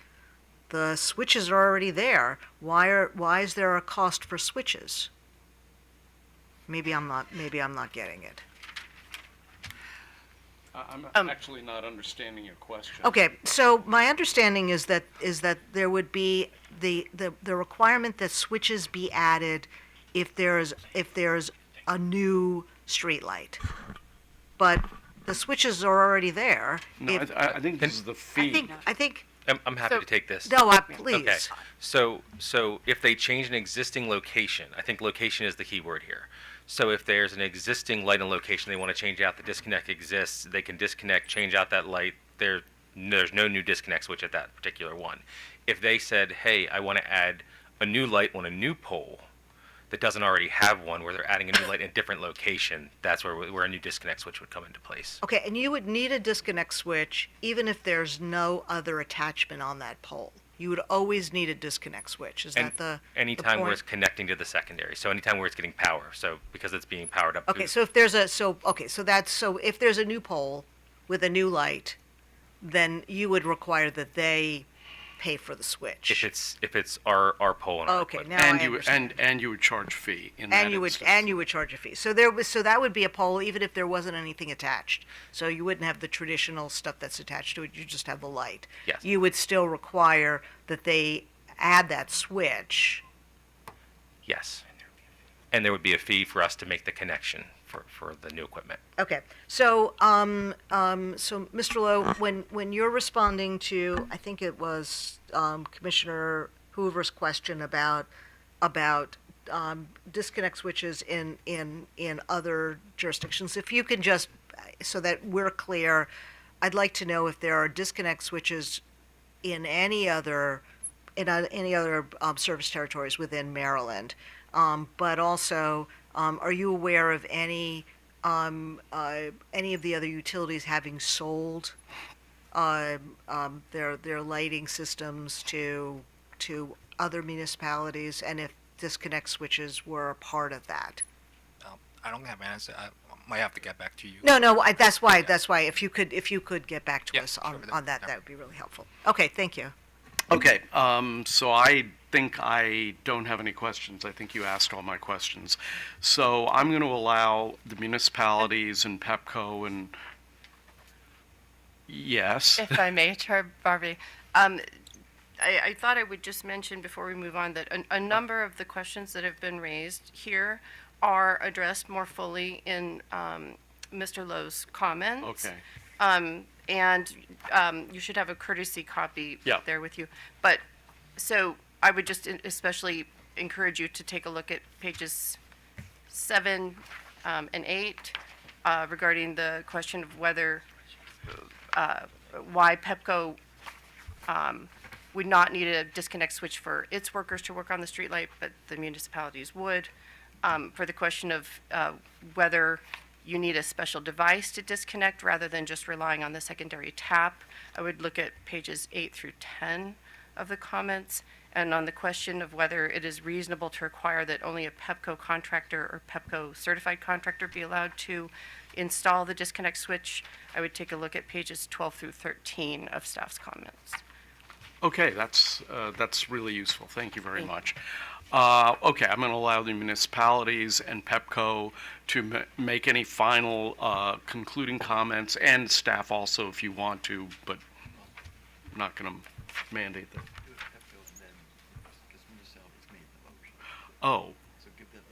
the switches are already there. Why is there a cost for switches? Maybe I'm not getting it. I'm actually not understanding your question. Okay, so my understanding is that there would be the requirement that switches be added if there's a new streetlight, but the switches are already there. No, I think this is the fee. I think. I'm happy to take this. No, please. Okay. So if they change an existing location, I think location is the key word here. So if there's an existing light and location they want to change out, the disconnect exists, they can disconnect, change out that light. There's no new disconnect switch at that particular one. If they said, hey, I want to add a new light on a new pole that doesn't already have one, where they're adding a new light in a different location, that's where a new disconnect switch would come into place. Okay, and you would need a disconnect switch even if there's no other attachment on that pole. You would always need a disconnect switch. Is that the anytime the where point? it's connecting to the secondary, so anytime where it's getting power, so because it's being powered up. Okay, so if there's if there's a new pole with a new light, then you would require that they pay for the switch. If it's our pole and our Okay, equipment. now I And understand. you would charge fee in that instance. And you would charge a fee. So that would be a pole even if there wasn't anything attached. So you wouldn't have the traditional stuff that's attached to it. You just have the light. Yes. You would still require that they add that switch. Yes. And there would be a fee for us to make the connection for the new equipment. Okay. So so Mr. Lowe, when you're responding to, I think it was Commissioner Hoover's question about disconnect switches in other jurisdictions, if you can just, so that we're clear, I'd like to know if there are disconnect switches in any other service territories within Maryland, but also, are you aware of any of the other utilities having sold their lighting systems to other municipalities, and if disconnect switches were a part of that? I don't have an answer. I might have to get back to you. No, that's why if you could get back to Yeah, us sure, on that, yeah. that would be really helpful. Okay, thank you. Okay, so I think I don't have any questions. I think you asked all my questions. So I'm going to allow the municipalities and Pepco and, yes. If I may, Chair Barbie, I thought I would just mention before we move on that a number of the questions that have been raised here are addressed more fully in Mr. Lowe's comments. Okay. And you should have a courtesy copy Yeah. there with you. But, so I would just especially encourage you to take a look at pages 7 and 8 regarding the question of whether, why Pepco would not need a disconnect switch for its workers to work on the streetlight, but the municipalities would. For the question of whether you need a special device to disconnect rather than just relying on the secondary tap, I would look at pages 8 through 10 of the comments. And on the question of whether it is reasonable to require that only a Pepco contractor or Pepco certified contractor be allowed to install the disconnect switch, I would take a look at pages 12 through 13 of staff's comments. Okay, that's really useful. Thank you very Thank much. Okay, I'm going to allow the municipalities and Pepco to make any final concluding comments, and staff also if you want to, but I'm not going to mandate that. Oh,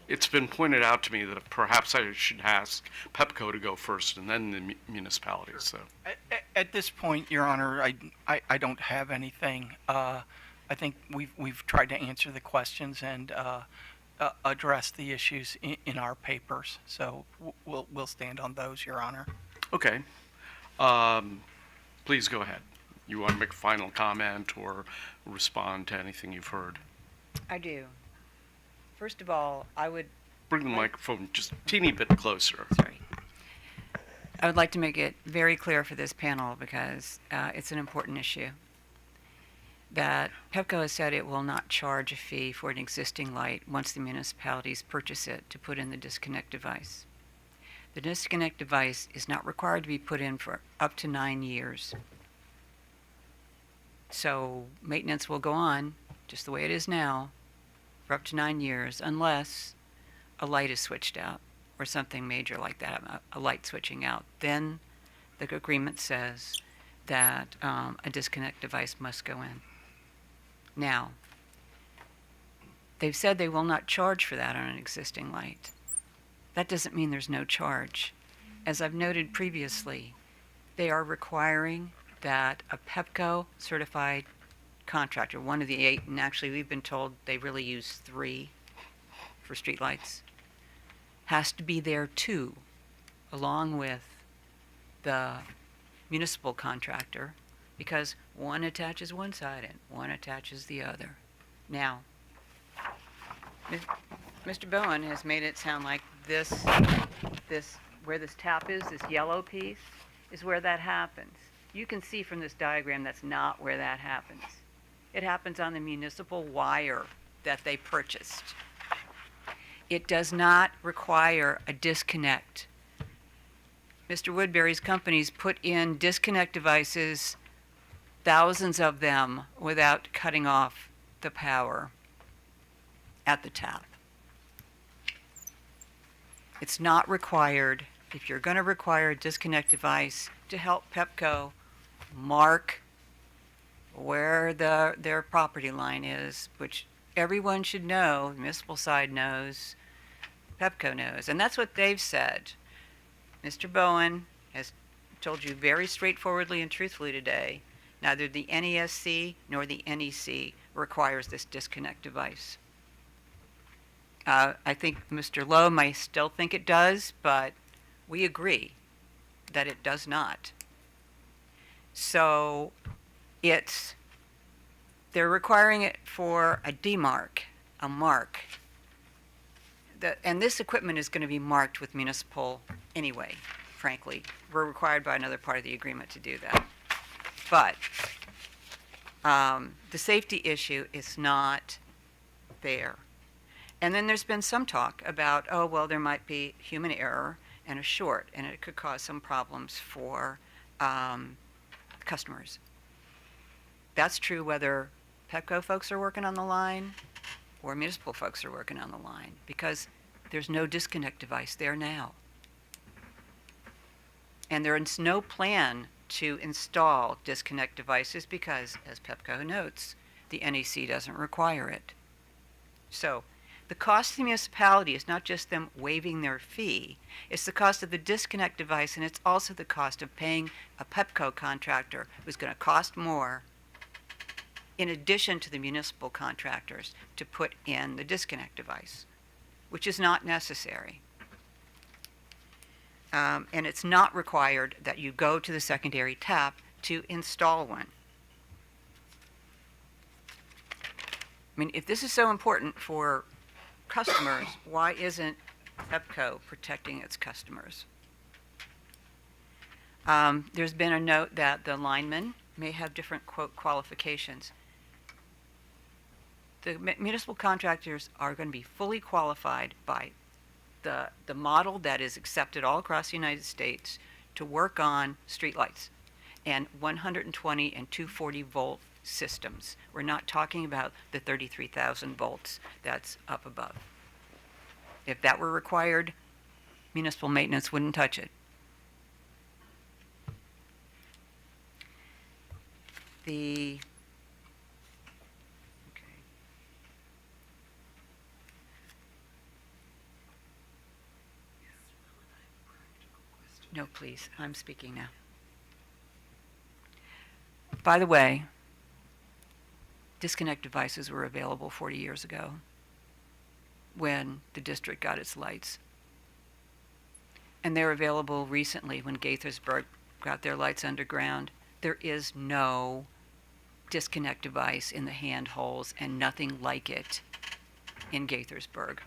it's been pointed out to me that perhaps I should ask Pepco to go first and then the municipalities. So. At this point, Your Honor, I don't have anything. I think we've tried to answer the questions and address the issues in our papers. So we'll stand on those, Your Honor. Okay. Please go ahead. You want to make a final comment or respond to anything you've heard? I do. First of all, I would Bring the microphone just a teeny bit closer. Sorry. I would like to make it very clear for this panel, because it's an important issue, that Pepco has said it will not charge a fee for an existing light once the municipalities purchase it to put in the disconnect device. The disconnect device is not required to be put in for up to 9 years. So maintenance will go on just the way it is now for up to 9 years, unless a light is switched out or something major like that, a light switching out. Then the agreement says that a disconnect device must go in. Now, they've said they will not charge for that on an existing light. That doesn't mean there's no charge. As I've noted previously, they are requiring that a Pepco certified contractor, one of the 8, and actually we've been told they really use 3 for streetlights, has to be there too, along with the municipal contractor, because one attaches one side and one attaches the other. Now, Mr. Bowen has made it sound like this, where this tap is, this yellow piece, is where that happens. You can see from this diagram that's not where that happens. It happens on the municipal wire that they purchased. It does not require a disconnect. Mr. Woodbury's companies put in disconnect devices, thousands of them, without cutting off the power at the tap. It's not required. If you're going to require a disconnect device to help Pepco mark where their property line is, which everyone should know, the municipal side knows, Pepco knows, and that's what they've said. Mr. Bowen has told you very straightforwardly and truthfully today, neither the NESC nor the NEC requires this disconnect device. I think Mr. Lowe might still think it does, but we agree that it does not. So they're requiring it for a demarc, a mark. And this equipment is going to be marked with municipal anyway, frankly. We're required by another part of the agreement to do that. But the safety issue is not there. And then there's been some talk about, oh, well, there might be human error and a short, and it could cause some problems for customers. That's true whether Pepco folks are working on the line or municipal folks are working on the line, because there's no disconnect device there now. And there is no plan to install disconnect devices because, as Pepco notes, the NEC doesn't require it. So the cost to the municipality is not just them waiving their fee, it's the cost of the disconnect device, and it's also the cost of paying a Pepco contractor who's going to cost more in addition to the municipal contractors to put in the disconnect device, which is not necessary. And it's not required that you go to the secondary tap to install one. I mean, if this is so important for customers, why isn't Pepco protecting its customers? There's been a note that the linemen may have different, quote, qualifications. The municipal contractors are going to be fully qualified by the model that is accepted all across the United States to work on streetlights and 120 and 240 volt systems. We're not talking about the 33,000 volts that's up above. If that were required, municipal maintenance wouldn't touch it. The No, please, I'm speaking now. By the way, disconnect devices were available 40 years ago when the district got its lights. And they're available recently when Gaithersburg got their lights underground. There is no disconnect device in the handholds and nothing like it in Gaithersburg.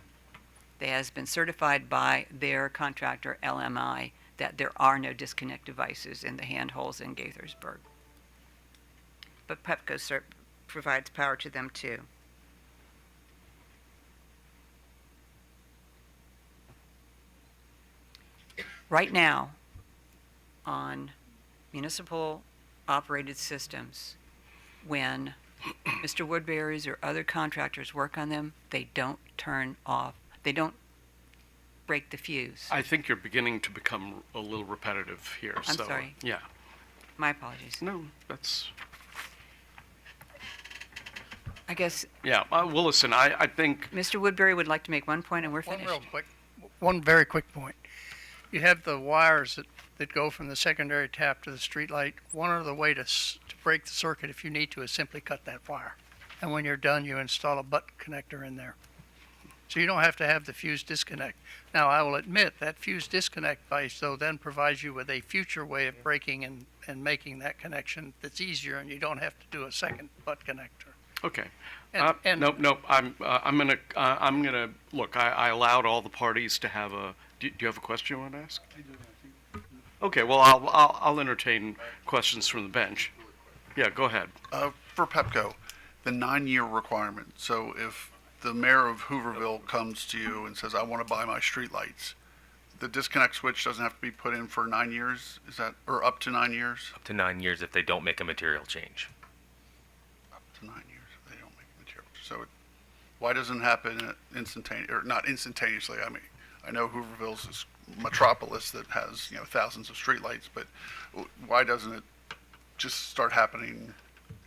It has been certified by their contractor, LMI, that there are no disconnect devices in the handholds in Gaithersburg. But Pepco provides power to them too. Right now, on municipal operated systems, when Mr. Woodbury's or other contractors work on them, they don't turn off, they don't break the fuse. I think you're beginning to become a little repetitive here. I'm sorry. Yeah. My apologies. No, that's. I guess Yeah. Well, listen. I think. Mr. Woodbury would like to make one point and we're finished. One very quick point. You have the wires that go from the secondary tap to the street light. One other way to break the circuit, if you need to, is simply cut that wire. And when you're done, you install a button connector in there. So you don't have to have the fuse disconnect. Now, I will admit that fuse disconnect device, though, then provides you with a future way of breaking and making that connection that's easier, and you don't have to do a second butt connector. Okay. And- No. I'm gonna look. I allowed all the parties to have a. Do you have a question you want to ask? I do. Okay. Well, I'll entertain questions from the bench. Yeah. Go ahead. For Pepco, the 9-year requirement. So if the mayor of Hooverville comes to you and says, I want to buy my streetlights, the disconnect switch doesn't have to be put in for 9 years? Is that, or up to 9 years? Up to 9 years if they don't make a material change. Up to 9 years if they don't make a material. So why doesn't it happen instantaneously, or not instantaneously? I mean, I know Hooverville's this metropolis that has, thousands of streetlights, but why doesn't it just start happening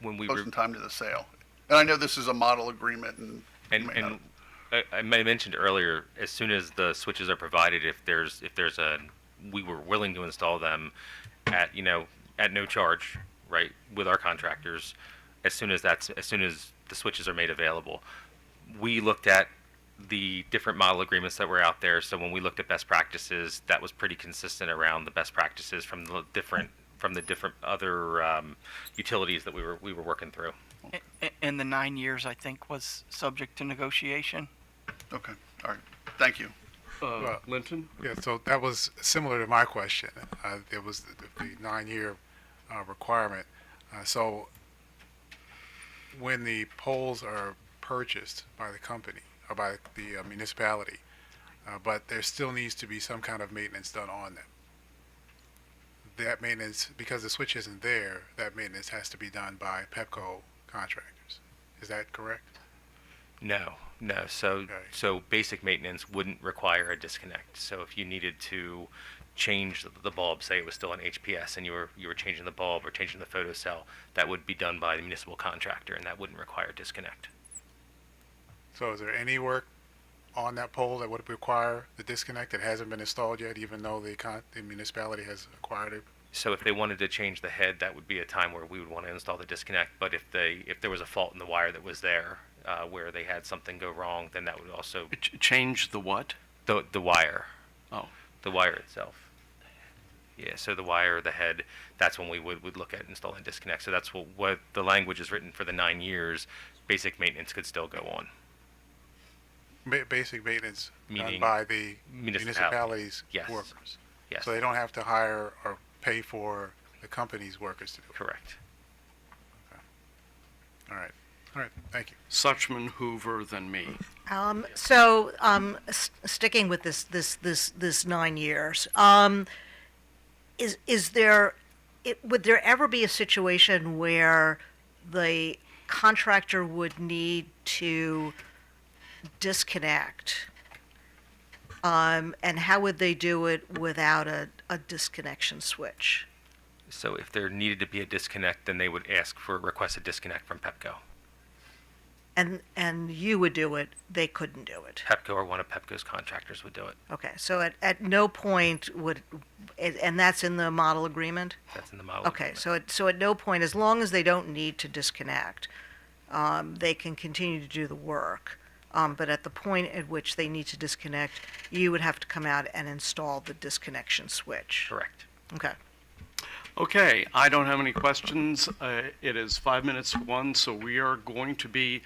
When we close were, in time to the sale? And I know this is a model agreement, and I mentioned earlier, as soon as the switches are provided, we were willing to install them at no charge, right, with our contractors, as soon as the switches are made available. We looked at the different model agreements that were out there. So when we looked at best practices, that was pretty consistent around the best practices from the different other utilities that we were working through. And the 9 years, I think, was subject to negotiation. Okay, all right, thank you. Linton? Yeah, so that was similar to my question. It was the 9-year requirement. So when the poles are purchased by the company or by the municipality, but there still needs to be some kind of maintenance done on them. That maintenance, because the switch isn't there, that maintenance has to be done by Pepco contractors. Is that correct? No. So basic maintenance wouldn't require a disconnect. So if you needed to change the bulb, say it was still an HPS, and you were changing the bulb or changing the photocell, that would be done by the municipal contractor, and that wouldn't require disconnect. So is there any work on that pole that would require the disconnect that hasn't been installed yet, even though the municipality has acquired it? So if they wanted to change the head, that would be a time where we would want to install the disconnect. But if there was a fault in the wire that was there, where they had something go wrong, then that would also Change the what? the wire. Oh. The wire itself. Yeah, so the wire, the head, that's when we would look at installing disconnect. So that's what the language is written for the 9 years. Basic maintenance could still go on. Basic maintenance done Meaning by the municipalities. municipalities' Yes. workers. Yes. So they don't have to hire or pay for the company's workers to do it. Correct. All right. All right. Thank you. Suchman, Hoover, then me. Sticking with this 9 years, would there ever be a situation where the contractor would need to disconnect? And how would they do it without a disconnection switch? So if there needed to be a disconnect, then they would request a disconnect from Pepco. And you would do it, they couldn't do it. Pepco or one of Pepco's contractors would do it. Okay, so at no point and that's in the model agreement? That's in the model. Okay, so at no point, as long as they don't need to disconnect, they can continue to do the work. But at the point at which they need to disconnect, you would have to come out and install the disconnection switch. Correct. Okay. Okay, I don't have any questions. It is 5 minutes to 1, so we are going to be